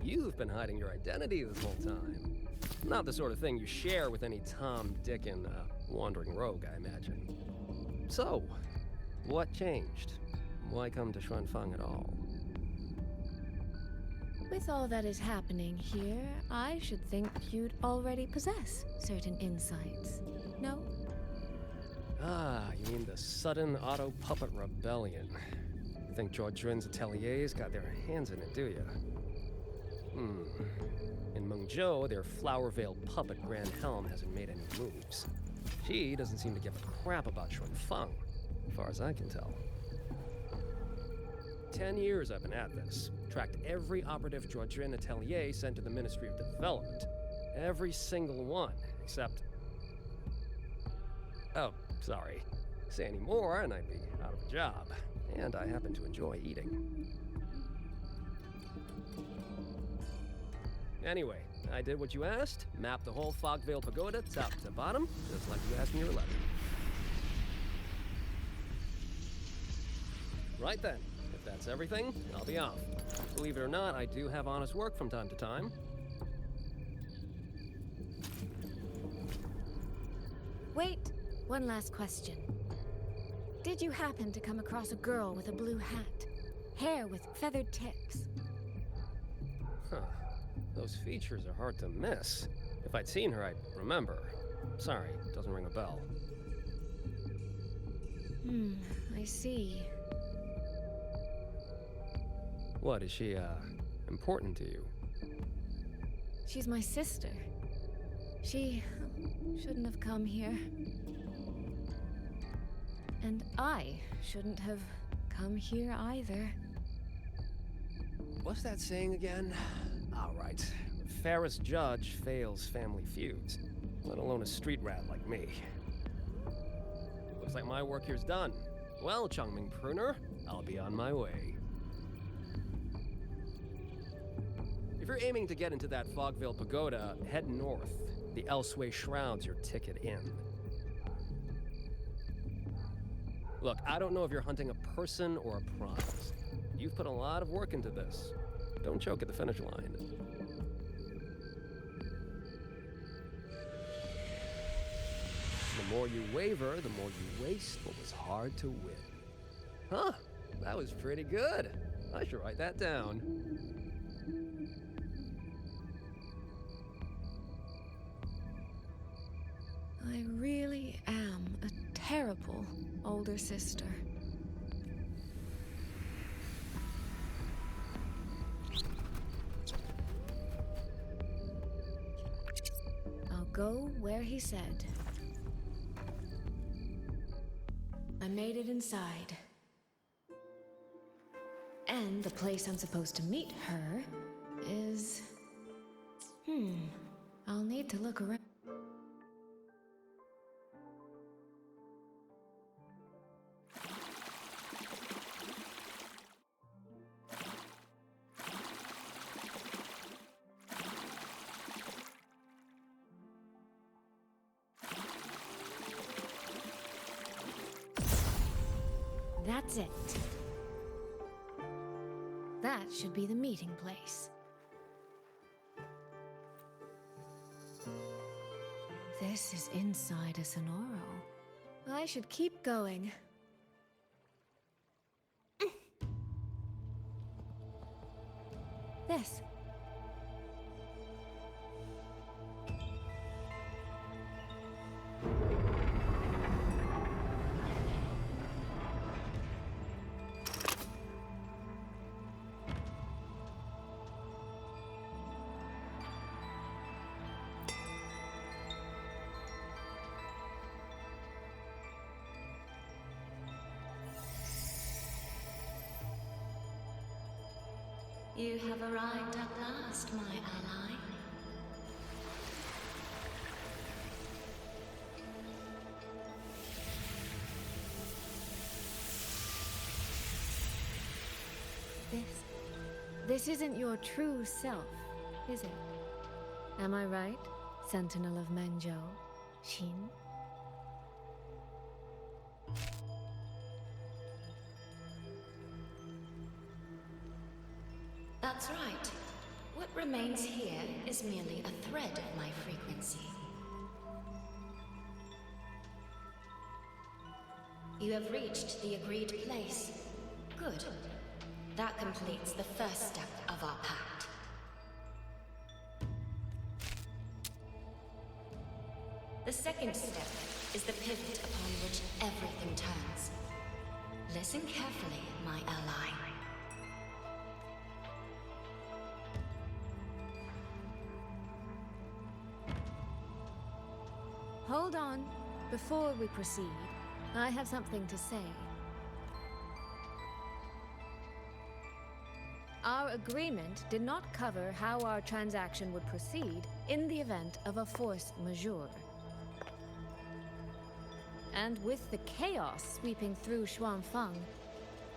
Speaker 7: You've been hiding your identity this whole time. Not the sort of thing you share with any Tom, Dick, and wandering rogue, I imagine. So, what changed? Why come to Xuanfang at all?
Speaker 13: With all that is happening here, I should think you'd already possess certain insights. No?
Speaker 7: Ah, you mean the sudden auto-puppet rebellion. You think Zhuojuan's ateliers got their hands in it, do you? In Mengzhou, their flower-veiled puppet Grand Helm hasn't made any moves. She doesn't seem to give a crap about Xuanfang, as far as I can tell. 10 years I've been at this. Tracked every operative Zhuojuan atelier sent to the Ministry of Development. Every single one, except... Oh, sorry. Say any more and I'd be out of a job. And I happen to enjoy eating. Anyway, I did what you asked. Mapped the whole Fogvale Pagoda top to bottom, just like you asked in your letter. Right then. If that's everything, I'll be off. Believe it or not, I do have honest work from time to time.
Speaker 13: Wait, one last question. Did you happen to come across a girl with a blue hat? Hair with feathered tips?
Speaker 7: Huh. Those features are hard to miss. If I'd seen her, I'd remember. Sorry, doesn't ring a bell.
Speaker 13: I see.
Speaker 7: What, is she, important to you?
Speaker 13: She's my sister. She shouldn't have come here. And I shouldn't have come here either.
Speaker 7: What's that saying again? All right. The fairest judge fails family feuds, let alone a street rat like me. Looks like my work here's done. Well, Chongming Pruner, I'll be on my way. If you're aiming to get into that Fogvale Pagoda, head north. The Elseway Shroud's your ticket in. Look, I don't know if you're hunting a person or a prize. You've put a lot of work into this. Don't choke at the finish line. The more you waver, the more you waste what was hard to win. Huh, that was pretty good. I should write that down.
Speaker 13: I really am a terrible older sister. I'll go where he said. I made it inside. And the place I'm supposed to meet her is... I'll need to look around. That's it. That should be the meeting place. This is inside a Sonoro. I should keep going. This.
Speaker 8: You have arrived at last, my ally.
Speaker 13: This isn't your true self, is it? Am I right, Sentinel of Mengzhou, Xin?
Speaker 8: That's right. What remains here is merely a thread of my frequency. You have reached the agreed place. Good. That completes the first step of our pact. The second step is the pivot upon which everything turns. Listen carefully, my ally.
Speaker 13: Hold on. Before we proceed, I have something to say. Our agreement did not cover how our transaction would proceed in the event of a force majeure. And with the chaos sweeping through Xuanfang,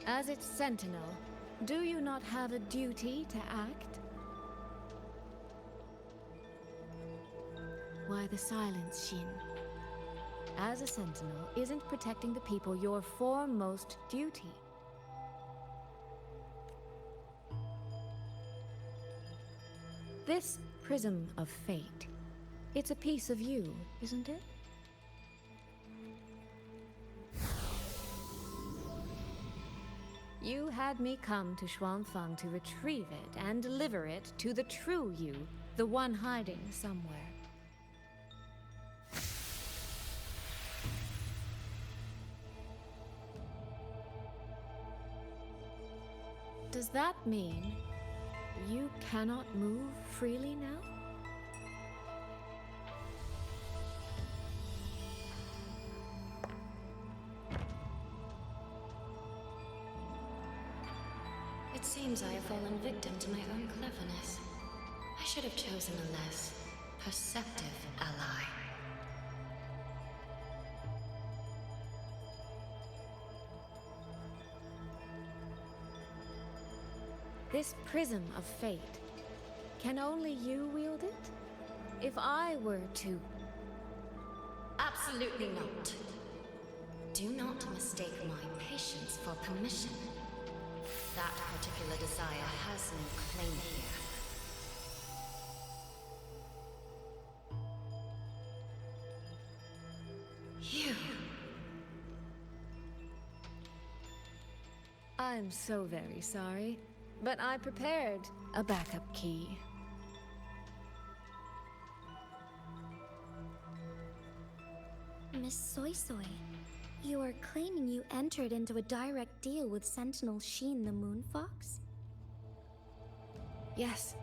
Speaker 13: as its sentinel, do you not have a duty to act? Why the silence, Xin? As a sentinel, isn't protecting the people your foremost duty? This prism of fate, it's a piece of you, isn't it? You had me come to Xuanfang to retrieve it and deliver it to the true you, the one hiding somewhere. Does that mean you cannot move freely now?
Speaker 8: It seems I have fallen victim to my own cleverness. I should have chosen a less perceptive ally.
Speaker 13: This prism of fate, can only you wield it? If I were to...
Speaker 8: Absolutely not. Do not mistake my patience for permission. That particular desire has no claim here. You...
Speaker 13: I'm so very sorry, but I prepared a backup key.
Speaker 4: Miss Soy Soy, you are claiming you entered into a direct deal with Sentinel Xin the Moon Fox?
Speaker 13: Yes.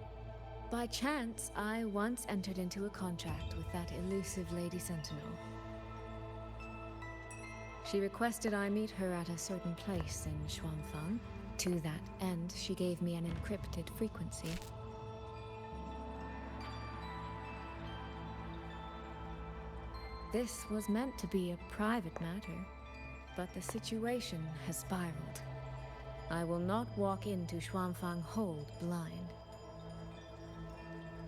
Speaker 13: By chance, I once entered into a contract with that elusive Lady Sentinel. She requested I meet her at a certain place in Xuanfang. To that end, she gave me an encrypted frequency. This was meant to be a private matter, but the situation has spiraled. I will not walk into Xuanfang Hold blind.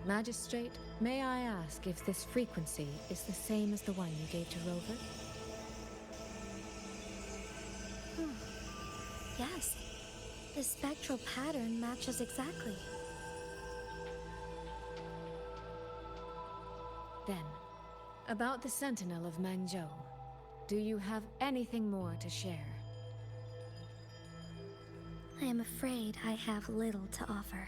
Speaker 13: Magistrate, may I ask if this frequency is the same as the one you gave to Rover?
Speaker 4: Yes. The spectral pattern matches exactly.
Speaker 13: Then, about the Sentinel of Mengzhou, do you have anything more to share?
Speaker 4: I am afraid I have little to offer.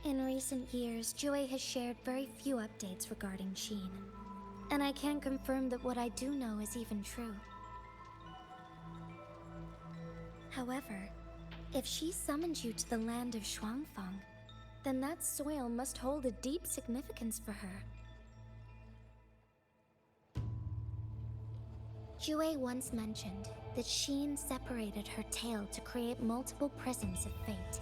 Speaker 4: In recent years, Jue has shared very few updates regarding Xin, and I can't confirm that what I do know is even true. However, if she summoned you to the land of Xuanfang, then that soil must hold a deep significance for her. Jue once mentioned that Xin separated her tail to create multiple prisms of fate.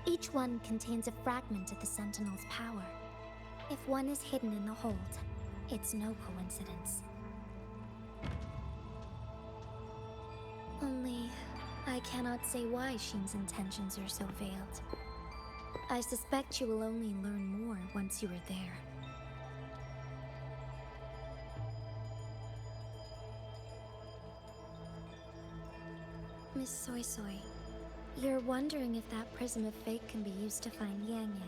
Speaker 4: Each one contains a fragment of the Sentinel's power. If one is hidden in the hold, it's no coincidence. Only, I cannot say why Xin's intentions are so veiled. I suspect you will only learn more once you are there. Miss Soy Soy, you're wondering if that prism of fate can be used to find Yang Yang,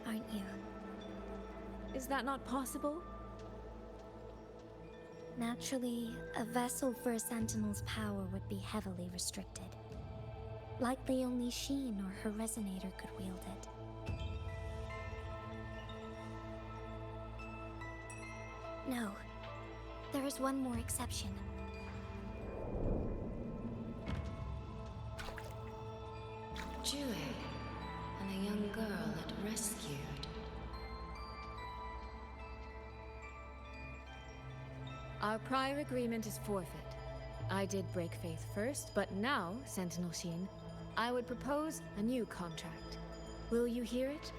Speaker 4: aren't you?
Speaker 13: Is that not possible?
Speaker 4: Naturally, a vessel for a sentinel's power would be heavily restricted. Likely only Sheen or her resonator could wield it. No, there is one more exception.
Speaker 8: Jue, and a young girl it rescued.
Speaker 13: Our prior agreement is forfeit. I did break faith first, but now, Sentinel Sheen, I would propose a new contract. Will you hear it?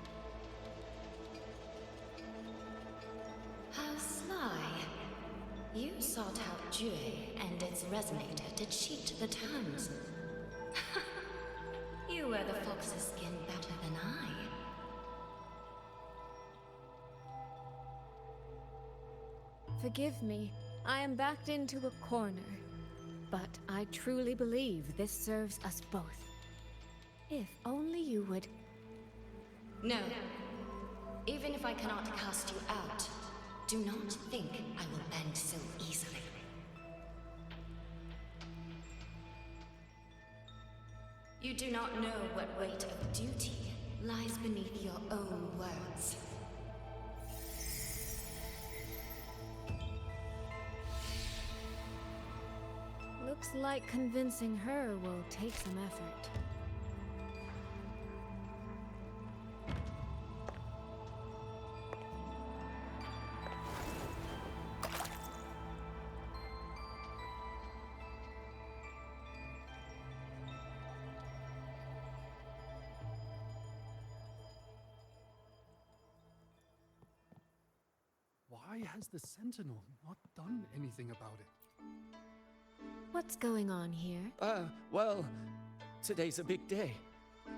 Speaker 8: How sly. You sought out Jue and its resonator to cheat the terms. You wear the fox's skin better than I.
Speaker 13: Forgive me. I am backed into a corner. But I truly believe this serves us both. If only you would...
Speaker 8: No. Even if I cannot cast you out, do not think I will bend so easily. You do not know what weight of duty lies beneath your own words.
Speaker 13: Looks like convincing her will take some effort.
Speaker 11: Why has the Sentinel not done anything about it?
Speaker 13: What's going on here?
Speaker 16: Well, today's a big day.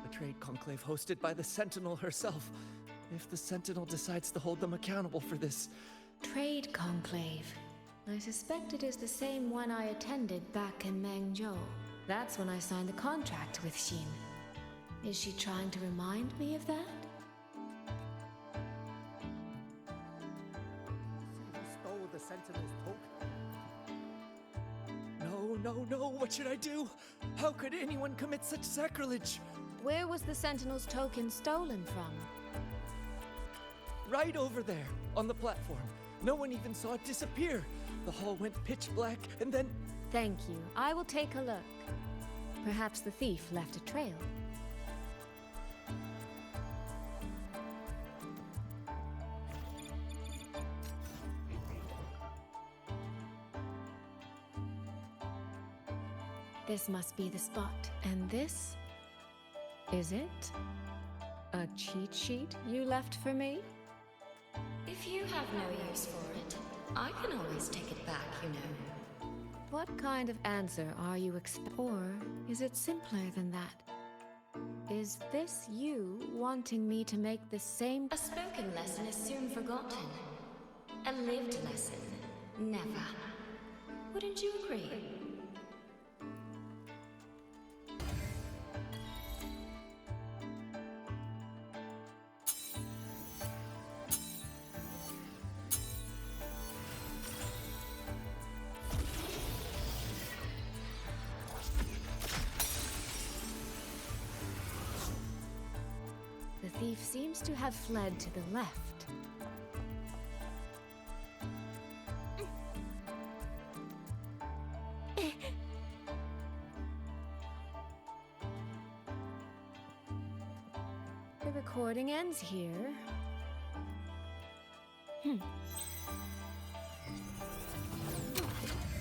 Speaker 16: A trade conclave hosted by the Sentinel herself. If the Sentinel decides to hold them accountable for this...
Speaker 13: Trade conclave. I suspect it is the same one I attended back in Mengzhou. That's when I signed the contract with Sheen. Is she trying to remind me of that?
Speaker 16: Who stole the Sentinel's token? No, what should I do? How could anyone commit such sacrilege?
Speaker 13: Where was the Sentinel's token stolen from?
Speaker 16: Right over there, on the platform. No one even saw it disappear. The hall went pitch black, and then...
Speaker 13: Thank you. I will take a look. Perhaps the thief left a trail. This must be the spot. And this? Is it? A cheat sheet you left for me?
Speaker 8: If you have no use for it, I can always take it back, you know.
Speaker 13: What kind of answer are you or is it simpler than that? Is this you wanting me to make the same...
Speaker 8: A spoken lesson is soon forgotten. A lived lesson, never. Wouldn't you agree?
Speaker 13: The thief seems to have fled to the left. The recording ends here.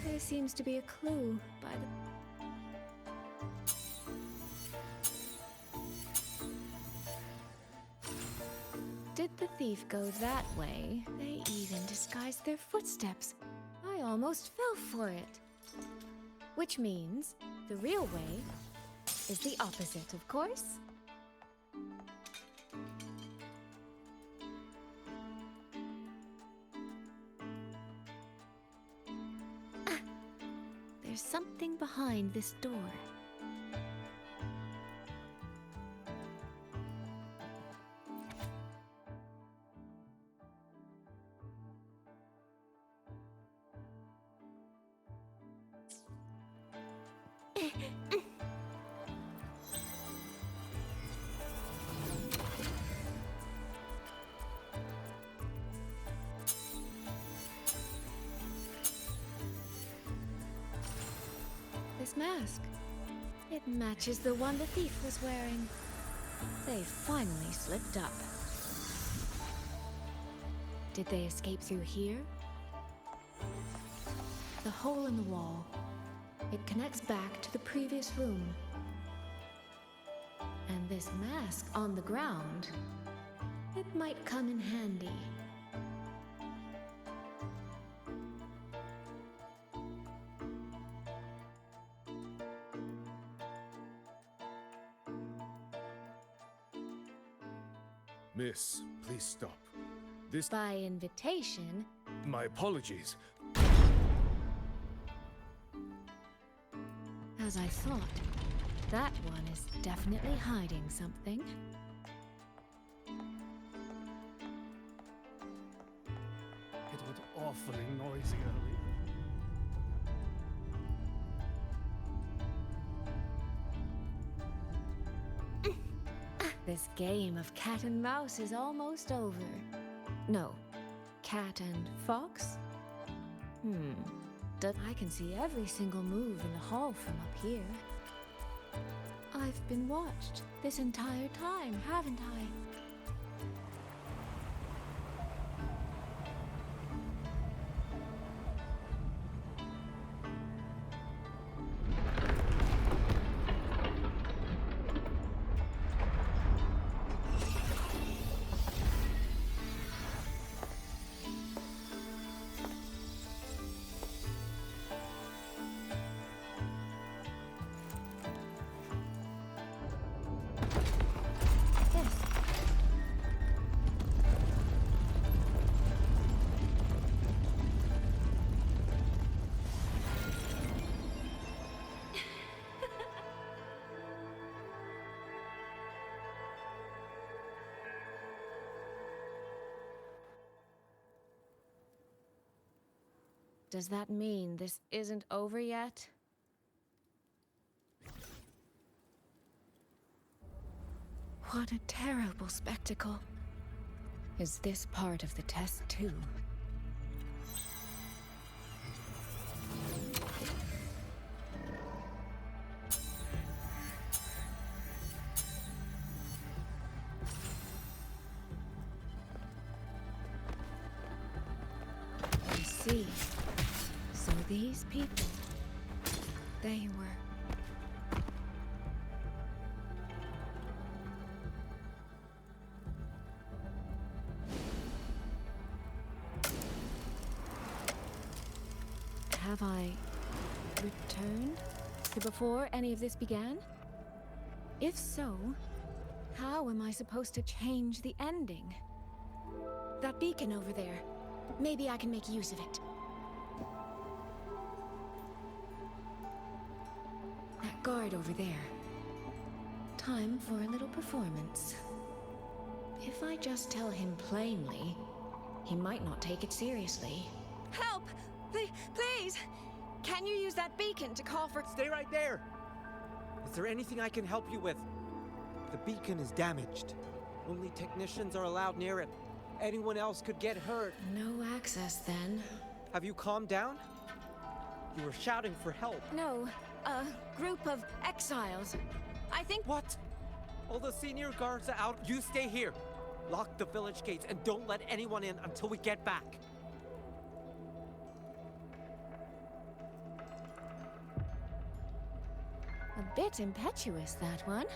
Speaker 13: There seems to be a clue by the... Did the thief go that way? They even disguised their footsteps. I almost fell for it. Which means the real way is the opposite, of course. There's something behind this door. This mask. It matches the one the thief was wearing. They finally slipped up. Did they escape through here? The hole in the wall. It connects back to the previous room. And this mask on the ground, it might come in handy.
Speaker 2: Miss, please stop. This...
Speaker 13: By invitation.
Speaker 2: My apologies.
Speaker 13: As I thought, that one is definitely hiding something.
Speaker 11: It was awfully noisy earlier.
Speaker 13: This game of cat and mouse is almost over. No, cat and fox? I can see every single move in the hall from up here. I've been watched this entire time, haven't I? Does that mean this isn't over yet? What a terrible spectacle. Is this part of the test too? I see. So these people, they were... Have I returned to before any of this began? If so, how am I supposed to change the ending? That beacon over there, maybe I can make use of it. That guard over there. Time for a little performance. If I just tell him plainly, he might not take it seriously.
Speaker 17: Help! Please! Can you use that beacon to call for...
Speaker 10: Stay right there! Is there anything I can help you with? The beacon is damaged. Only technicians are allowed near it. Anyone else could get hurt.
Speaker 13: No access, then.
Speaker 10: Have you calmed down? You were shouting for help.
Speaker 17: No, a group of exiles. I think...
Speaker 10: What? All the senior guards are out. You stay here. Lock the village gates and don't let anyone in until we get back.
Speaker 13: A bit impetuous, that one.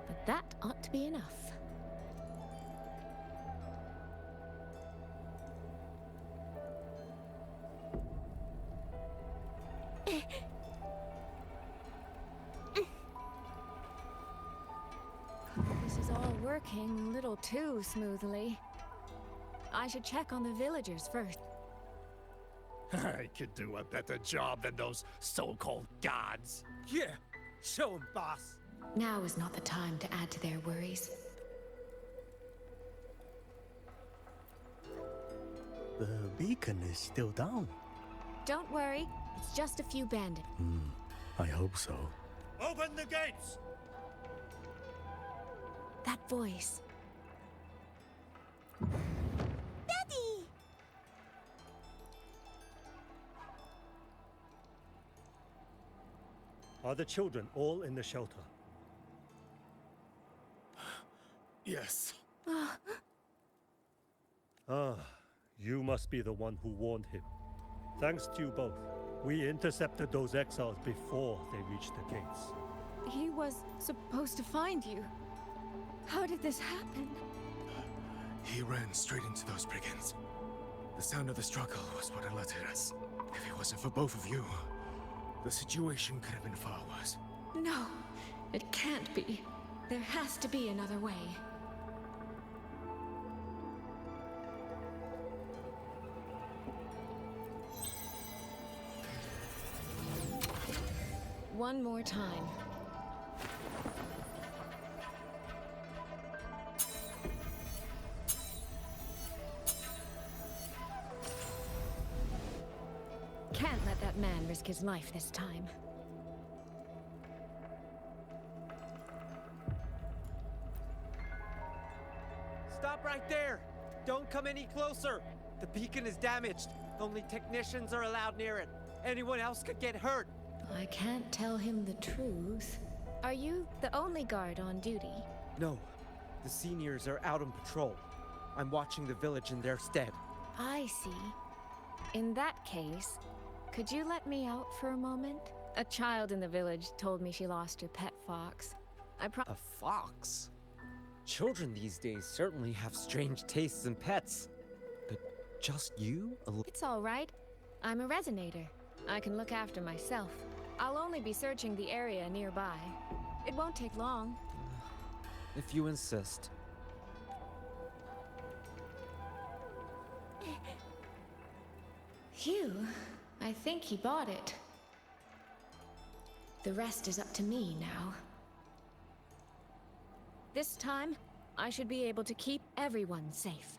Speaker 13: But that ought to be enough. This is all working a little too smoothly. I should check on the villagers first.
Speaker 18: I could do a better job than those so-called gods.
Speaker 10: Yeah, show 'em, boss.
Speaker 13: Now is not the time to add to their worries.
Speaker 18: The beacon is still down.
Speaker 13: Don't worry, it's just a few bandits.
Speaker 18: I hope so.
Speaker 22: Open the gates!
Speaker 13: That voice.
Speaker 19: Daddy!
Speaker 18: Are the children all in the shelter?
Speaker 22: Yes.
Speaker 18: You must be the one who warned him. Thanks to you both. We intercepted those exiles before they reached the gates.
Speaker 13: He was supposed to find you. How did this happen?
Speaker 5: He ran straight into those brigands. The sound of the struggle was what alerted us. If it wasn't for both of you, the situation could have been far worse.
Speaker 13: No, it can't be. There has to be another way. One more time. Can't let that man risk his life this time.
Speaker 10: Stop right there! Don't come any closer! The beacon is damaged. Only technicians are allowed near it. Anyone else could get hurt.
Speaker 13: I can't tell him the truth. Are you the only guard on duty?
Speaker 10: No, the seniors are out on patrol. I'm watching the village in their stead.
Speaker 13: I see. In that case, could you let me out for a moment? A child in the village told me she lost her pet fox.
Speaker 10: A fox? Children these days certainly have strange tastes in pets. But just you?
Speaker 13: It's all right. I'm a resonator. I can look after myself. I'll only be searching the area nearby. It won't take long.
Speaker 10: If you insist.
Speaker 13: Phew. I think he bought it. The rest is up to me now. This time, I should be able to keep everyone safe.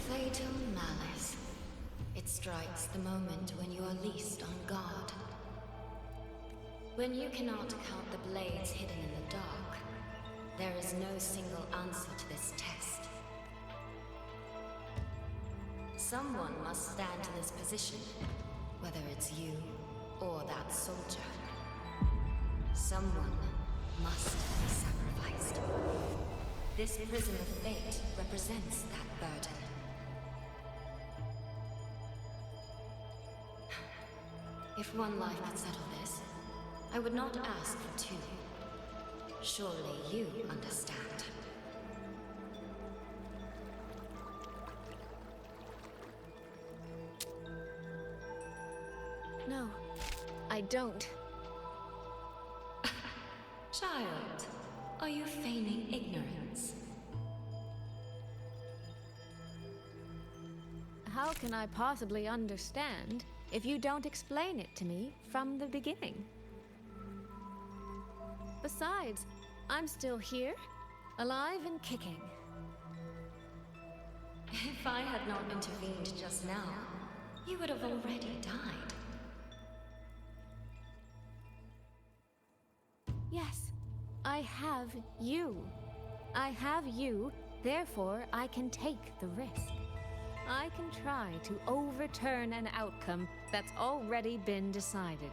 Speaker 8: Fatal malice. It strikes the moment when you are least on guard. When you cannot count the blades hidden in the dark, there is no single answer to this test. Someone must stand in this position, whether it's you or that soldier. Someone must be sacrificed. This prison of fate represents that burden. If one life could settle this, I would not ask for two. Surely you understand.
Speaker 13: I don't.
Speaker 8: Child, are you feigning ignorance?
Speaker 13: How can I possibly understand if you don't explain it to me from the beginning? Besides, I'm still here, alive and kicking.
Speaker 8: If I had not intervened just now, you would have already died.
Speaker 13: Yes, I have you. I have you, therefore I can take the risk. I can try to overturn an outcome that's already been decided.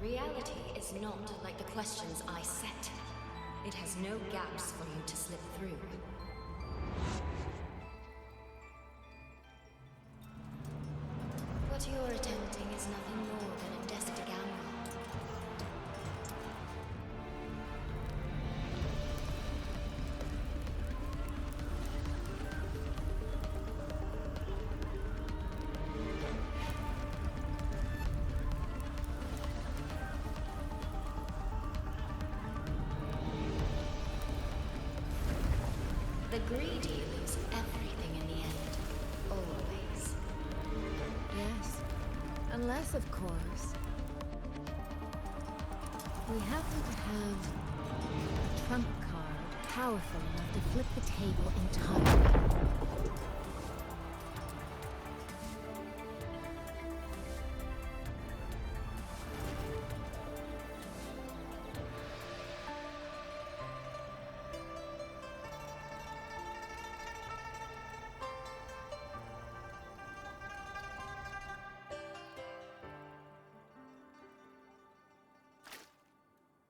Speaker 8: Reality is not like the questions I set. It has no gaps for you to slip through. What you're attempting is nothing more than a desk to gamble. The greedy lose everything in the end. Always.
Speaker 13: Yes, unless, of course, we happen to have a trump card powerful enough to flip the table entirely.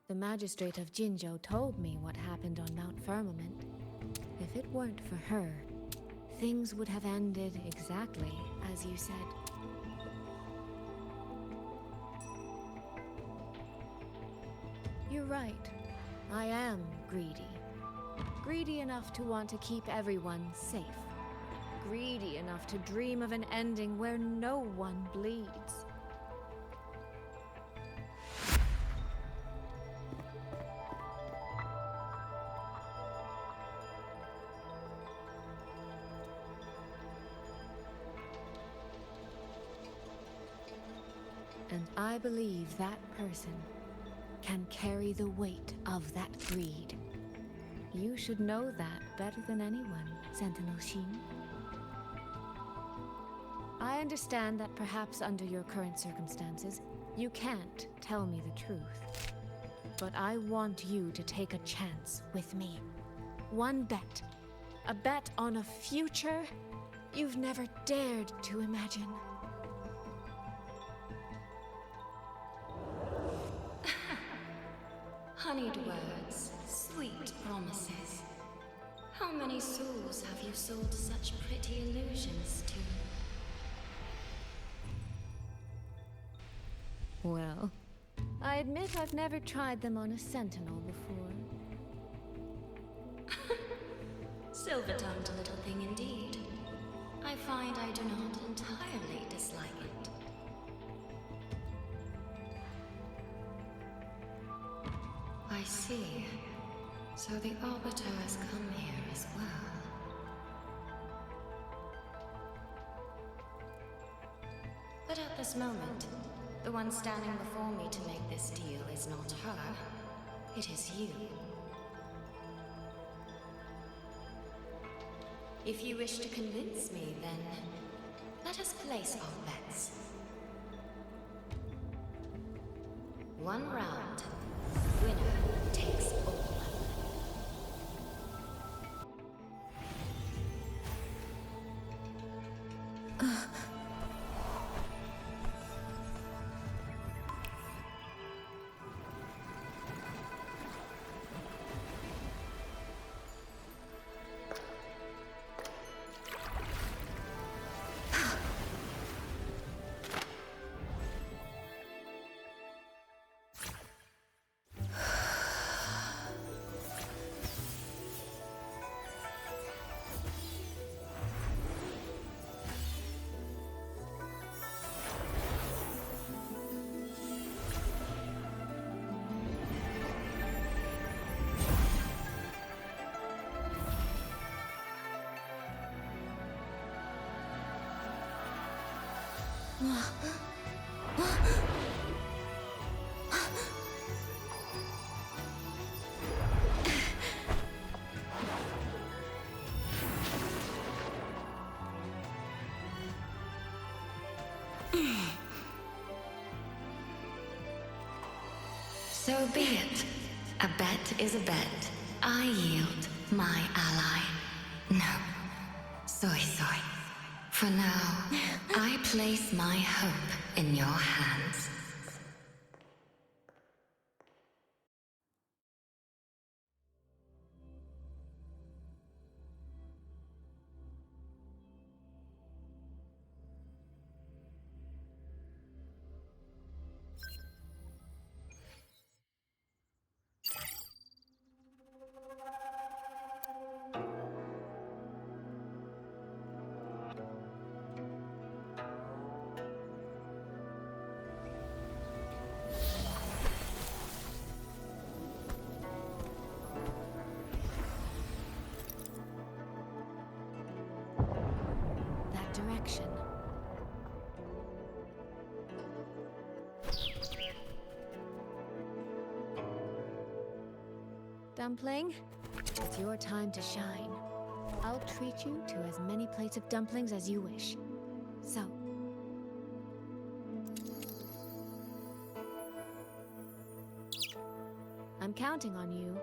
Speaker 13: The magistrate of Jinzhou told me what happened on Mount Firmament. If it weren't for her, things would have ended exactly as you said. You're right. I am greedy. Greedy enough to want to keep everyone safe. Greedy enough to dream of an ending where no one bleeds. And I believe that person can carry the weight of that greed. You should know that better than anyone, Sentinel Shin. I understand that perhaps under your current circumstances, you can't tell me the truth. But I want you to take a chance with me. One bet. A bet on a future you've never dared to imagine.
Speaker 8: Honeyed words, sweet promises. How many souls have you sold such pretty illusions to?
Speaker 13: Well, I admit I've never tried them on a sentinel before.
Speaker 8: Silver-tongued little thing indeed. I find I do not entirely dislike it. I see. So the Arbiter has come here as well. But at this moment, the one standing before me to make this deal is not her. It is you. If you wish to convince me, then let us place our bets. One round. Winner takes all. So be it. A bet is a bet. I yield, my ally. No. Soy. For now, I place my hope in your hands.
Speaker 13: Direction. Dumpling, it's your time to shine. I'll treat you to as many plates of dumplings as you wish. So, I'm counting on you.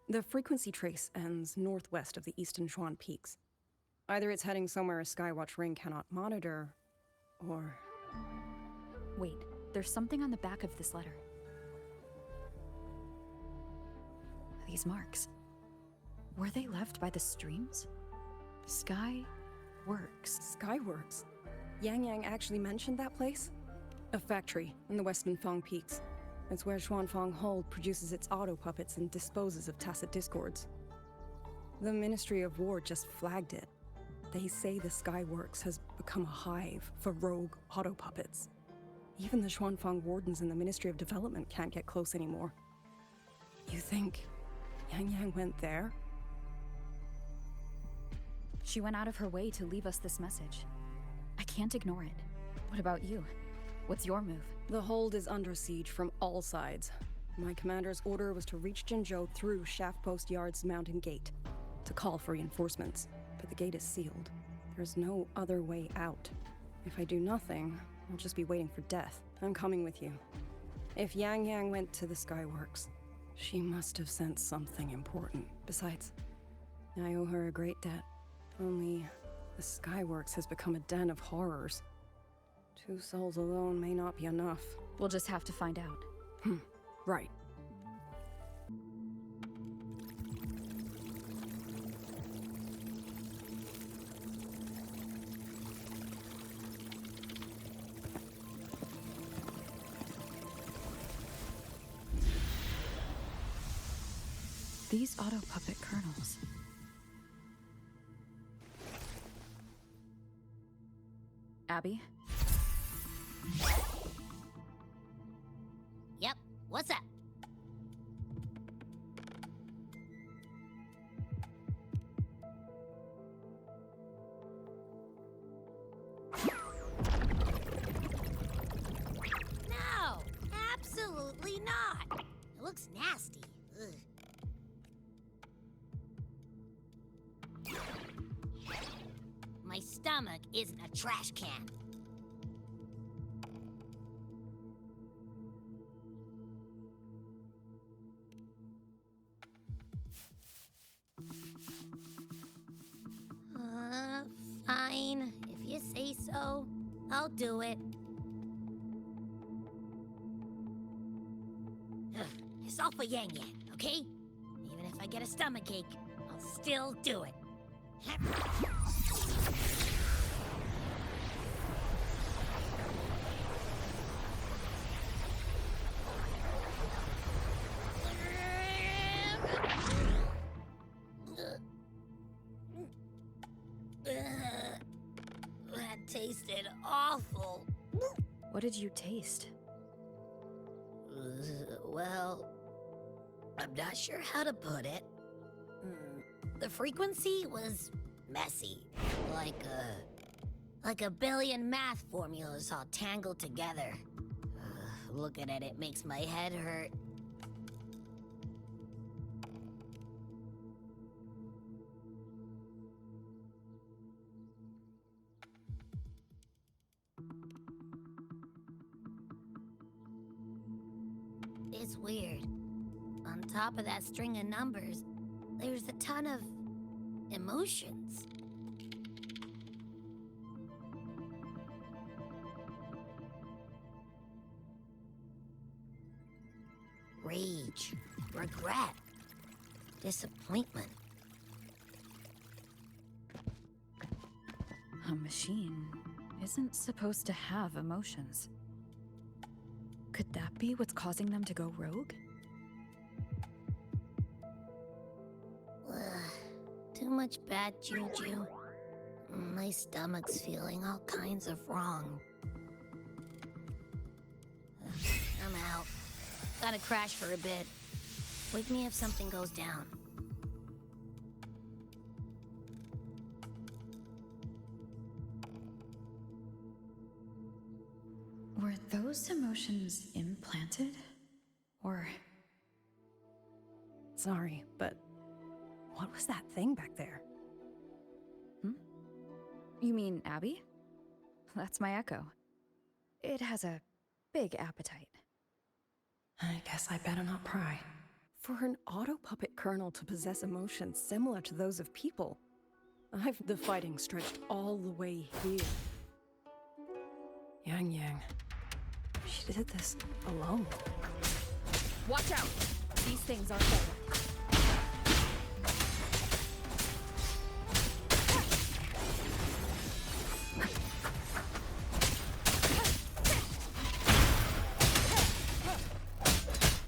Speaker 17: The frequency trace ends northwest of the eastern Xuan Peaks. Either it's heading somewhere a Skywatch ring cannot monitor, or...
Speaker 3: Wait, there's something on the back of this letter. These marks. Were they left by the streams? Skyworks.
Speaker 17: Skyworks? Yang Yang actually mentioned that place? A factory in the western Fang Peaks. It's where Xuanfang Hold produces its auto puppets and disposes of tacit discords. The Ministry of War just flagged it. They say the Skyworks has become a hive for rogue auto puppets. Even the Xuanfang wardens in the Ministry of Development can't get close anymore. You think Yang Yang went there?
Speaker 3: She went out of her way to leave us this message. I can't ignore it. What about you? What's your move?
Speaker 17: The hold is under siege from all sides. My commander's order was to reach Jinzhou through Shaft Post Yard's mountain gate, to call for reinforcements, but the gate is sealed. There's no other way out. If I do nothing, I'll just be waiting for death. I'm coming with you. If Yang Yang went to the Skyworks, she must have sensed something important. Besides, I owe her a great debt. Only the Skyworks has become a den of horrors. 2 souls alone may not be enough.
Speaker 3: We'll just have to find out.
Speaker 17: Right.
Speaker 3: These auto puppet kernels. Abby?
Speaker 4: Yep, what's up? No, absolutely not. It looks nasty. Ugh. My stomach isn't a trash can. Fine. If you say so, I'll do it. It's all for Yang Yang, okay? Even if I get a stomachache, I'll still do it.
Speaker 3: What did you taste?
Speaker 4: Well, I'm not sure how to put it. The frequency was messy, like a billion math formulas all tangled together. Looking at it makes my head hurt. It's weird. On top of that string of numbers, there's a ton of emotions. Rage, regret, disappointment.
Speaker 3: A machine isn't supposed to have emotions. Could that be what's causing them to go rogue?
Speaker 4: Too much bad juju. My stomach's feeling all kinds of wrong. I'm out. Gotta crash for a bit. Wake me if something goes down.
Speaker 3: Were those emotions implanted? Or...
Speaker 17: Sorry, but what was that thing back there?
Speaker 3: You mean Abby? That's my echo. It has a big appetite.
Speaker 17: I guess I better not pry. For an auto-puppet kernel to possess emotions similar to those of people, the fighting stretched all the way here. Yang. She did this alone.
Speaker 3: Watch out! These things aren't better.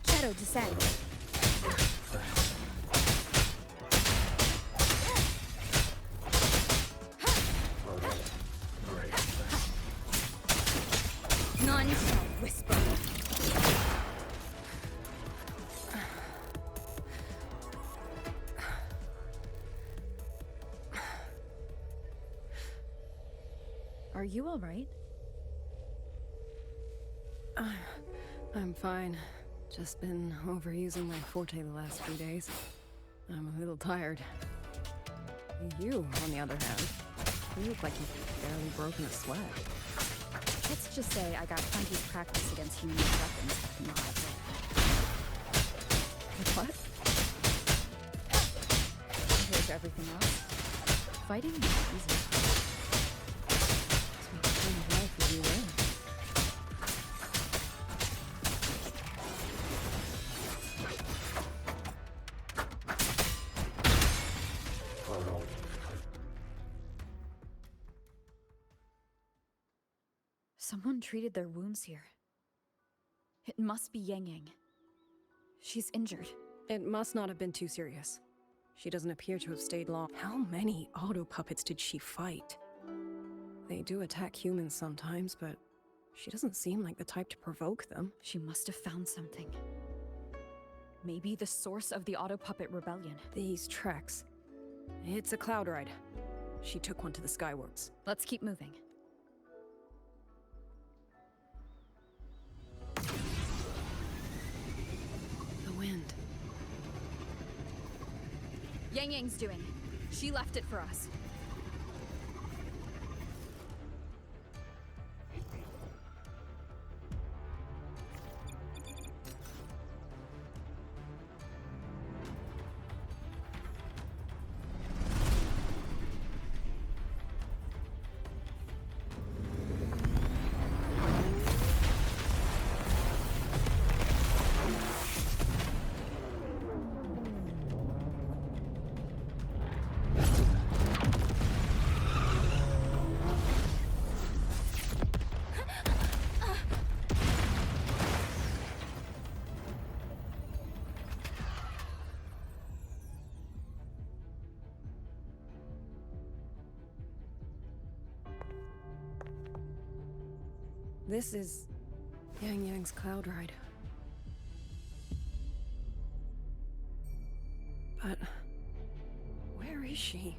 Speaker 3: Shadow descend. None shall whisper. Are you all right?
Speaker 17: I'm fine. Just been overusing my forte the last few days. I'm a little tired. You, on the other hand, you look like you've barely broken a sweat.
Speaker 3: Let's just say I got plenty of practice against human weapons back in the hot day.
Speaker 17: What?
Speaker 3: Compared to everything else, fighting is easy.
Speaker 17: So what kind of life would you live?
Speaker 3: Someone treated their wounds here. It must be Yang. She's injured.
Speaker 17: It must not have been too serious. She doesn't appear to have stayed long. How many auto-puppets did she fight? They do attack humans sometimes, but she doesn't seem like the type to provoke them.
Speaker 3: She must have found something. Maybe the source of the auto-puppet rebellion.
Speaker 17: These tracks. It's a cloud ride. She took one to the Skyworks.
Speaker 3: Let's keep moving.
Speaker 17: The wind.
Speaker 3: Yang's doing. She left it for us.
Speaker 17: This is Yang Yang's cloud ride. But where is she?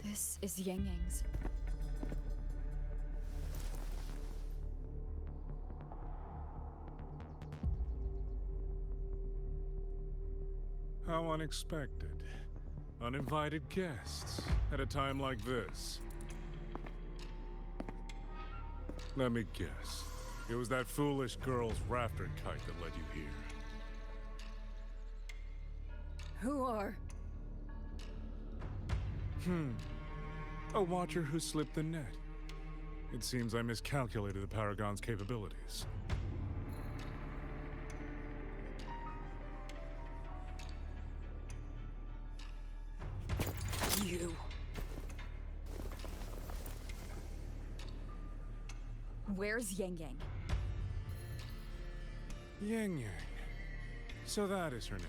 Speaker 3: This is Yang Yang's.
Speaker 22: How unexpected. Uninvited guests at a time like this. Let me guess. It was that foolish girl's rafter kite that led you here.
Speaker 17: Who are?
Speaker 22: A watcher who slipped the net. It seems I miscalculated the Paragon's capabilities.
Speaker 17: You.
Speaker 3: Where's Yang Yang?
Speaker 22: Yang Yang. So that is her name.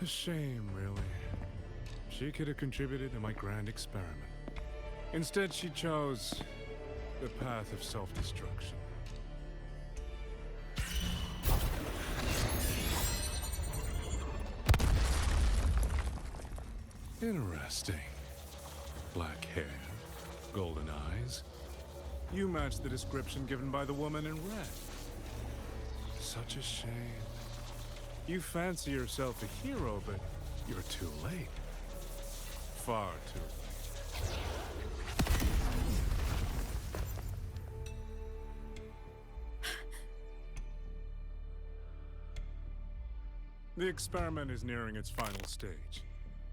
Speaker 22: A shame, really. She could have contributed to my grand experiment. Instead, she chose the path of self-destruction. Interesting. Black hair, golden eyes. You match the description given by the woman in red. Such a shame. You fancy yourself a hero, but you're too late. Far too late. The experiment is nearing its final stage.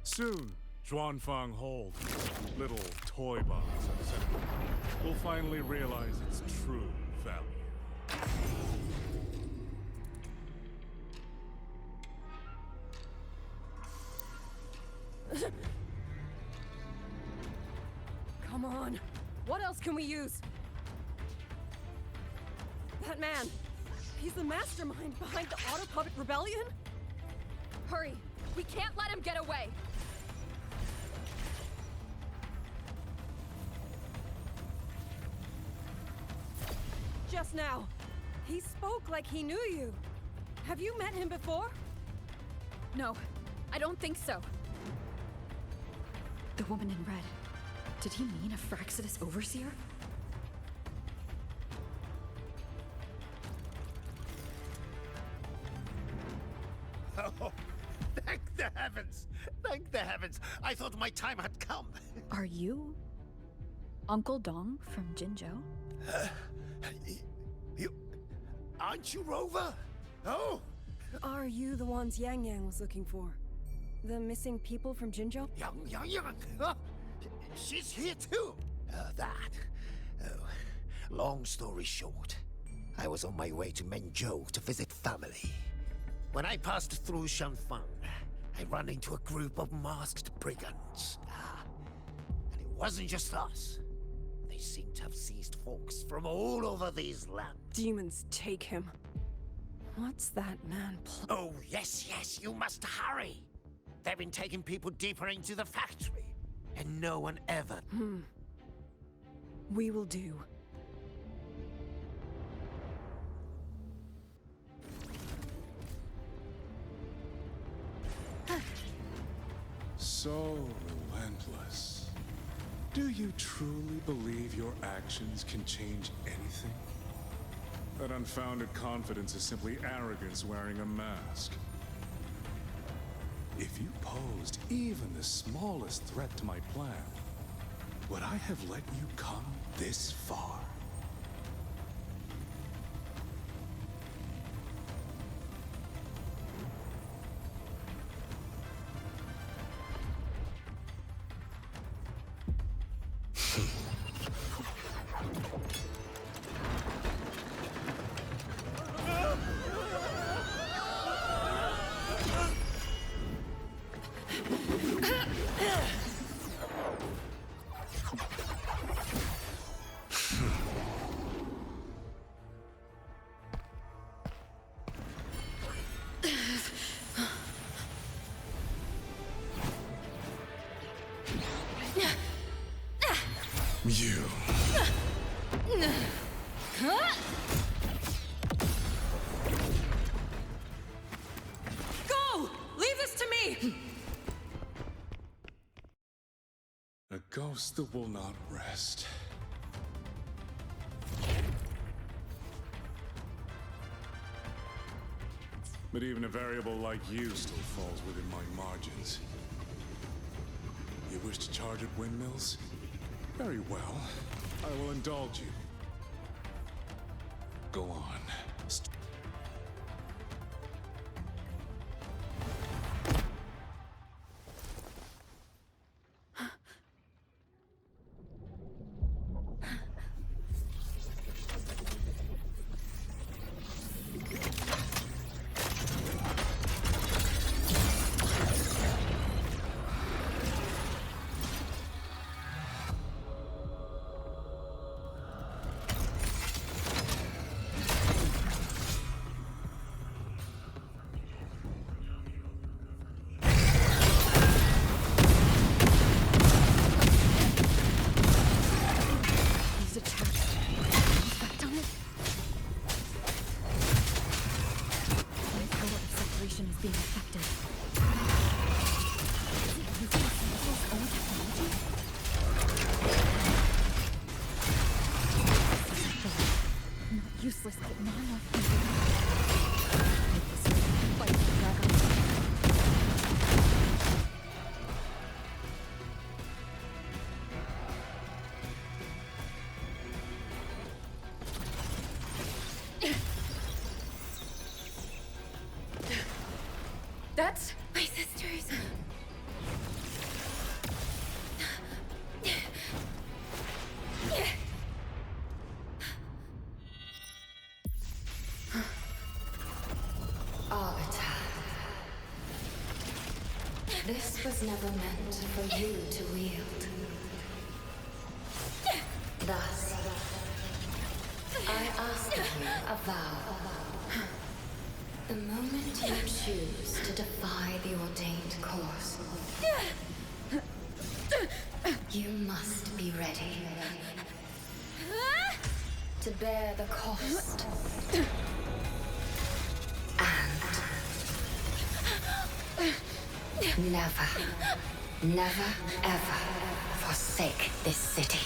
Speaker 22: Soon, Zhuanfang Hold, little toy box of the center, will finally realize its true value.
Speaker 17: Come on. What else can we use? That man. He's the mastermind behind the Autopuppet Rebellion?
Speaker 3: Hurry! We can't let him get away!
Speaker 17: Just now. He spoke like he knew you. Have you met him before?
Speaker 3: No, I don't think so. The woman in red. Did he mean a Fraxidus overseer?
Speaker 12: Oh, thank the heavens! Thank the heavens! I thought my time had come.
Speaker 3: Are you Uncle Dong from Jinzhou?
Speaker 12: You... Aren't you Rover? Oh!
Speaker 17: Are you the ones Yang Yang was looking for? The missing people from Jinzhou?
Speaker 12: Yang. Oh, she's here too. Oh, long story short, I was on my way to Mengzhou to visit family. When I passed through Shanfang, I ran into a group of masked brigands. And it wasn't just us. They seem to have seized folks from all over these lands.
Speaker 17: Demons take him. What's that man
Speaker 12: Oh, yes, you must hurry. They've been taking people deeper into the factory, and no one ever...
Speaker 17: We will do.
Speaker 22: So relentless. Do you truly believe your actions can change anything? That unfounded confidence is simply arrogance wearing a mask. If you posed even the smallest threat to my plan, would I have let you come this far?
Speaker 5: you.
Speaker 14: Go! Leave this to me!
Speaker 5: A ghost that will not rest. But even a variable like you still falls within my margins. You wish to charge at windmills? Very well. I will indulge you. Go on.
Speaker 3: Useless, but not enough.
Speaker 19: That's my sisters.
Speaker 8: This was never meant for you to wield. Thus, I ask of you a vow. The moment you choose to defy the ordained course, you must be ready to bear the cost. And never, never, ever forsake this city.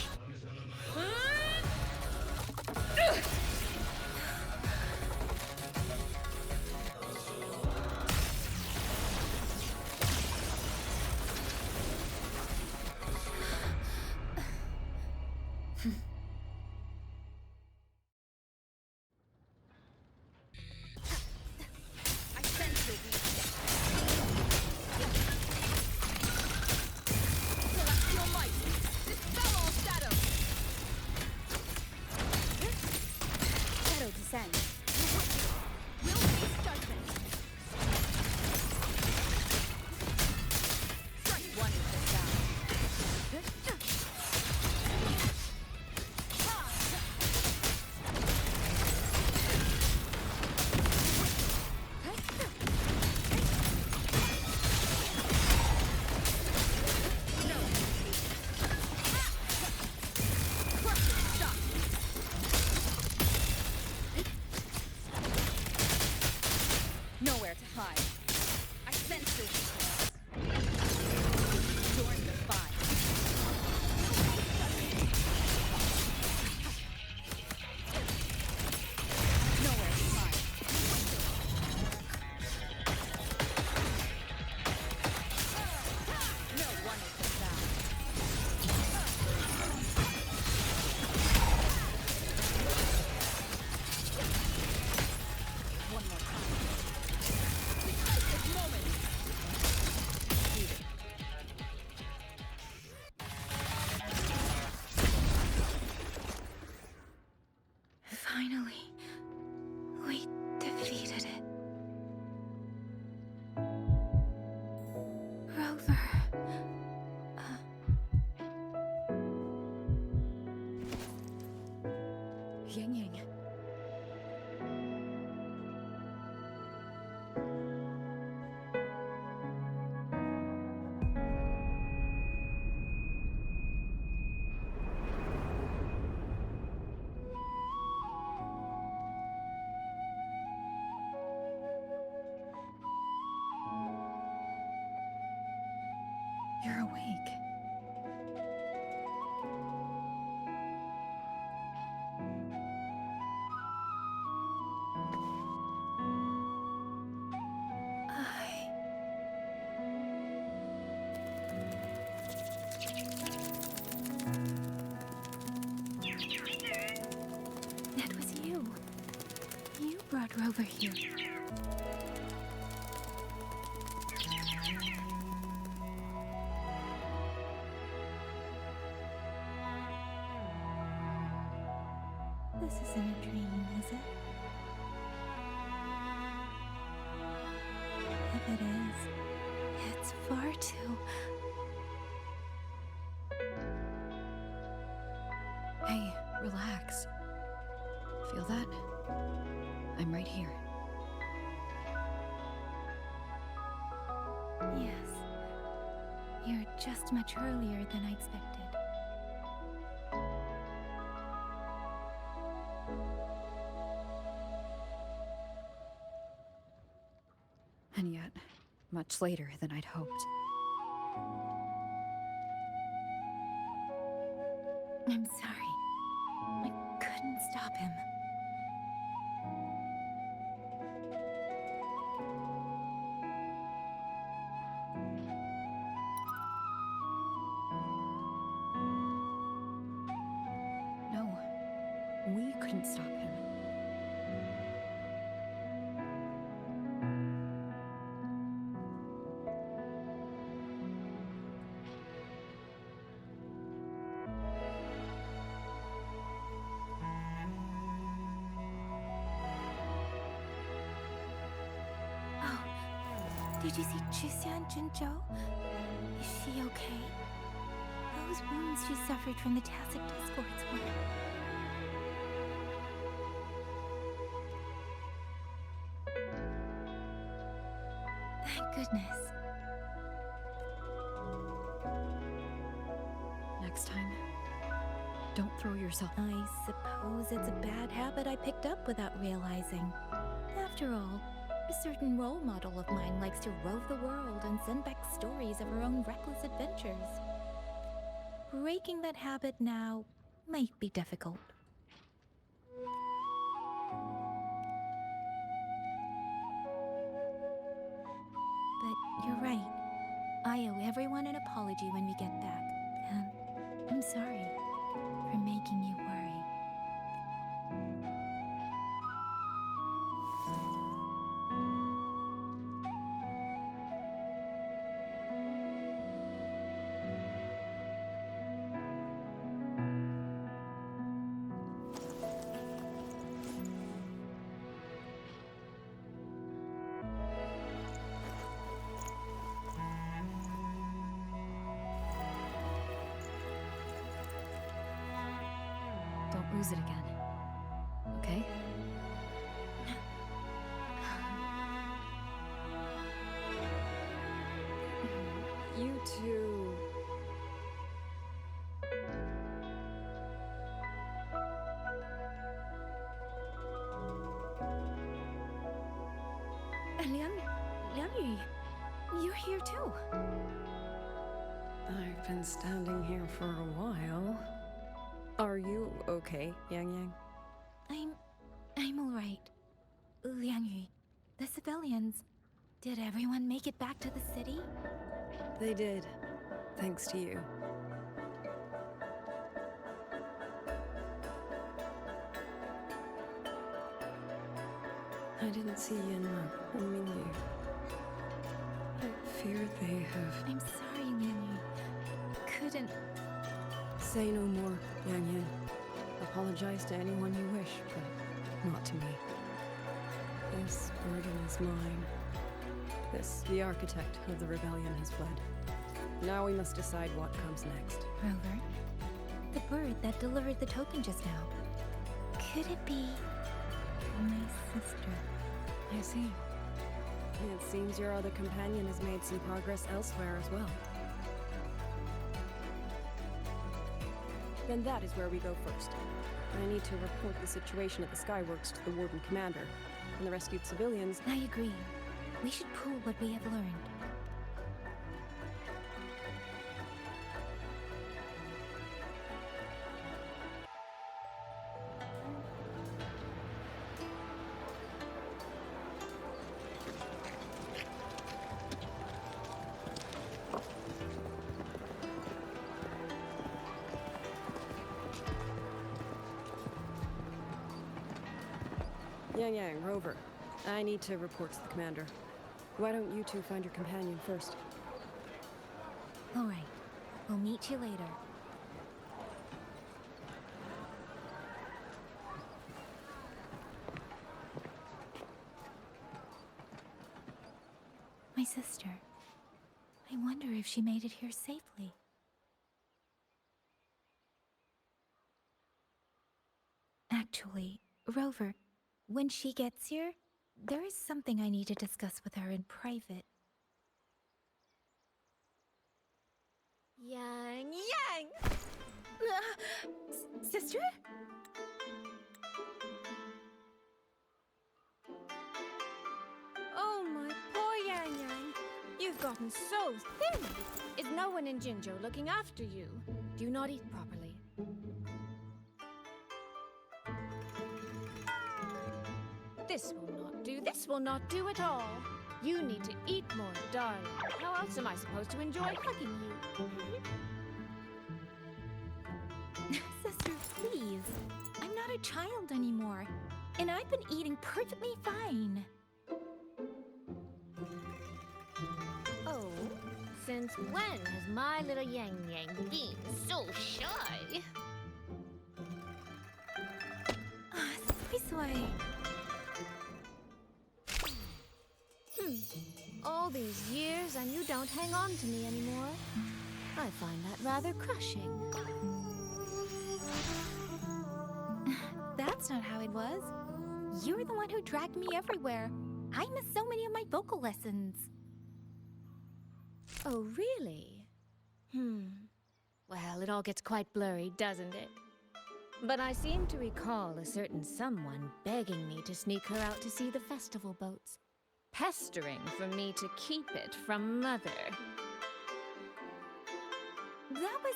Speaker 14: You're awake.
Speaker 4: That was you. You brought Rover here. This isn't a dream, is it? If it is, it's far too...
Speaker 14: Hey, relax. Feel that? I'm right here.
Speaker 4: Yes. You're just much earlier than I expected.
Speaker 14: And yet, much later than I'd hoped.
Speaker 4: I'm sorry. I couldn't stop him.
Speaker 14: No, we couldn't stop him.
Speaker 4: Did you see Chuxian Jinzhou? Is she okay? Those wounds she suffered from the tacit discords were... Thank goodness.
Speaker 14: Next time, don't throw yourself.
Speaker 4: I suppose it's a bad habit I picked up without realizing. After all, a certain role model of mine likes to rove the world and send back stories of her own reckless adventures. Breaking that habit now might be difficult. But you're right. I owe everyone an apology when we get back. And I'm sorry for making you worry.
Speaker 14: Don't lose it again. Okay?
Speaker 13: You two...
Speaker 4: Liang, you're here too.
Speaker 20: I've been standing here for a while. Are you okay, Yang Yang?
Speaker 4: I'm all right. Liang Yu, the civilians, did everyone make it back to the city?
Speaker 20: They did, thanks to you. I didn't see Yanma or Mingyu. I fear they have...
Speaker 4: I'm sorry, Liang Yu. Couldn't...
Speaker 20: Say no more, Yang Yang. Apologize to anyone you wish, but not to me. This burden is mine. This, the architect of the rebellion, has fled. Now we must decide what comes next.
Speaker 4: Rover, the bird that delivered the token just now. Could it be my sister?
Speaker 20: I see. It seems your other companion has made some progress elsewhere as well. Then that is where we go first. I need to report the situation at the Skyworks to the Warden Commander, and the rescued civilians...
Speaker 4: I agree. We should pool what we have learned.
Speaker 17: Yang, Rover. I need to report to the commander. Why don't you two find your companion first?
Speaker 4: All right. We'll meet you later. My sister. I wonder if she made it here safely. Actually, Rover, when she gets here, there is something I need to discuss with her in private. Yang! Sister?
Speaker 13: Oh, my poor Yang. You've gotten so thin. Is no one in Jinzhou looking after you? Do you not eat properly? This will not do. This will not do at all. You need to eat more, darling. How else am I supposed to enjoy hugging you?
Speaker 4: Sister, please. I'm not a child anymore. And I've been eating perfectly fine.
Speaker 13: Oh, since when has my little Yang been so shy?
Speaker 4: Soy.
Speaker 13: All these years and you don't hang on to me anymore. I find that rather crushing.
Speaker 4: That's not how it was. You were the one who dragged me everywhere. I missed so many of my vocal lessons.
Speaker 13: Oh, really? Well, it all gets quite blurry, doesn't it? But I seem to recall a certain someone begging me to sneak her out to see the festival boats. Pestering for me to keep it from Mother.
Speaker 4: That was...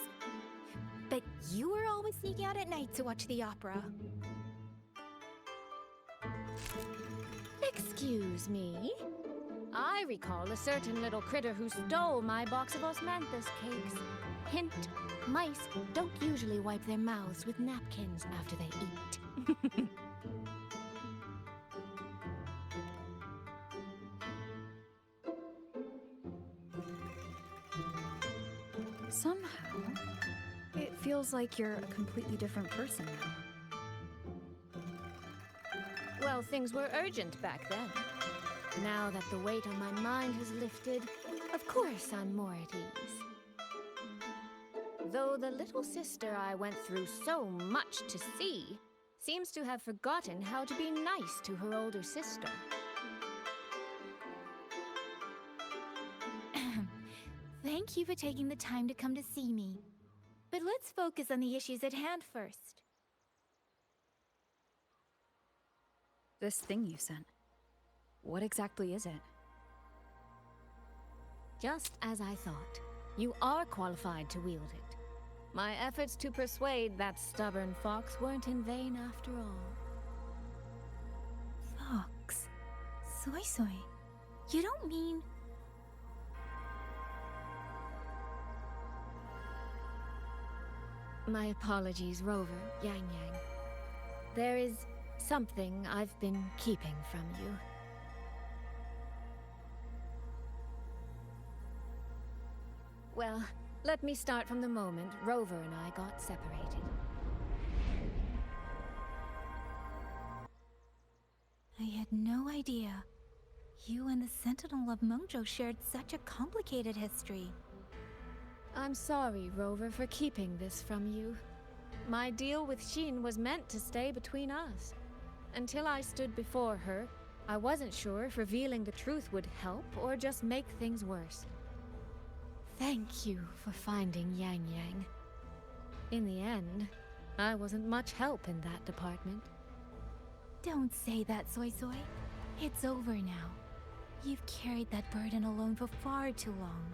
Speaker 4: But you were always sneaking out at night to watch the opera.
Speaker 13: Excuse me? I recall a certain little critter who stole my box of osmanthus cakes. Hint, mice don't usually wipe their mouths with napkins after they eat.
Speaker 14: Somehow, it feels like you're a completely different person now.
Speaker 13: Well, things were urgent back then. Now that the weight on my mind has lifted, of course I'm more at ease. Though the little sister I went through so much to see seems to have forgotten how to be nice to her older sister.
Speaker 4: Thank you for taking the time to come to see me. But let's focus on the issues at hand first.
Speaker 14: This thing you sent. What exactly is it?
Speaker 13: Just as I thought. You are qualified to wield it. My efforts to persuade that stubborn fox weren't in vain after all.
Speaker 4: Fox? Soy. You don't mean...
Speaker 13: My apologies, Rover, Yang. There is something I've been keeping from you. Well, let me start from the moment Rover and I got separated.
Speaker 4: I had no idea. You and the Sentinel of Mengzhou shared such a complicated history.
Speaker 13: I'm sorry, Rover, for keeping this from you. My deal with Xin was meant to stay between us. Until I stood before her, I wasn't sure if revealing the truth would help or just make things worse. Thank you for finding Yang. In the end, I wasn't much help in that department.
Speaker 4: Don't say that, Soy. It's over now. You've carried that burden alone for far too long.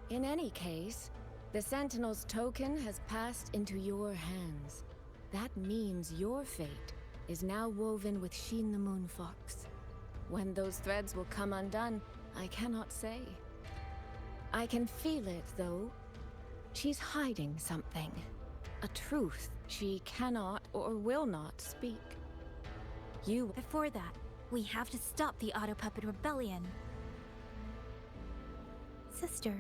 Speaker 13: In any case, the Sentinel's token has passed into your hands. That means your fate is now woven with Xin the Moon Fox. When those threads will come undone, I cannot say. I can feel it, though. She's hiding something. A truth she cannot or will not speak.
Speaker 4: Before that, We have to stop the Auto Puppet Rebellion. Sister,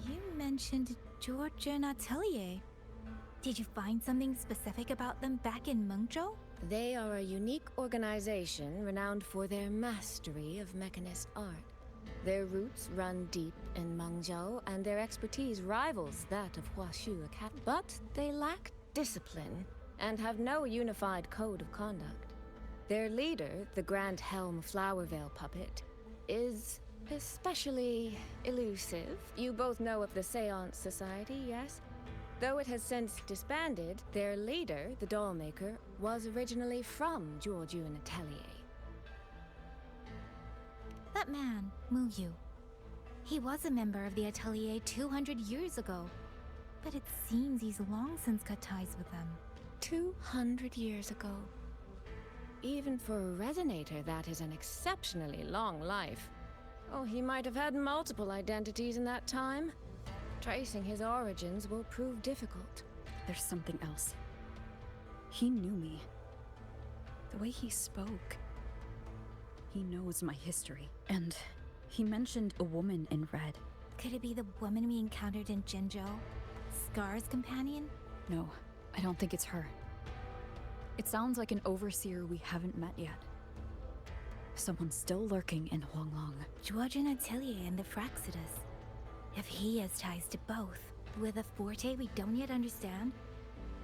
Speaker 4: you mentioned George and Atelier. Did you find something specific about them back in Mengzhou?
Speaker 13: They are a unique organization renowned for their mastery of mechanist art. Their roots run deep in Mengzhou, and their expertise rivals that of Huashu Academy. But they lack discipline and have no unified code of conduct. Their leader, the Grand Helm Flowervale puppet, is especially elusive. You both know of the Seance Society, yes? Though it has since disbanded, their leader, the dollmaker, was originally from Georgian Atelier.
Speaker 4: That man, Muyu. He was a member of the Atelier 200 years ago. But it seems he's long since cut ties with them.
Speaker 13: 200 years ago. Even for a resonator, that is an exceptionally long life. Oh, he might have had multiple identities in that time. Tracing his origins will prove difficult.
Speaker 14: There's something else. He knew me. The way he spoke. He knows my history. And he mentioned a woman in red.
Speaker 4: Could it be the woman we encountered in Jinzhou? Scar's companion?
Speaker 14: No, I don't think it's her. It sounds like an overseer we haven't met yet. Someone still lurking in Huanglong.
Speaker 4: Georgian Atelier and the Fraxidus. If he has ties to both, with a forte we don't yet understand,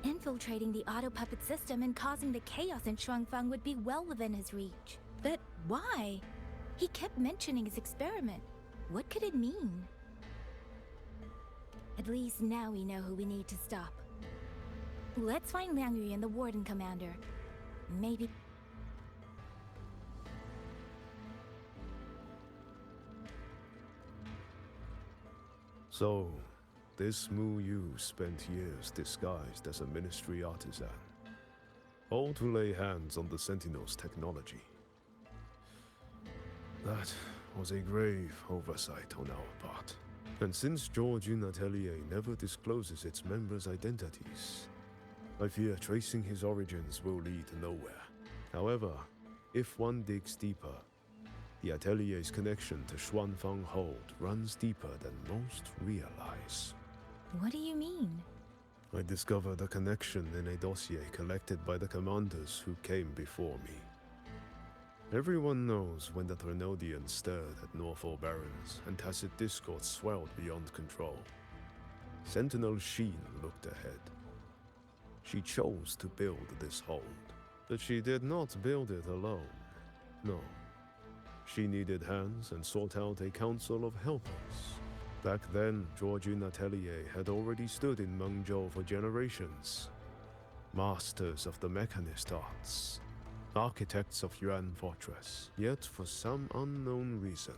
Speaker 4: infiltrating the auto puppet system and causing the chaos in Shuangfang would be well within his reach. But why? He kept mentioning his experiment. What could it mean? At least now we know who we need to stop. Let's find Liang Yu and the Warden Commander. Maybe...
Speaker 6: So, this Mu Yu spent years disguised as a ministry artisan, all to lay hands on the Sentinel's technology. That was a grave oversight on our part. And since Georgian Atelier never discloses its members' identities, I fear tracing his origins will lead nowhere. However, if one digs deeper, the Atelier's connection to Xuanfang Hold runs deeper than most realize.
Speaker 4: What do you mean?
Speaker 6: I discovered a connection in a dossier collected by the commanders who came before me. Everyone knows when the Threnodians stirred at Norfolk Barrens and tacit discord swelled beyond control. Sentinel Sheen looked ahead. She chose to build this hold, but she did not build it alone. No. She needed hands and sought out a council of helpers. Back then, Georgian Atelier had already stood in Mengzhou for generations. Masters of the mechanist arts. Architects of Yuan Fortress. Yet, for some unknown reason,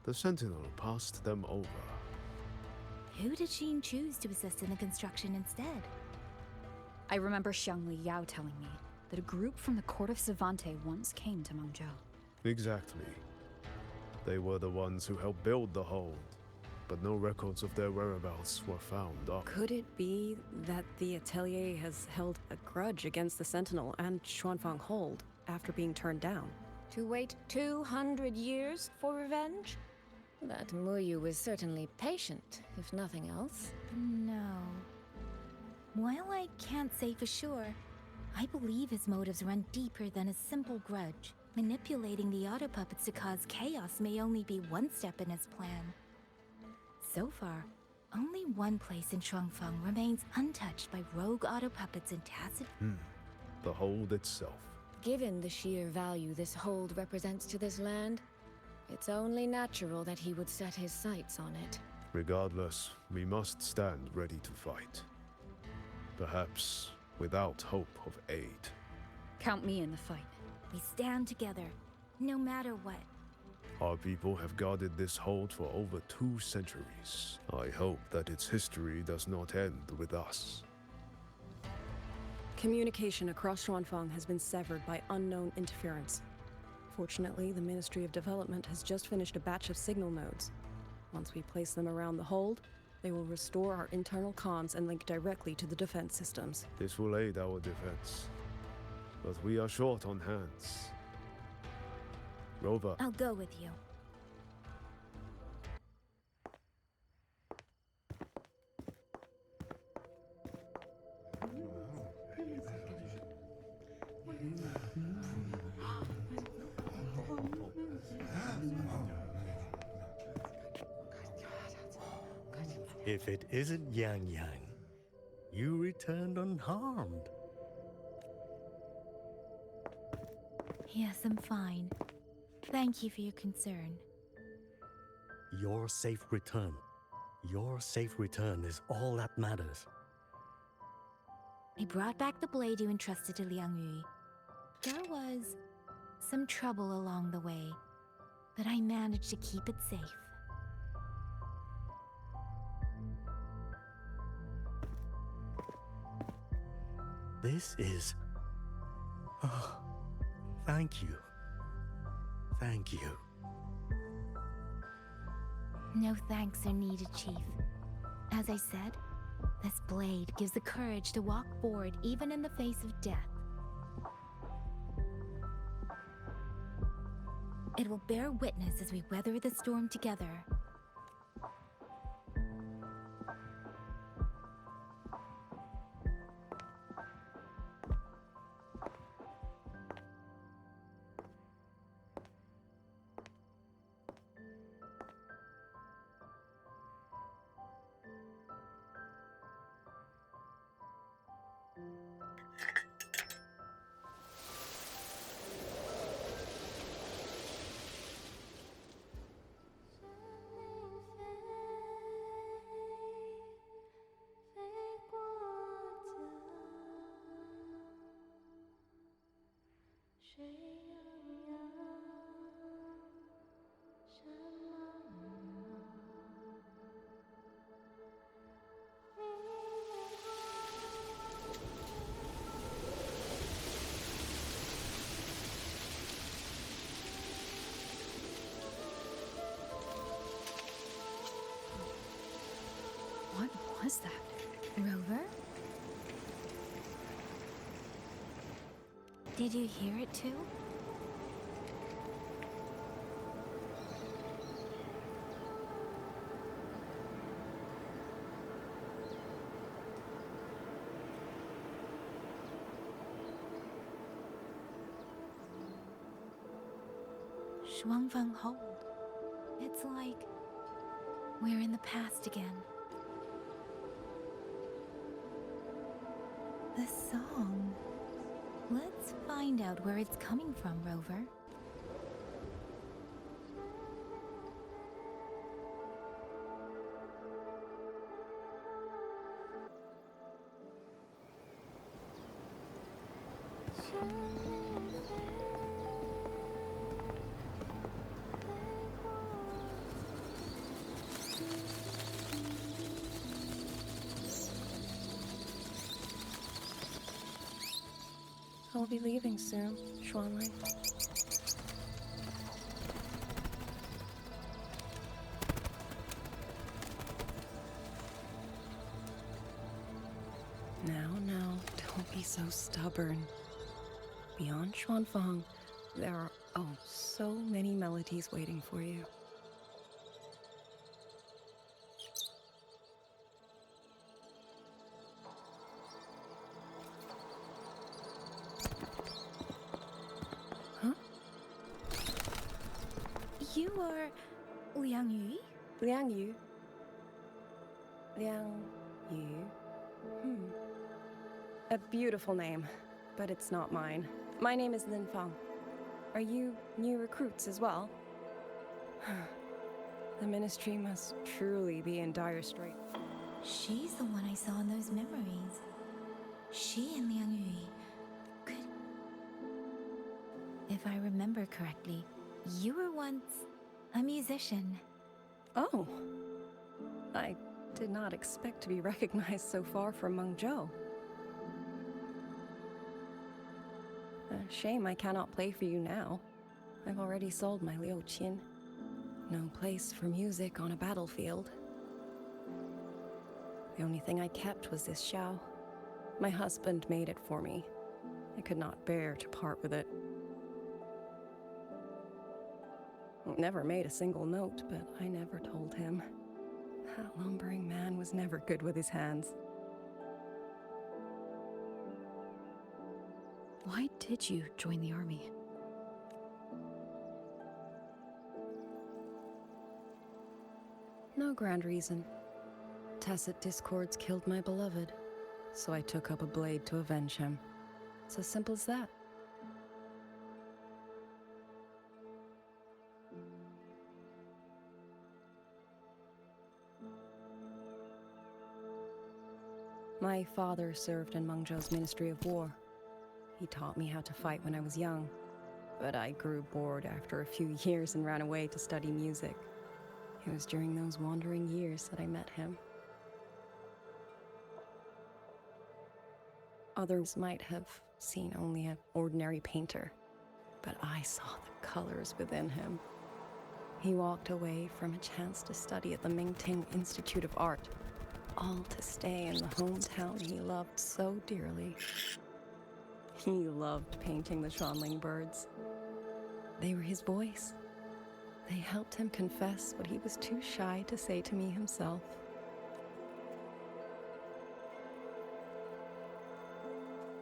Speaker 6: the Sentinel passed them over.
Speaker 4: Who did Sheen choose to assist in the construction instead?
Speaker 14: I remember Xiangli Yao telling me that a group from the court of Savante once came to Mengzhou.
Speaker 6: Exactly. They were the ones who helped build the hold, but no records of their whereabouts were found.
Speaker 17: Could it be that the Atelier has held a grudge against the Sentinel and Xuanfang Hold after being turned down?
Speaker 13: To wait 200 years for revenge? That Muyu was certainly patient, if nothing else.
Speaker 4: No. While I can't say for sure, I believe his motives run deeper than a simple grudge. Manipulating the auto puppets to cause chaos may only be one step in his plan. So far, only one place in Shuangfang remains untouched by rogue auto puppets and tacit...
Speaker 6: The hold itself.
Speaker 13: Given the sheer value this hold represents to this land, it's only natural that he would set his sights on it.
Speaker 6: Regardless, we must stand ready to fight. Perhaps without hope of aid.
Speaker 14: Count me in the fight.
Speaker 4: We stand together, no matter what.
Speaker 6: Our people have guarded this hold for over 2 centuries. I hope that its history does not end with us.
Speaker 17: Communication across Xuanfang has been severed by unknown interference. Fortunately, the Ministry of Development has just finished a batch of signal nodes. Once we place them around the hold, they will restore our internal comms and link directly to the defense systems.
Speaker 6: This will aid our defense. But we are short on hands. Rover.
Speaker 4: I'll go with you.
Speaker 18: If it isn't Yang Yang, you returned unharmed.
Speaker 4: Yes, I'm fine. Thank you for your concern.
Speaker 18: Your safe return. Your safe return is all that matters.
Speaker 4: I brought back the blade you entrusted to Liang Yu. There was some trouble along the way, but I managed to keep it safe.
Speaker 18: This is... Oh, thank you. Thank you.
Speaker 4: No thanks are needed, Chief. As I said, this blade gives the courage to walk forward even in the face of death. It will bear witness as we weather the storm together.
Speaker 14: What was that?
Speaker 4: Rover? Did you hear it too? Shuangfeng hold. It's like we're in the past again. The song. Let's find out where it's coming from, Rover.
Speaker 17: I'll be leaving soon, Xuanling. Now, don't be so stubborn. Beyond Xuanfang, there are, so many melodies waiting for you.
Speaker 4: You are Liang Yu?
Speaker 17: Liang Yu? Liang Yu? A beautiful name, but it's not mine. My name is Lin Fang. Are you new recruits as well? The ministry must truly be in dire strait.
Speaker 4: She's the one I saw in those memories. She and Liang Yu could... If I remember correctly, you were once a musician.
Speaker 17: Oh. I did not expect to be recognized so far from Mengzhou. A shame I cannot play for you now. I've already sold my Liu Qin. No place for music on a battlefield. The only thing I kept was this xiao. My husband made it for me. I could not bear to part with it. Never made a single note, but I never told him. That lumbering man was never good with his hands.
Speaker 14: Why did you join the army?
Speaker 17: No grand reason. Tacit discords killed my beloved, so I took up a blade to avenge him. It's as simple as that. My father served in Mengzhou's Ministry of War. He taught me how to fight when I was young, but I grew bored after a few years and ran away to study music. It was during those wandering years that I met him. Others might have seen only an ordinary painter, but I saw the colors within him. He walked away from a chance to study at the Mingting Institute of Art, all to stay in the hometown he loved so dearly. He loved painting the Shanling birds. They were his voice. They helped him confess what he was too shy to say to me himself.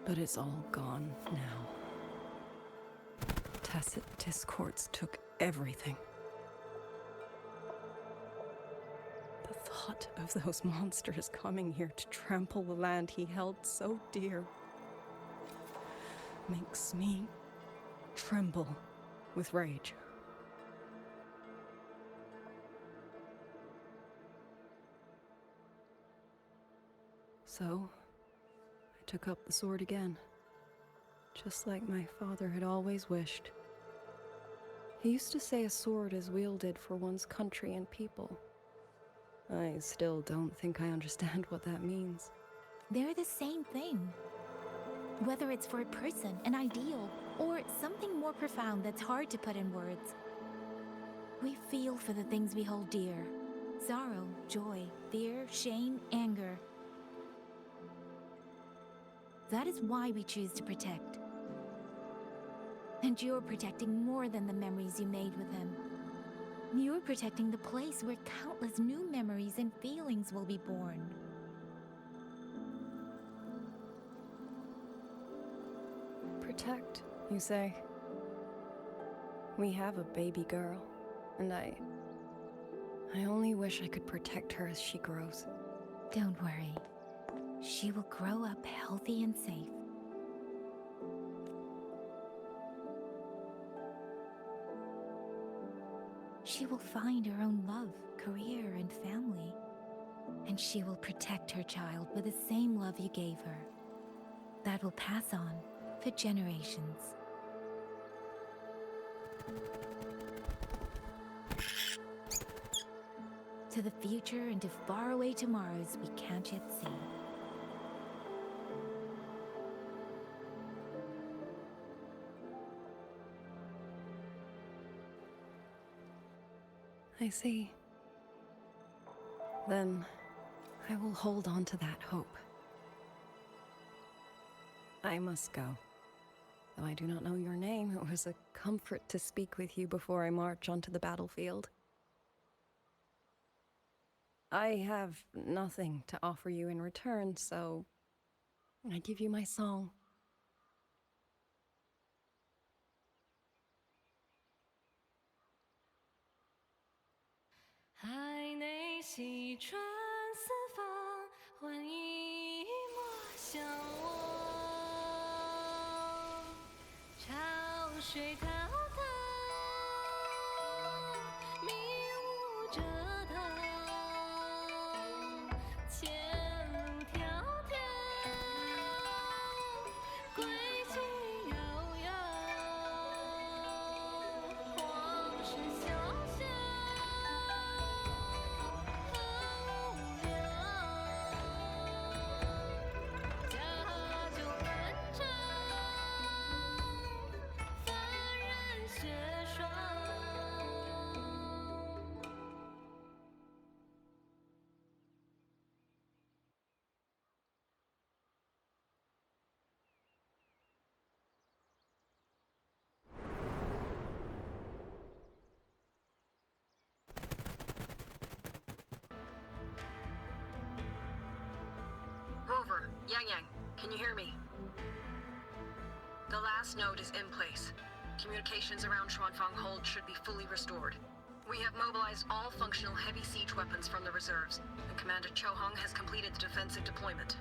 Speaker 17: But it's all gone now. Tacit discords took everything. The thought of those monsters coming here to trample the land he held so dear makes me tremble with rage. So, I took up the sword again, just like my father had always wished. He used to say a sword is wielded for one's country and people. I still don't think I understand what that means.
Speaker 4: They're the same thing. Whether it's for a person, an ideal, or something more profound that's hard to put in words. We feel for the things we hold dear. Sorrow, joy, fear, shame, anger. That is why we choose to protect. And you're protecting more than the memories you made with him. You're protecting the place where countless new memories and feelings will be born.
Speaker 17: Protect, you say? We have a baby girl, and I only wish I could protect her as she grows.
Speaker 4: Don't worry. She will grow up healthy and safe. She will find her own love, career, and family. And she will protect her child with the same love you gave her. That will pass on for generations. To the future and to faraway tomorrows we can't yet see.
Speaker 17: I see. Then I will hold on to that hope. I must go. Though I do not know your name, it was a comfort to speak with you before I march onto the battlefield. I have nothing to offer you in return, so I give you my song.
Speaker 9: Yang, can you hear me? The last node is in place. Communications around Xuanfang Hold should be fully restored. We have mobilized all functional heavy siege weapons from the reserves, and Commander Chohong has completed the defensive deployment.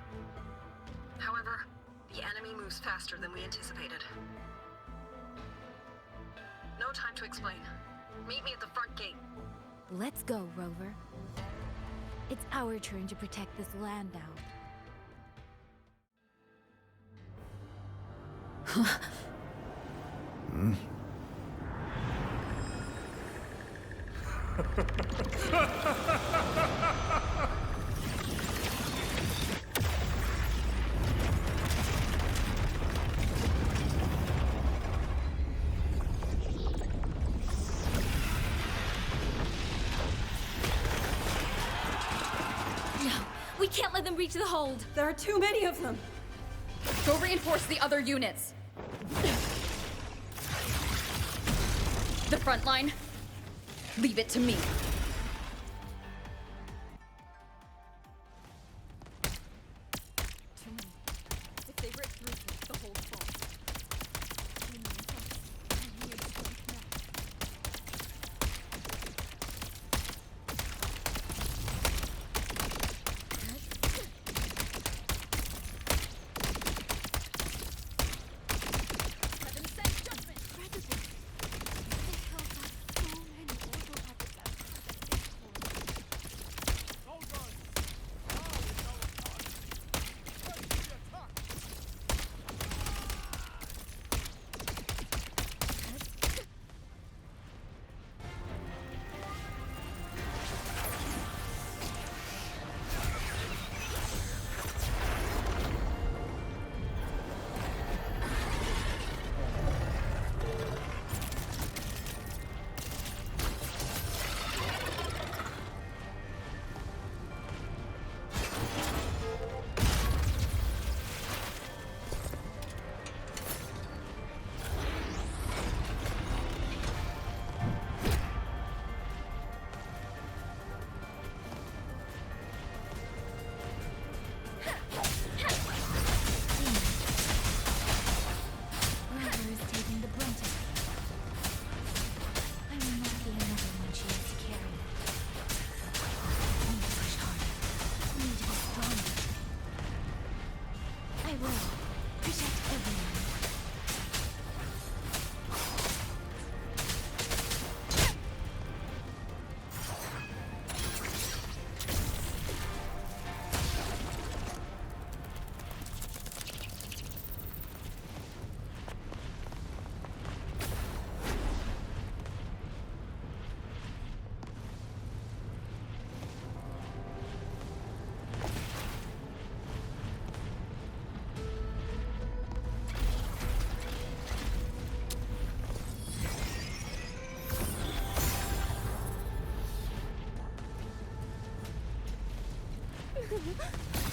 Speaker 9: However, the enemy moves faster than we anticipated. No time to explain. Meet me at the front gate.
Speaker 4: Let's go, Rover. It's our turn to protect this land now.
Speaker 19: No, we can't let them reach the hold.
Speaker 17: There are too many of them.
Speaker 14: Go reinforce the other units. The front line, leave it to me.
Speaker 19: If they rip through the hold falls.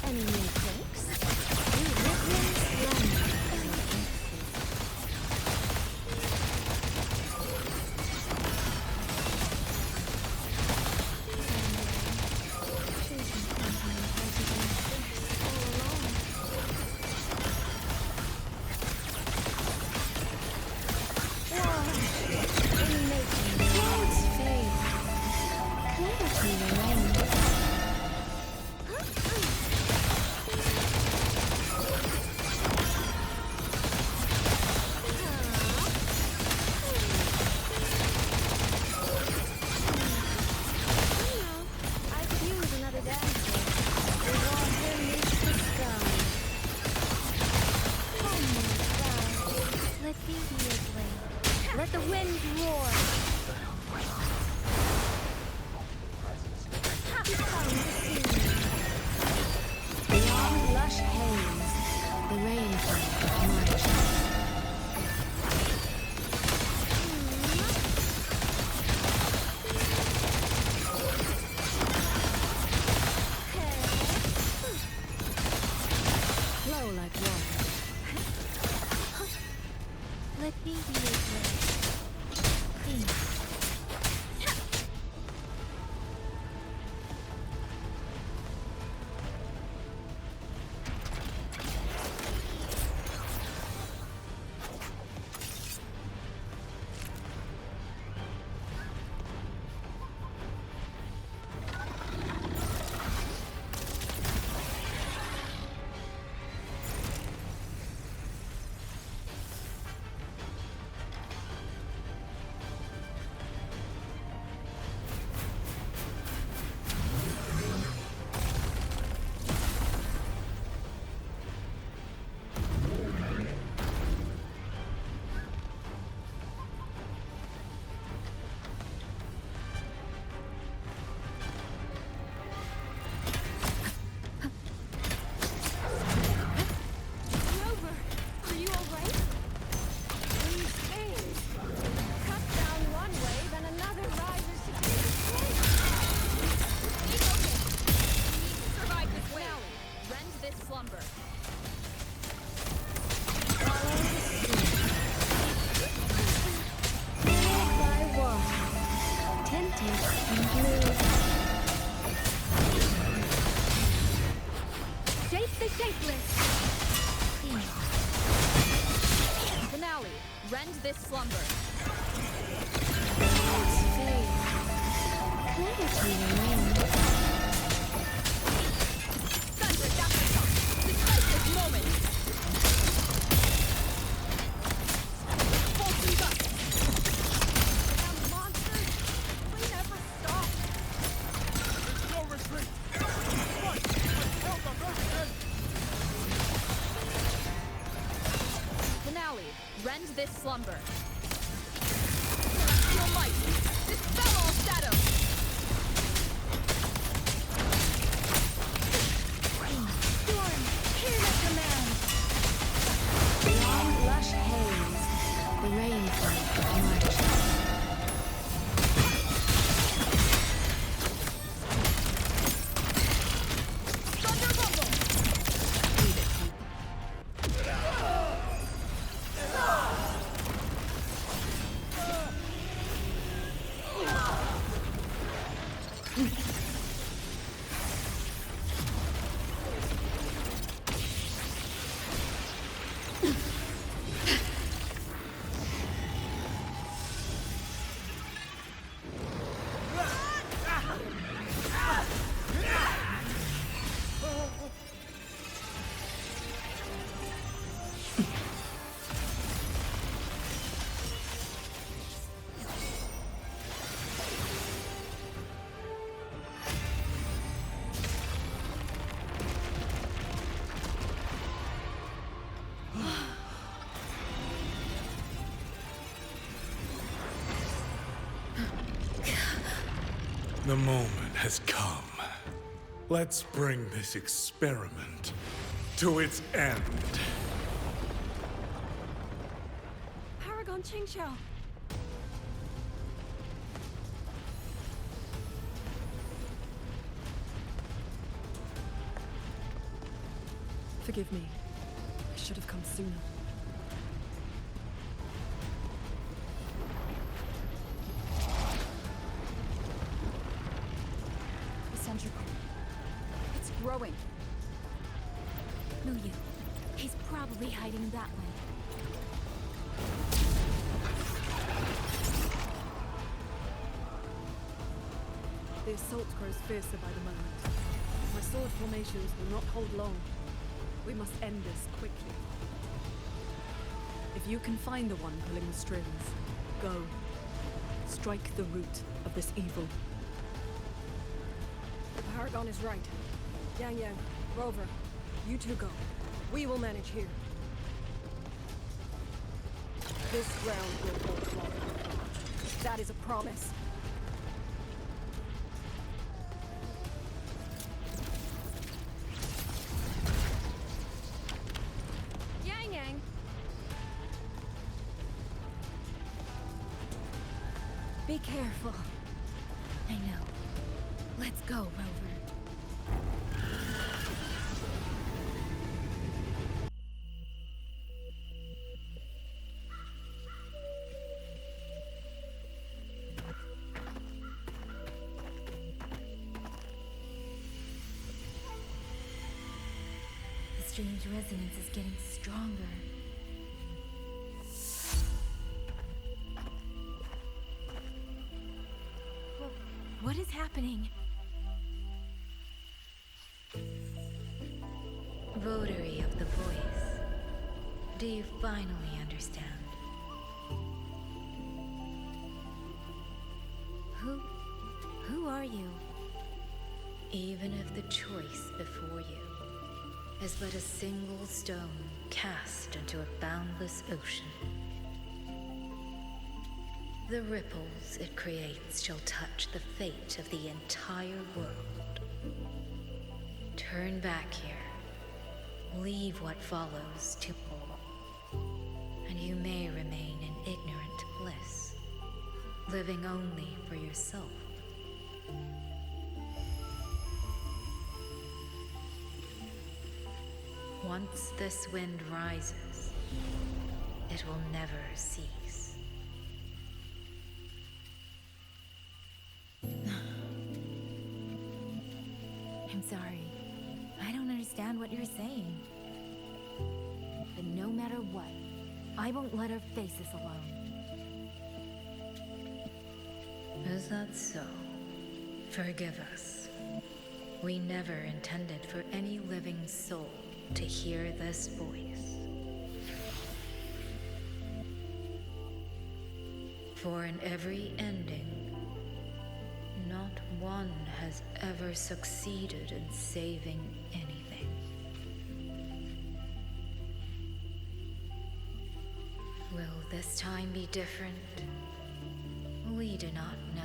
Speaker 4: Any new tricks? New rhythms,
Speaker 19: Let the wind roar.
Speaker 4: Beyond lush haze, the rainfall marches. Flow like water. Let me be your grace.
Speaker 19: stay faithless.
Speaker 1: Finale, rend this slumber.
Speaker 19: Clarity remains.
Speaker 1: Thunder, aftershock, decisive moment. Bolting gust.
Speaker 19: Damn monsters! We never stop.
Speaker 22: There's no retreat! Right! Until the very end!
Speaker 1: Finale, rend this slumber. Celestial might, dispel all shadows.
Speaker 19: Storm, hear my command.
Speaker 13: Beyond lush haze, the rain flake marches.
Speaker 1: Thunder rumble. Leave it.
Speaker 22: The moment has come. Let's bring this experiment to its end.
Speaker 19: Paragon Qingqiao.
Speaker 17: Forgive me. I should have come sooner.
Speaker 14: The centricle. It's growing.
Speaker 19: No, you. He's probably hiding that way.
Speaker 17: The assault grows fiercer by the moment. My sword formations will not hold long. We must end this quickly. If you can find the one pulling the strings, go. Strike the root of this evil. The Paragon is right. Yang Yang, Rover, you two go. We will manage here. This ground will hold long. That is a promise.
Speaker 19: Yang Yang. Be careful. I know. Let's go, Rover. The strange resonance is getting stronger. What is happening?
Speaker 8: Votary of the voice. Do you finally understand? Who are you? Even if the choice before you is but a single stone cast into a boundless ocean, the ripples it creates shall touch the fate of the entire world. Turn back here. Leave what follows to all, and you may remain in ignorant bliss, living only for yourself. Once this wind rises, it will never cease.
Speaker 19: I'm sorry.
Speaker 4: I don't understand what you're saying. But no matter what, I won't let her face this alone.
Speaker 8: Is that so? Forgive us. We never intended for any living soul to hear this voice. For in every ending, not one has ever succeeded in saving anything. Will this time be different? We do not know.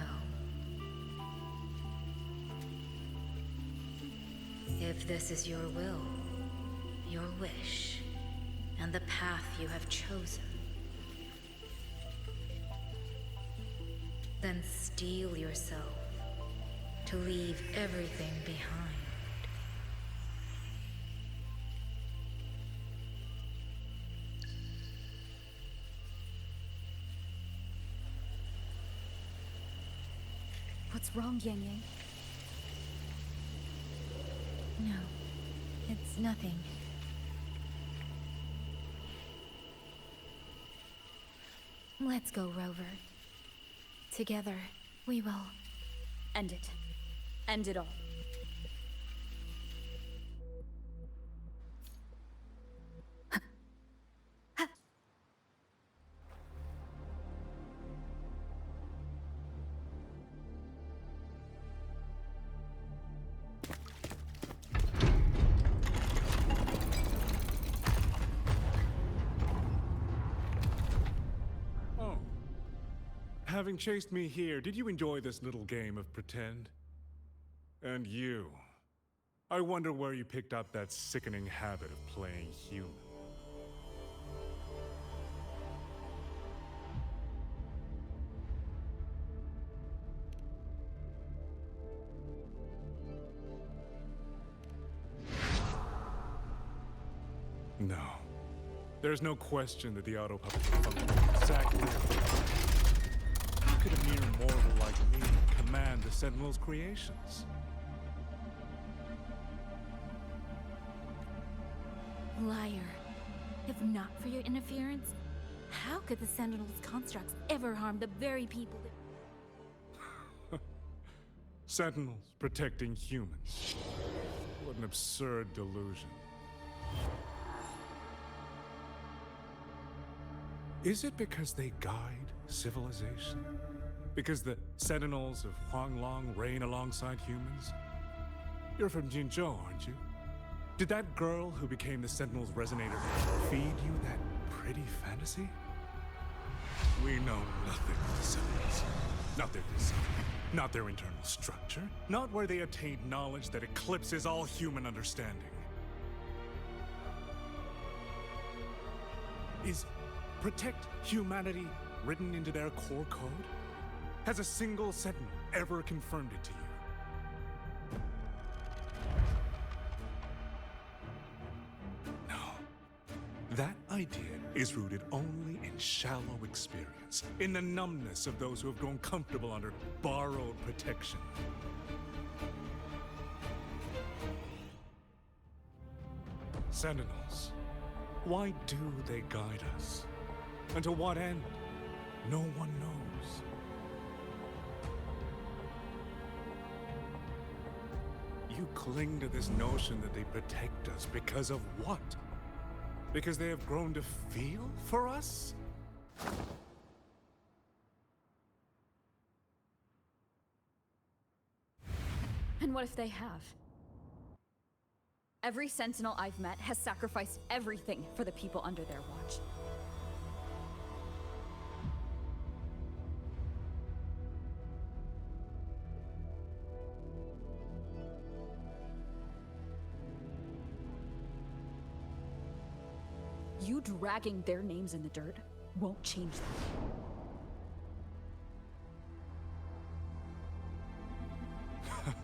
Speaker 8: If this is your will, your wish, and the path you have chosen, then steel yourself to leave everything behind.
Speaker 3: What's wrong, Yang Yang?
Speaker 4: No, it's nothing. Let's go, Rover. Together, we will
Speaker 3: end it. End it all.
Speaker 22: Having chased me here, did you enjoy this little game of pretend? And you, I wonder where you picked up that sickening habit of playing human. No. There's no question that the auto puppet functions exactly as they are. How could a mere mortal like me command the Sentinel's creations?
Speaker 4: Liar. If not for your interference, how could the Sentinel's constructs ever harm the very people that...
Speaker 22: Sentinels protecting humans. What an absurd delusion. Is it because they guide civilization? Because the Sentinels of Huanglong reign alongside humans? You're from Jinzhou, aren't you? Did that girl who became the Sentinel's resonator feed you that pretty fantasy? We know nothing of the Sentinels. Not their design, not their internal structure, not where they attained knowledge that eclipses all human understanding. Is protect humanity written into their core code? Has a single Sentinel ever confirmed it to you? No. That idea is rooted only in shallow experience, in the numbness of those who have grown comfortable under borrowed protection. Sentinels, why do they guide us? And to what end? No one knows. You cling to this notion that they protect us because of what? Because they have grown to feel for us?
Speaker 3: And what if they have? Every Sentinel I've met has sacrificed everything for the people under their watch. You dragging their names in the dirt won't change that.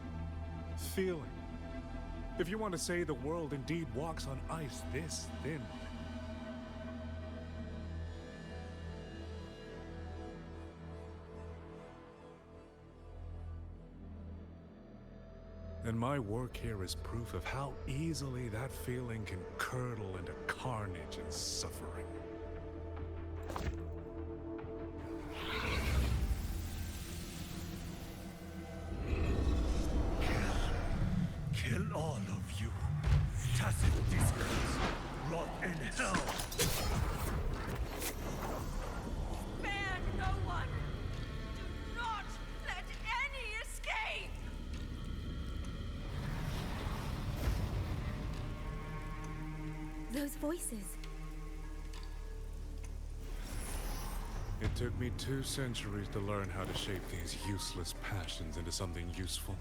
Speaker 22: Feeling. If you want to say the world indeed walks on ice this thin. then my work here is proof of how easily that feeling can curdle into carnage and suffering.
Speaker 5: Kill all of you. Tacit discords, rot in hell.
Speaker 1: Spare no one! Do not let any escape!
Speaker 4: Those voices.
Speaker 22: It took me 2 centuries to learn how to shape these useless passions into something useful.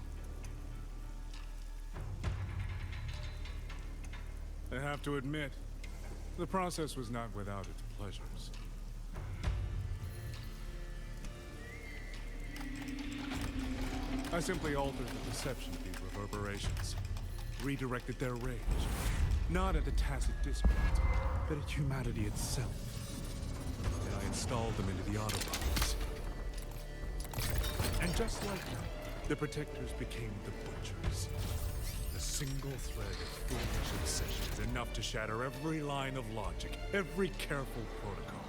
Speaker 22: I have to admit, the process was not without its pleasures. I simply altered the perception of these reverberations, redirected their rage, not at the tacit discord, but at humanity itself. And I installed them into the autobots. And just like them, the protectors became the butchers. A single thread of foolish obsession is enough to shatter every line of logic, every careful protocol.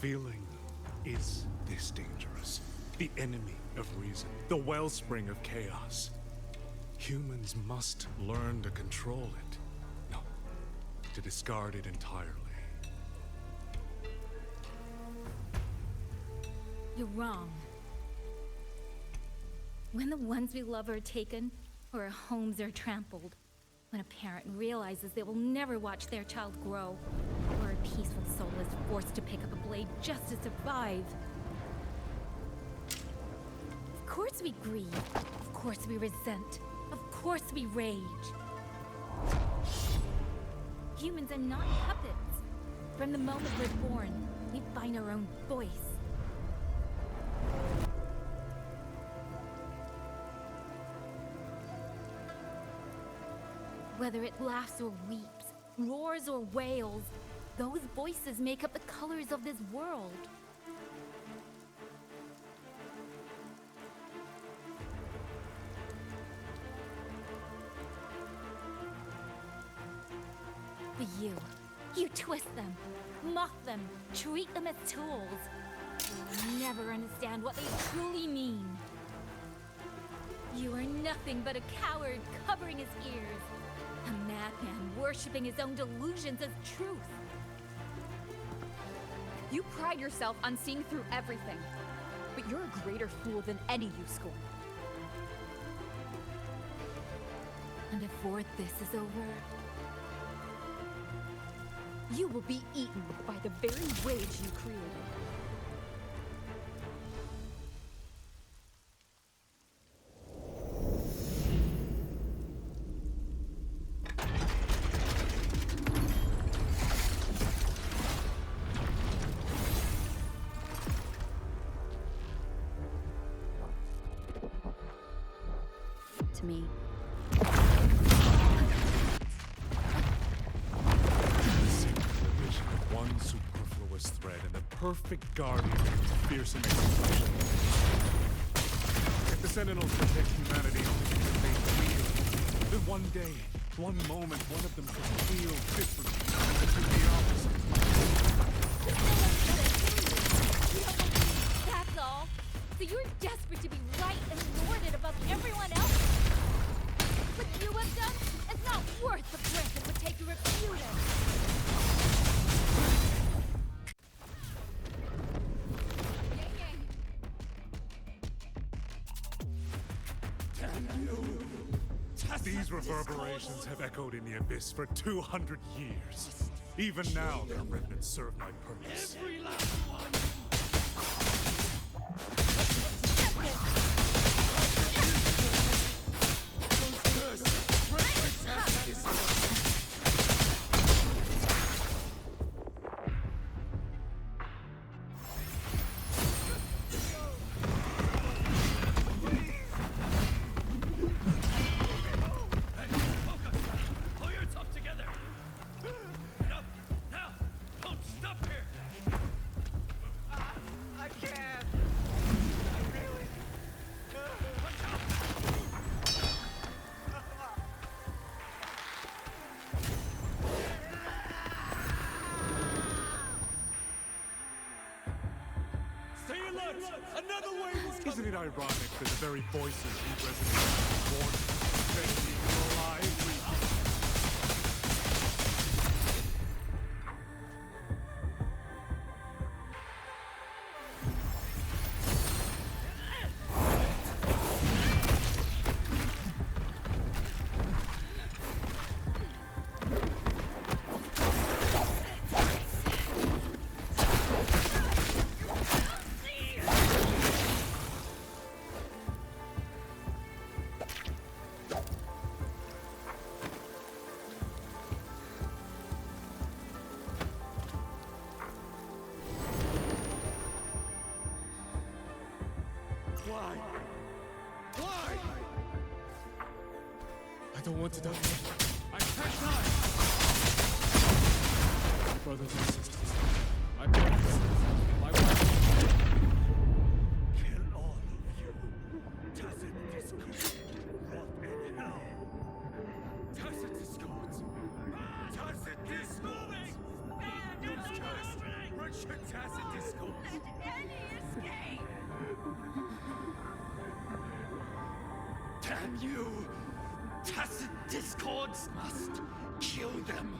Speaker 22: Feeling is this dangerous. The enemy of reason, the wellspring of chaos. Humans must learn to control it. No, to discard it entirely.
Speaker 4: You're wrong. When the ones we love are taken, or our homes are trampled, when a parent realizes they will never watch their child grow, or a peaceful soul is forced to pick up a blade just to survive. Of course we grieve. Of course we resent. Of course we rage. Humans are not puppets. From the moment we're born, we find our own voice. Whether it laughs or weeps, roars or wails, those voices make up the colors of this world. But you twist them, mock them, treat them as tools. You will never understand what they truly mean. You are nothing but a coward covering his ears. A madman worshipping his own delusions as truth.
Speaker 14: You pride yourself on seeing through everything, but you're a greater fool than any you scorn.
Speaker 4: And before this is over,
Speaker 14: you will be eaten by the very rage you created.
Speaker 3: To me.
Speaker 22: One superfluous thread and the perfect guardian against fearsome execution. If the Sentinels protect humanity only because they feel, then one day, one moment, one of them could feel different and do the opposite.
Speaker 4: that's all. So you're desperate to be right and lorded above everyone else. What you have done is not worth the breath it would take to refute it.
Speaker 22: These reverberations have echoed in the abyss for 200 years. Even now, their remnants serve my purpose.
Speaker 5: Every last one!
Speaker 22: Another way was Isn't it ironic that the very voices you resonate with born then being alive? I don't want to die. I can't die! Brothers and sisters, my parents, my wife. Kill all of you. Tacit discords, rot in hell. Tacit discords. Tacit discords. Use cursed, wretched tacit discords.
Speaker 1: Let any escape!
Speaker 5: Damn you! Tacit discords must kill them.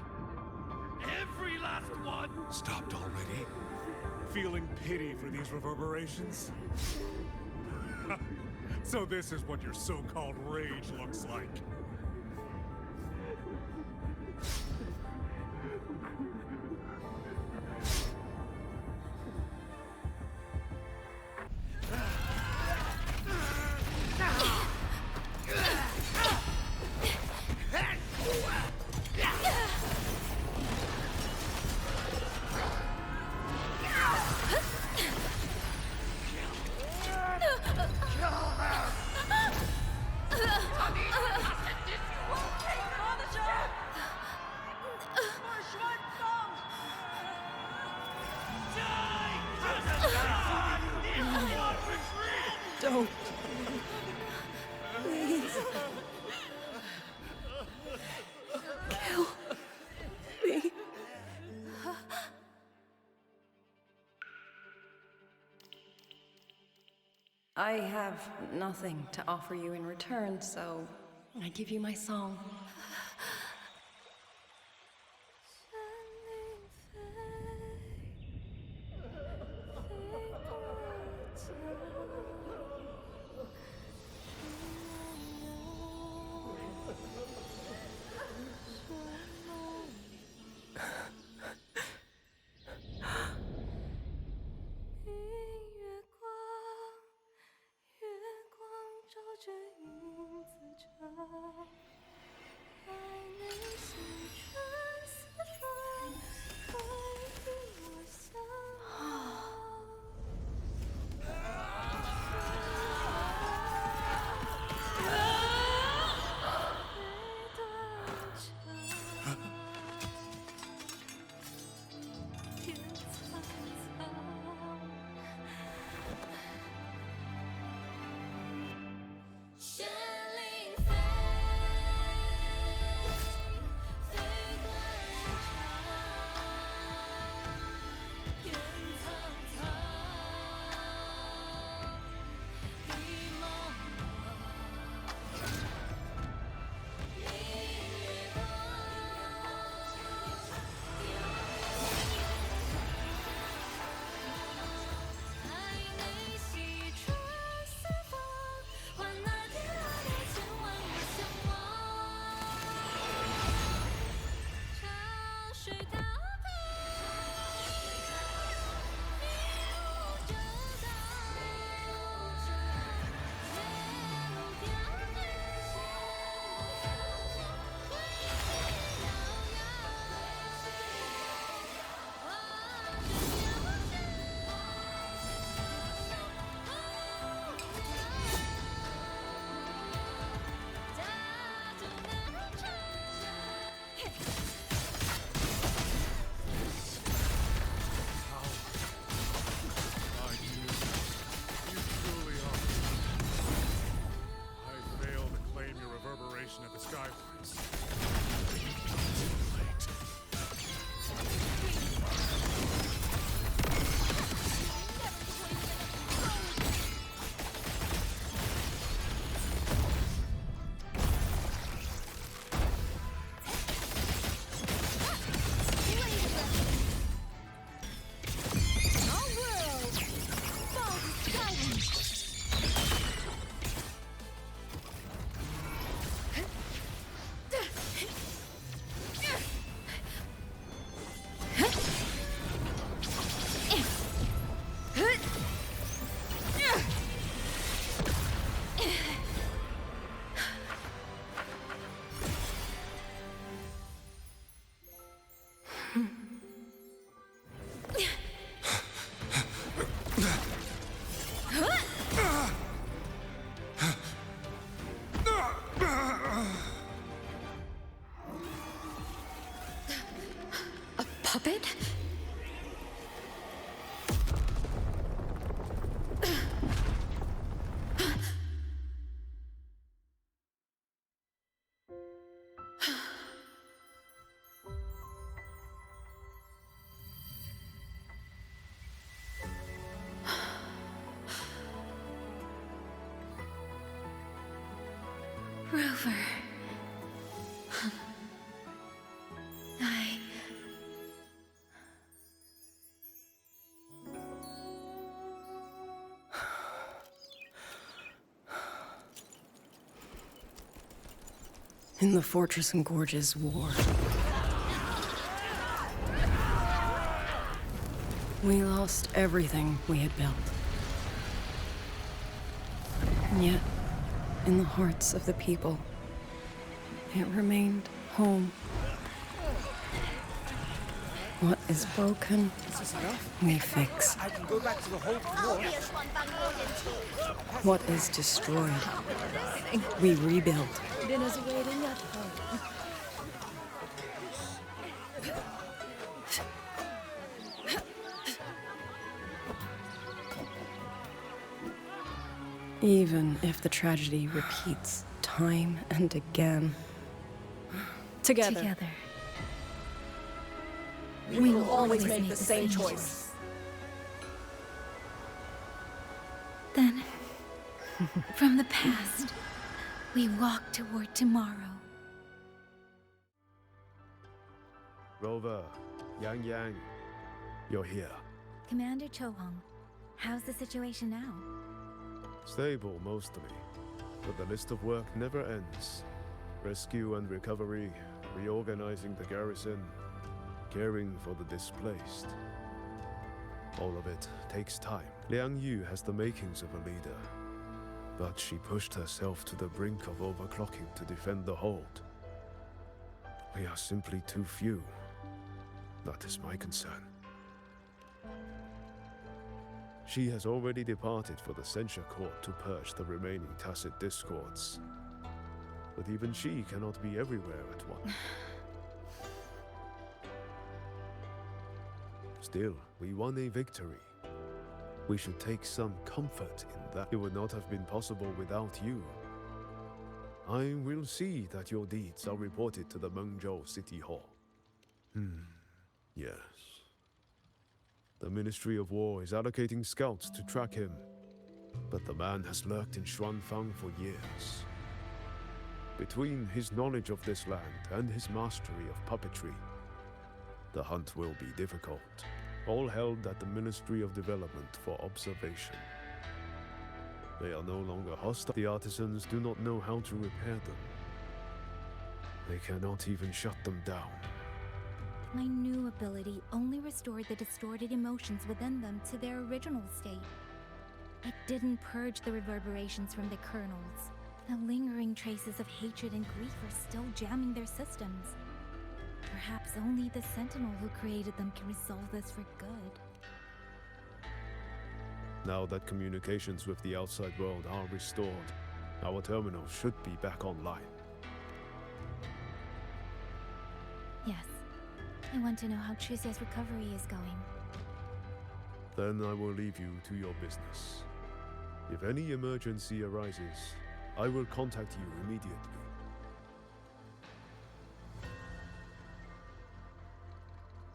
Speaker 5: Every last one!
Speaker 22: Stopped already? Feeling pity for these reverberations? So this is what your so-called rage looks like.
Speaker 17: Don't. Please. Kill me. I have nothing to offer you in return, so I give you my song.
Speaker 3: Rover.
Speaker 20: In the Fortress and Gorge's war, we lost everything we had built. And yet, in the hearts of the people, it remained home. What is broken, we fix.
Speaker 10: I can go back to the whole floor.
Speaker 20: What is destroyed, we rebuild.
Speaker 17: Dinner's waiting at home.
Speaker 20: Even if the tragedy repeats time and again. Together.
Speaker 17: We will always make the same choice.
Speaker 4: Then, from the past, we walk toward tomorrow.
Speaker 6: Rover, Yang, you're here.
Speaker 4: Commander Chohong, how's the situation now?
Speaker 6: Stable, mostly. But the list of work never ends. Rescue and recovery, reorganizing the garrison, caring for the displaced. All of it takes time. Liang Yu has the makings of a leader, but she pushed herself to the brink of overclocking to defend the hold. We are simply too few. That is my concern. She has already departed for the censure court to purge the remaining tacit discords. But even she cannot be everywhere at once. Still, we won a victory. We should take some comfort in that. It would not have been possible without you. I will see that your deeds are reported to the Mengzhou City Hall. Yes. The Ministry of War is allocating scouts to track him, but the man has lurked in Xuanfang for years. Between his knowledge of this land and his mastery of puppetry, the hunt will be difficult. All held at the Ministry of Development for observation. They are no longer hostile. The artisans do not know how to repair them. They cannot even shut them down.
Speaker 4: My new ability only restored the distorted emotions within them to their original state. It didn't purge the reverberations from the kernels. The lingering traces of hatred and grief are still jamming their systems. Perhaps only the Sentinel who created them can resolve this for good.
Speaker 6: Now that communications with the outside world are restored, our terminal should be back online.
Speaker 4: Yes. I want to know how Tricia's recovery is going.
Speaker 6: Then I will leave you to your business. If any emergency arises, I will contact you immediately.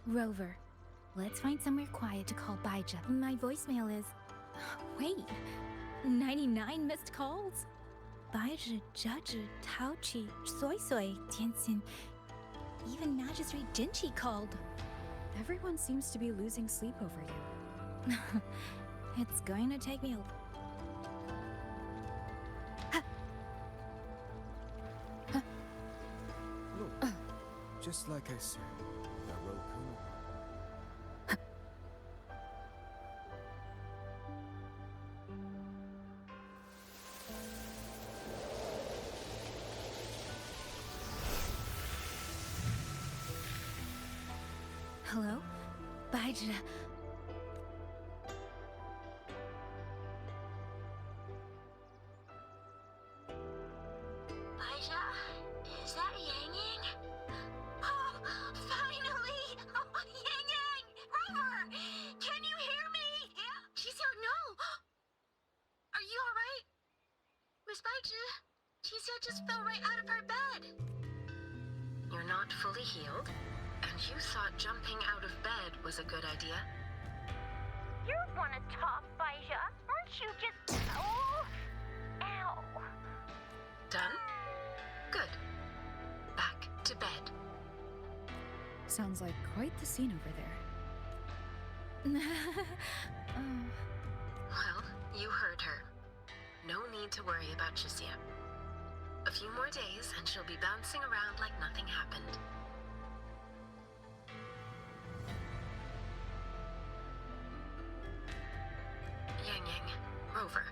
Speaker 4: Rover, let's find somewhere quiet to call Baija. My voicemail is... Wait, 99 missed calls? Baija, Judge, Taochi, Soy Soy, Tianxin, even Magistrate Jinchi called.
Speaker 14: Everyone seems to be losing sleep over you.
Speaker 4: It's going to take me a...
Speaker 2: Look, just like I said,
Speaker 4: Hello? Baija.
Speaker 1: Baija? Is that Yang? Oh, finally! Oh, Yang! Rover! Can you hear me? Yeah? She's here. No! Are you alright? Miss Baija? She's just fell right out of her bed.
Speaker 9: You're not fully healed? And you thought jumping out of bed was a good idea?
Speaker 1: You wanna talk, Baija? Aren't you just... Oh! Ow!
Speaker 9: Done?
Speaker 14: Sounds like quite the scene over there.
Speaker 9: Well, you heard her. No need to worry about Chisia. A few more days and she'll be bouncing around like nothing happened. Yang, Rover,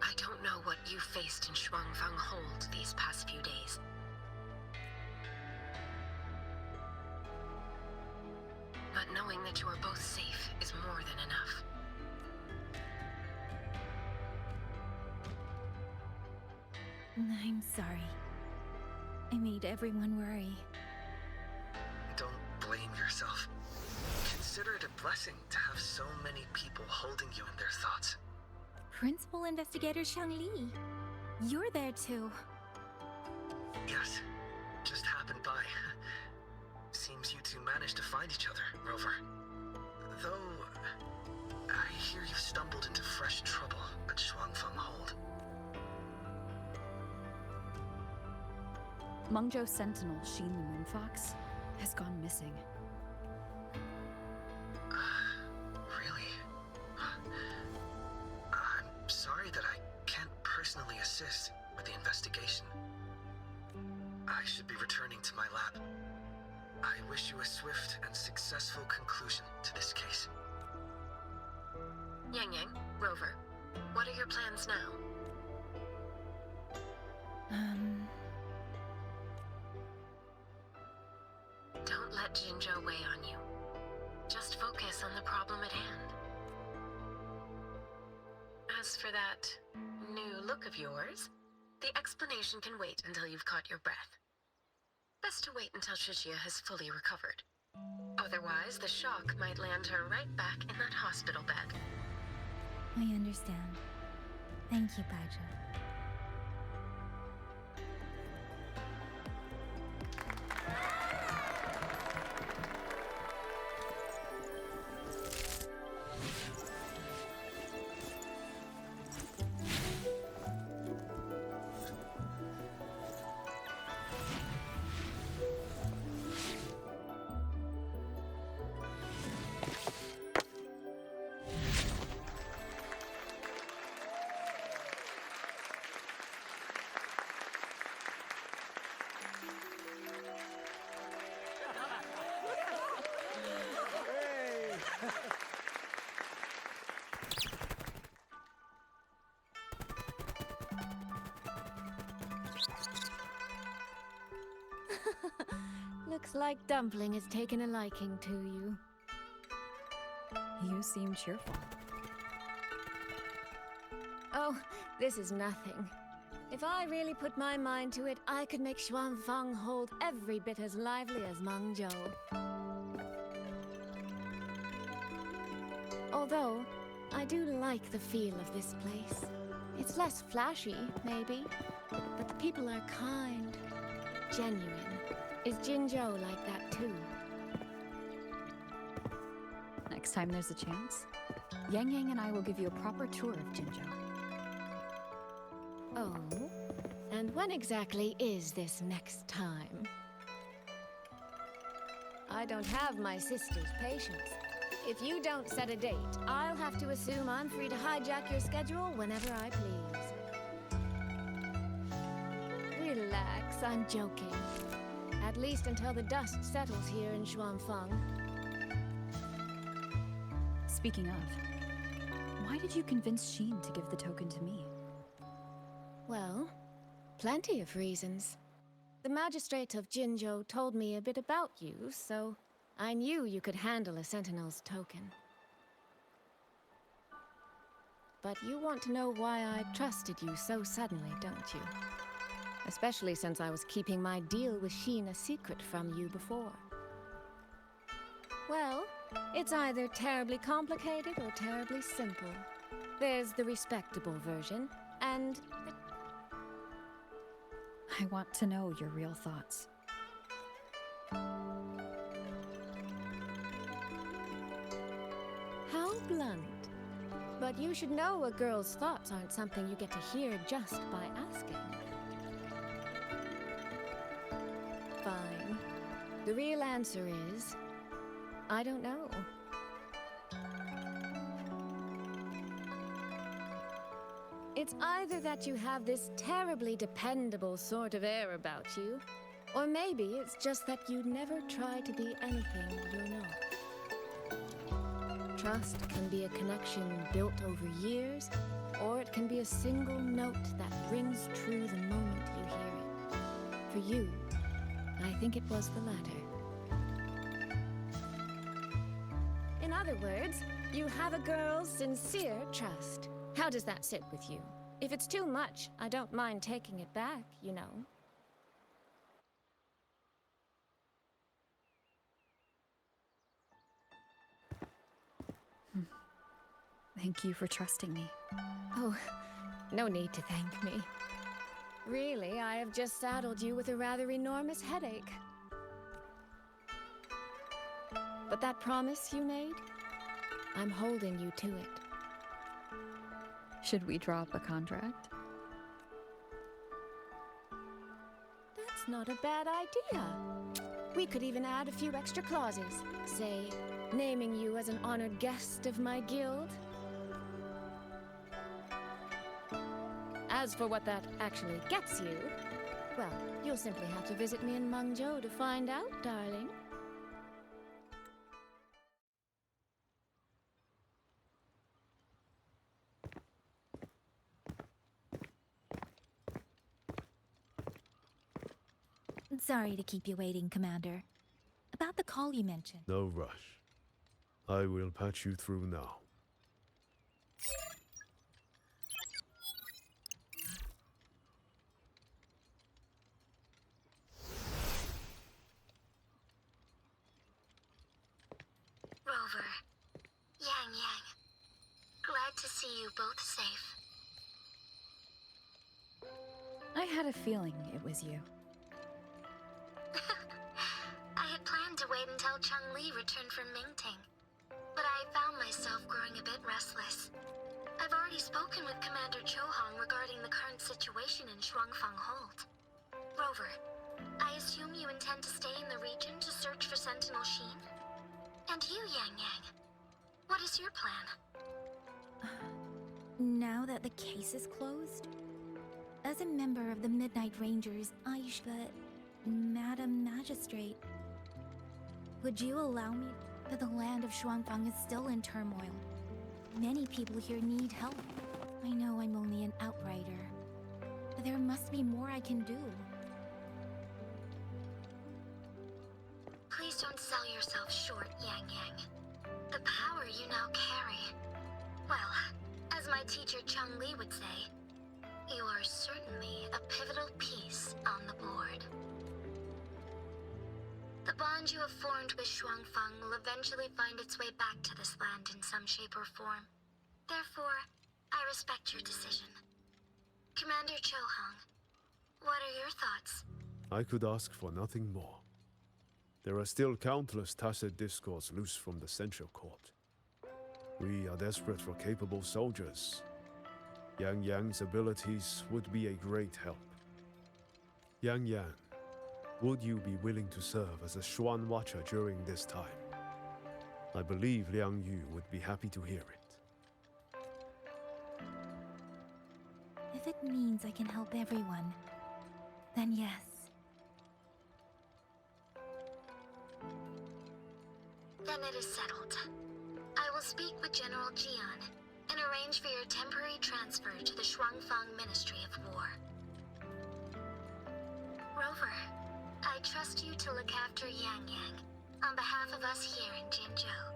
Speaker 9: I don't know what you faced in Shuangfang Hold these past few days. But knowing that you are both safe is more than enough.
Speaker 4: I'm sorry. I made everyone worry.
Speaker 16: Don't blame yourself. Consider it a blessing to have so many people holding you in their thoughts.
Speaker 4: Principal Investigator Shang Li. You're there too.
Speaker 16: Yes, just happened by. Seems you two managed to find each other, Rover. Though, I hear you've stumbled into fresh trouble at Shuangfang Hold.
Speaker 14: Mengzhou Sentinel Sheen the Moonfox has gone missing.
Speaker 16: Really? I'm sorry that I can't personally assist with the investigation. I should be returning to my lab. I wish you a swift and successful conclusion to this case.
Speaker 9: Yang, Rover, what are your plans now? Don't let Jinzhou weigh on you. Just focus on the problem at hand. As for that new look of yours, the explanation can wait until you've caught your breath. Best to wait until Shijia has fully recovered. Otherwise, the shock might land her right back in that hospital bed.
Speaker 4: I understand. Thank you, Baja.
Speaker 13: Looks like Dumpling has taken a liking to you.
Speaker 14: You seem cheerful.
Speaker 13: Oh, this is nothing. If I really put my mind to it, I could make Shuangfang Hold every bit as lively as Mengzhou. Although, I do like the feel of this place. It's less flashy, maybe, but the people are kind, genuine. Is Jinzhou like that too?
Speaker 14: Next time there's a chance, Yang and I will give you a proper tour of Jinzhou.
Speaker 13: Oh? And when exactly is this next time? I don't have my sister's patience. If you don't set a date, I'll have to assume I'm free to hijack your schedule whenever I please. Relax, I'm joking. At least until the dust settles here in Shuangfang.
Speaker 14: Speaking of, why did you convince Sheen to give the token to me?
Speaker 13: Well, plenty of reasons. The magistrate of Jinzhou told me a bit about you, so I knew you could handle a Sentinel's token. But you want to know why I trusted you so suddenly, don't you? Especially since I was keeping my deal with Sheen a secret from you before. Well, it's either terribly complicated or terribly simple. There's the respectable version, and
Speaker 14: I want to know your real thoughts.
Speaker 13: How blunt. But you should know a girl's thoughts aren't something you get to hear just by asking. Fine. The real answer is, I don't know. It's either that you have this terribly dependable sort of air about you, or maybe it's just that you never try to be anything you're not. Trust can be a connection built over years, or it can be a single note that rings true the moment you hear it. For you, I think it was the latter. In other words, you have a girl's sincere trust. How does that sit with you? If it's too much, I don't mind taking it back, you know.
Speaker 3: Thank you for trusting me.
Speaker 13: Oh, no need to thank me. Really, I have just saddled you with a rather enormous headache. But that promise you made, I'm holding you to it.
Speaker 3: Should we draw up a contract?
Speaker 13: That's not a bad idea. We could even add a few extra clauses. Say, naming you as an honored guest of my guild. As for what that actually gets you, well, you'll simply have to visit me in Mengzhou to find out, darling.
Speaker 4: Sorry to keep you waiting, Commander. About the call you mentioned.
Speaker 6: No rush. I will patch you through now.
Speaker 1: Rover, Yang, glad to see you both safe.
Speaker 3: I had a feeling it was you.
Speaker 1: I had planned to wait until Chang-Li returned from Mingting, but I found myself growing a bit restless. I've already spoken with Commander Chohong regarding the current situation in Shuangfang Hold. Rover, I assume you intend to stay in the region to search for Sentinel Sheen? And you, Yang, what is your plan?
Speaker 4: Now that the case is closed, as a member of the Midnight Rangers, Madam Magistrate, would you allow me? But the land of Shuangfang is still in turmoil. Many people here need help. I know I'm only an outrider, but there must be more I can do.
Speaker 1: Please don't sell yourself short, Yang. The power you now carry. Well, as my teacher Chang-Li would say, you are certainly a pivotal piece on the board. The bond you have formed with Shuangfang will eventually find its way back to this land in some shape or form. Therefore, I respect your decision. Commander Chohong, what are your thoughts?
Speaker 6: I could ask for nothing more. There are still countless tacit discords loose from the Central Court. We are desperate for capable soldiers. Yang's abilities would be a great help. Yang, would you be willing to serve as a Xuan Watcher during this time? I believe Liang Yu would be happy to hear it.
Speaker 4: If it means I can help everyone, then yes.
Speaker 1: Then it is settled. I will speak with General Jian and arrange for your temporary transfer to the Shuangfang Ministry of War. Rover, I trust you to look after Yang on behalf of us here in Jinzhou.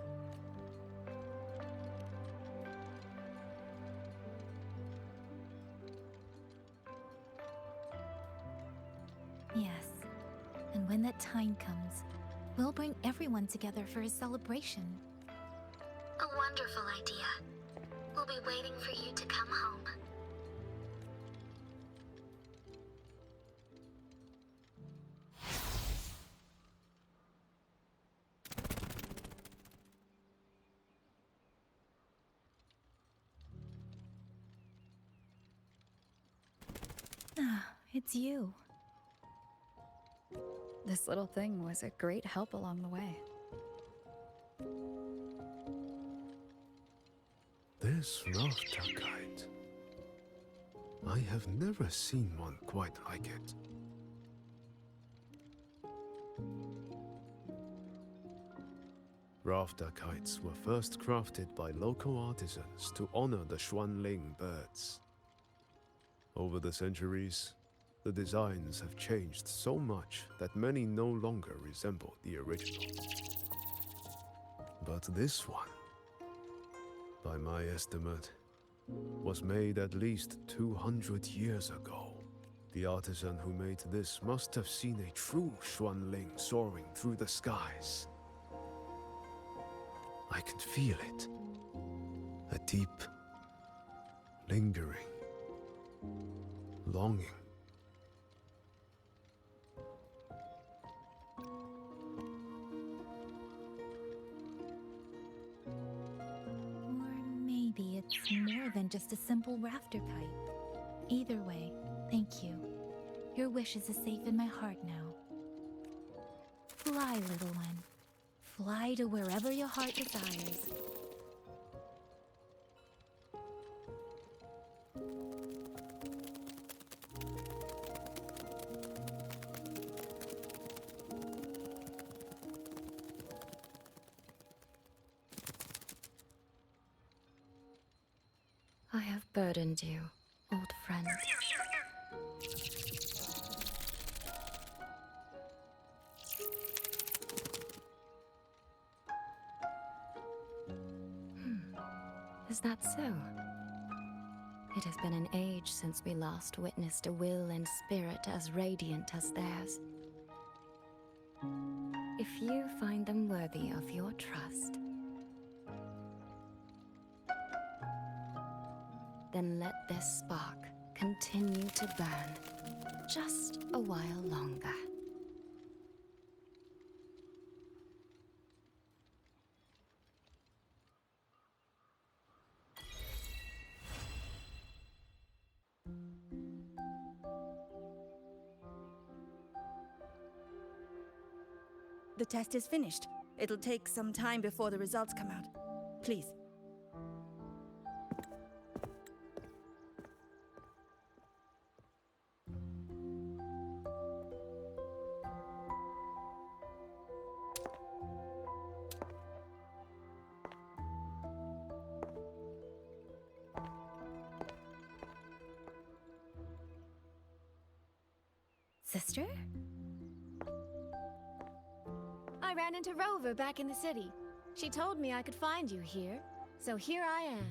Speaker 4: Yes, and when that time comes, we'll bring everyone together for a celebration.
Speaker 1: A wonderful idea. We'll be waiting for you to come home.
Speaker 4: Ah, it's you.
Speaker 3: This little thing was a great help along the way.
Speaker 6: This rafter kite. I have never seen one quite like it. Rafter kites were first crafted by local artisans to honor the Xuanling birds. Over the centuries, the designs have changed so much that many no longer resemble the original. But this one, by my estimate, was made at least 200 years ago. The artisan who made this must have seen a true Xuanling soaring through the skies. I can feel it. A deep, lingering longing.
Speaker 4: Or maybe it's more than just a simple rafter kite. Either way, thank you. Your wishes are safe in my heart now. Fly, little one. Fly to wherever your heart desires.
Speaker 8: I have burdened you, old friend. Is that so? It has been an age since we last witnessed a will and spirit as radiant as theirs. If you find them worthy of your trust, then let this spark continue to burn just a while longer.
Speaker 19: The test is finished. It'll take some time before the results come out. Please.
Speaker 4: Sister?
Speaker 13: I ran into Rover back in the city. She told me I could find you here, so here I am.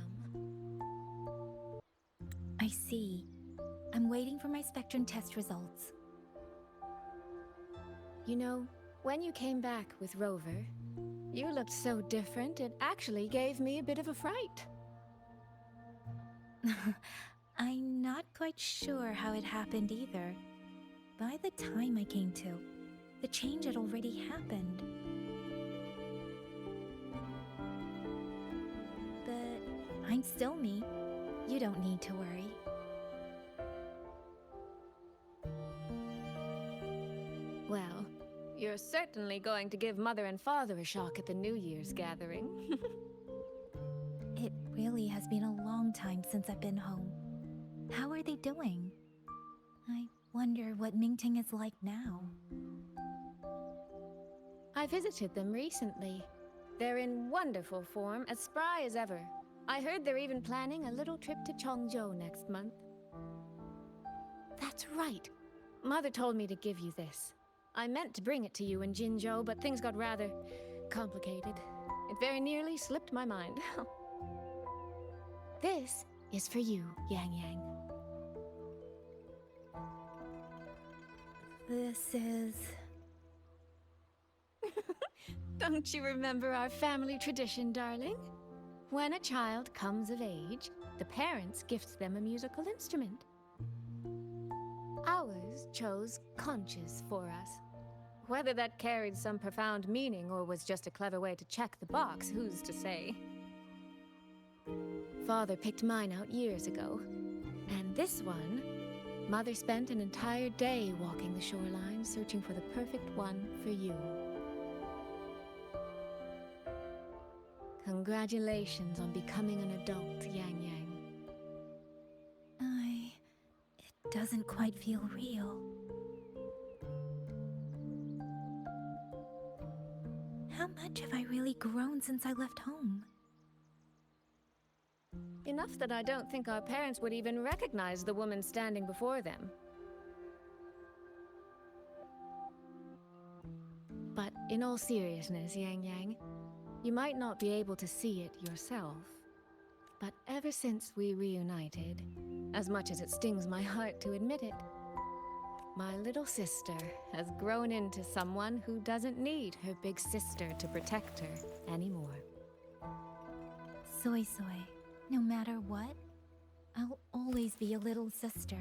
Speaker 4: I see. I'm waiting for my Spectrum test results.
Speaker 13: You know, when you came back with Rover, you looked so different, it actually gave me a bit of a fright.
Speaker 4: I'm not quite sure how it happened either. By the time I came to, the change had already happened. But I'm still me. You don't need to worry.
Speaker 13: Well, you're certainly going to give Mother and Father a shock at the New Year's gathering.
Speaker 4: It really has been a long time since I've been home. How are they doing? I wonder what Mingting is like now.
Speaker 13: I visited them recently. They're in wonderful form, as spry as ever. I heard they're even planning a little trip to Chongzhou next month. That's right. Mother told me to give you this. I meant to bring it to you in Jinzhou, but things got rather complicated. It very nearly slipped my mind. This is for you, Yang Yang.
Speaker 4: This is...
Speaker 13: Don't you remember our family tradition, darling? When a child comes of age, the parents gift them a musical instrument. Ours chose conches for us. Whether that carried some profound meaning or was just a clever way to check the box, who's to say? Father picked mine out years ago, and this one Mother spent an entire day walking the shoreline, searching for the perfect one for you. Congratulations on becoming an adult, Yang Yang.
Speaker 19: It doesn't quite feel real. How much have I really grown since I left home?
Speaker 13: Enough that I don't think our parents would even recognize the woman standing before them. But in all seriousness, Yang Yang, you might not be able to see it yourself, but ever since we reunited, as much as it stings my heart to admit it, my little sister has grown into someone who doesn't need her big sister to protect her anymore.
Speaker 19: Soy Soy, no matter what, I'll always be a little sister.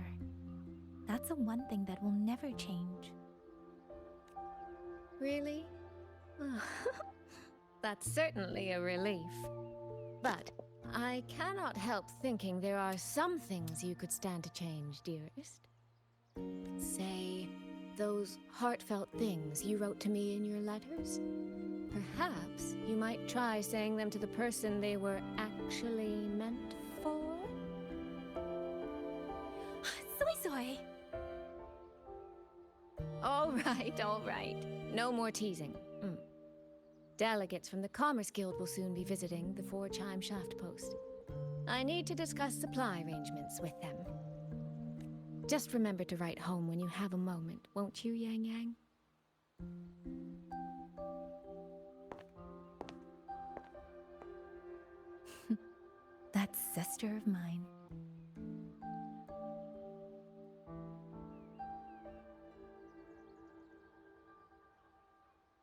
Speaker 19: That's the one thing that will never change.
Speaker 13: Really? That's certainly a relief. But I cannot help thinking there are some things you could stand to change, dearest. Say, those heartfelt things you wrote to me in your letters? Perhaps you might try saying them to the person they were actually meant for?
Speaker 19: Soy Soy!
Speaker 13: All right. No more teasing. Delegates from the Commerce Guild will soon be visiting the 4-chime shaft post. I need to discuss supply arrangements with them. Just remember to write home when you have a moment, won't you, Yang Yang?
Speaker 19: That sister of mine.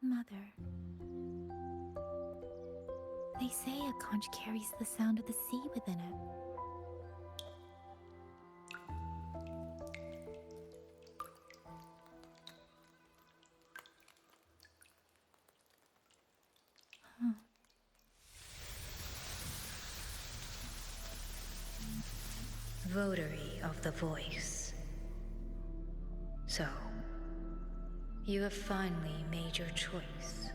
Speaker 19: Mother. They say a conch carries the sound of the sea within it.
Speaker 15: Votary of the voice. So, you have finally made your choice.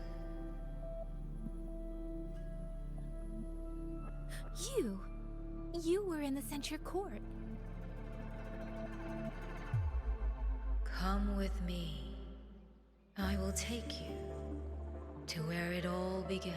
Speaker 19: You were in the censure court.
Speaker 15: Come with me. I will take you to where it all began.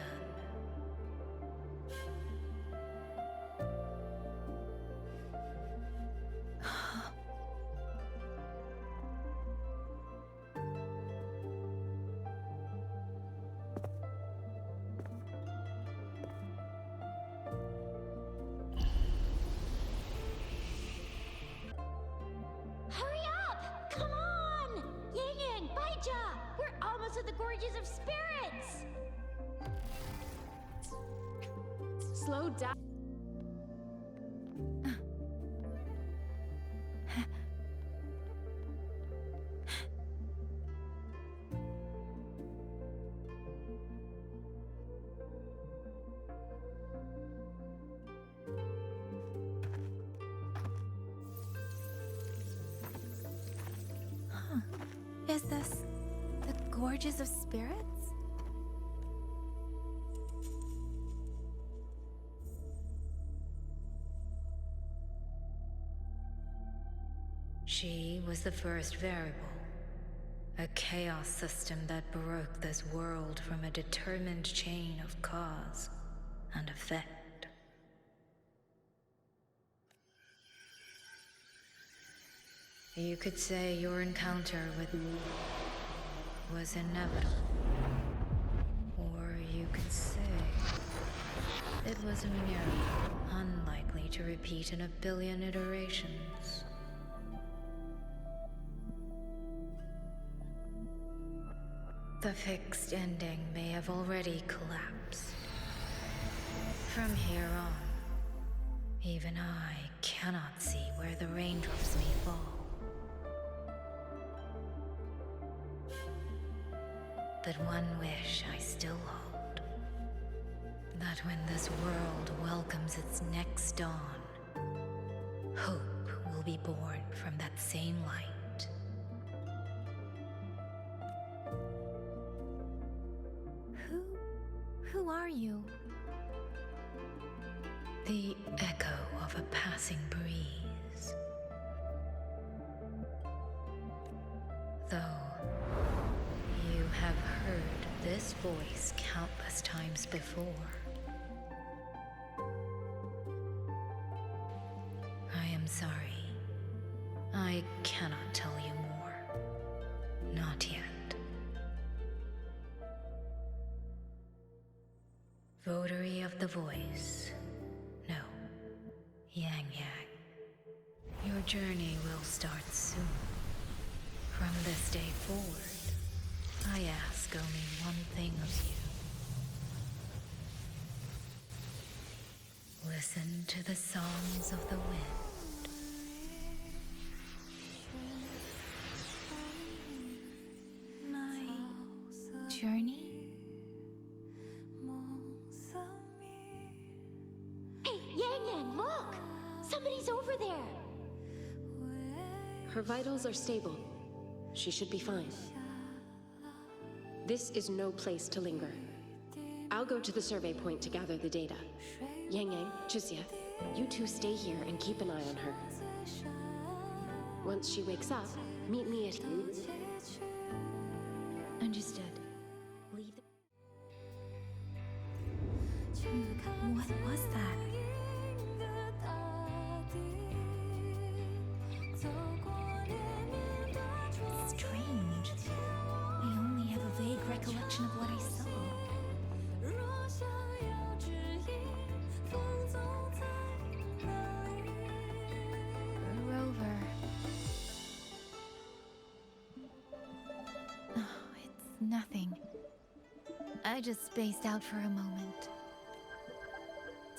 Speaker 4: Hurry up! Come on! Yang, Baija! We're almost at the Gorges of Spirits!
Speaker 13: Slow down.
Speaker 19: Is this the Gorges of Spirits?
Speaker 15: She was the first variable. A chaos system that broke this world from a determined chain of cause and effect. You could say your encounter with me was inevitable. Or you could say it was a miracle unlikely to repeat in a billion iterations. The fixed ending may have already collapsed. From here on, even I cannot see where the raindrops may fall. But one wish I still hold. That when this world welcomes its next dawn, hope will will be born from that same light.
Speaker 8: Who are you?
Speaker 15: The echo of a passing breeze. Though you have heard this voice countless times before, I am sorry. I cannot tell you more. Not yet. Votary of the voice. No. Yang Yang. Your journey will start soon. From this day forward, I ask only one thing of you. Listen to the songs of the wind.
Speaker 8: My journey?
Speaker 4: Hey, Yang Yang, look! Somebody's over there!
Speaker 20: Her vitals are stable. She should be fine. This is no place to linger. I'll go to the survey point to gather the data. Yang Yang, Chixia, you two stay here and keep an eye on her. Once she wakes up, meet me at...
Speaker 8: Understood. Leave the... What was that? Strange. I only have a vague recollection of what I saw. Rover. Oh, it's nothing. I just spaced out for a moment.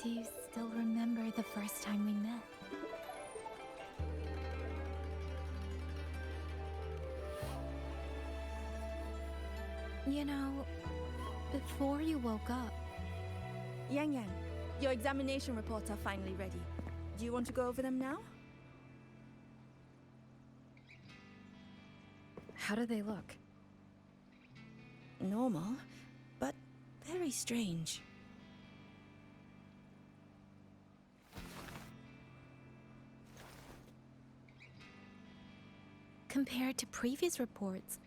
Speaker 8: Do you still remember the first time we met? You know, before you woke up...
Speaker 19: Yang Yang, your examination reports are finally ready. Do you want to go over them now?
Speaker 14: How do they look?
Speaker 19: Normal, but very strange.
Speaker 8: Compared to previous reports,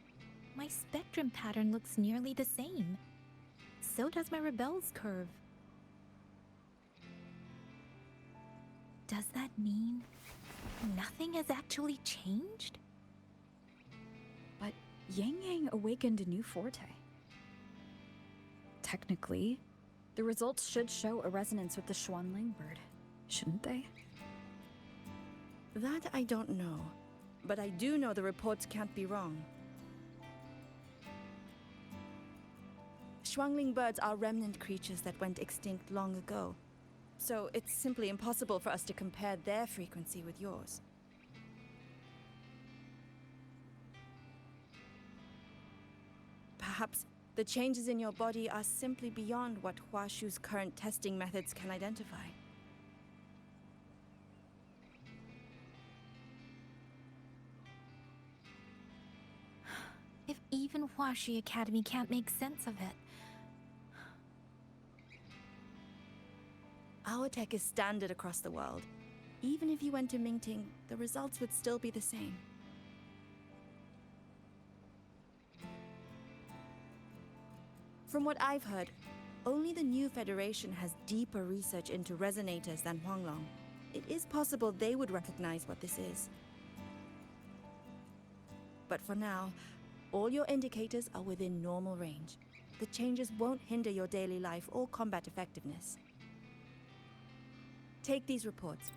Speaker 8: my spectrum pattern looks nearly the same. So does my Rebel's curve. Does that mean nothing has actually changed?
Speaker 14: But Yang Yang awakened a new forte. Technically, the results should show a resonance with the Xuanling bird, shouldn't they?
Speaker 19: That I don't know, but I do know the reports can't be wrong. Xuanling birds are remnant creatures that went extinct long ago, so it's simply impossible for us to compare their frequency with yours. Perhaps the changes in your body are simply beyond what Huashu's current testing methods can identify.
Speaker 8: If even Huashi Academy can't make sense of it.
Speaker 19: Our tech is standard across the world. Even if you went to Mingting, the results would still be the same. From what I've heard, only the new Federation has deeper research into resonators than Huanglong. It is possible they would recognize what this is. But for now, all your indicators are within normal range. The changes won't hinder your daily life or combat effectiveness. Take these reports.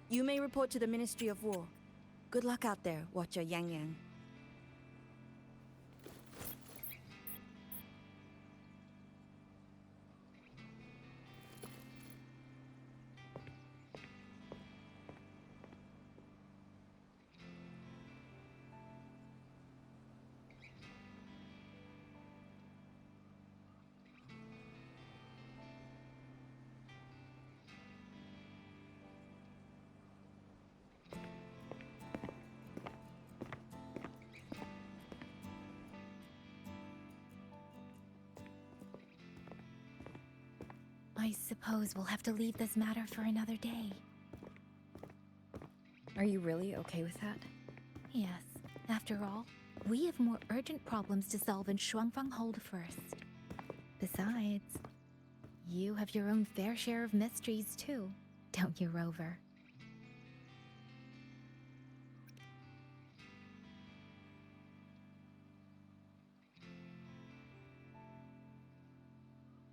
Speaker 19: You may report to the Ministry of War. Good luck out there, Watcher Yang Yang.
Speaker 4: I suppose we'll have to leave this matter for another day.
Speaker 3: Are you really okay with that?
Speaker 4: Yes. After all, we have more urgent problems to solve in Shuangfanghold first. Besides, you have your own fair share of mysteries too, don't you, Rover?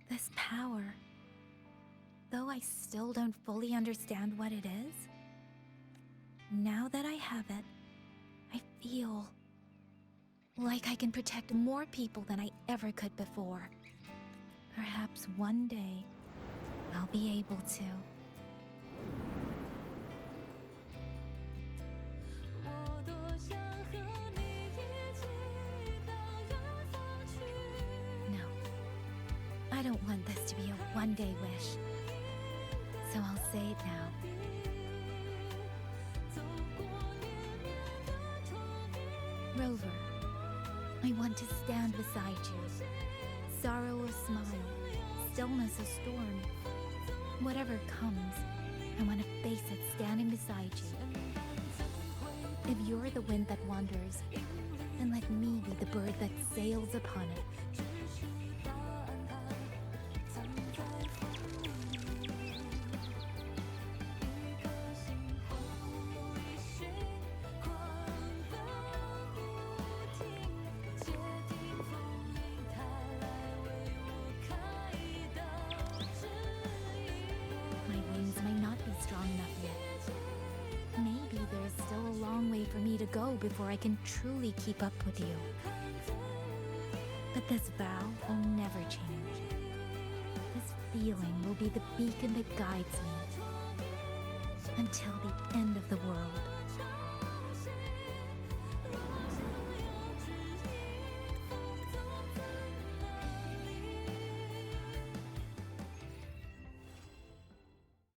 Speaker 4: This power, though I still don't fully understand what it is, now that I have it, I feel like I can protect more people than I ever could before. Perhaps one day, I'll be able to. No, I don't want this to be a one-day wish, so I'll say it now. Rover, I want to stand beside you. Sorrow a smile, stillness a storm. Whatever comes, I want to face it standing beside you. If you're the wind that wanders, then let me be the bird that sails upon it. Before I can truly keep up with you. But this vow will never change. This feeling will be the beacon that guides me until the end of the world.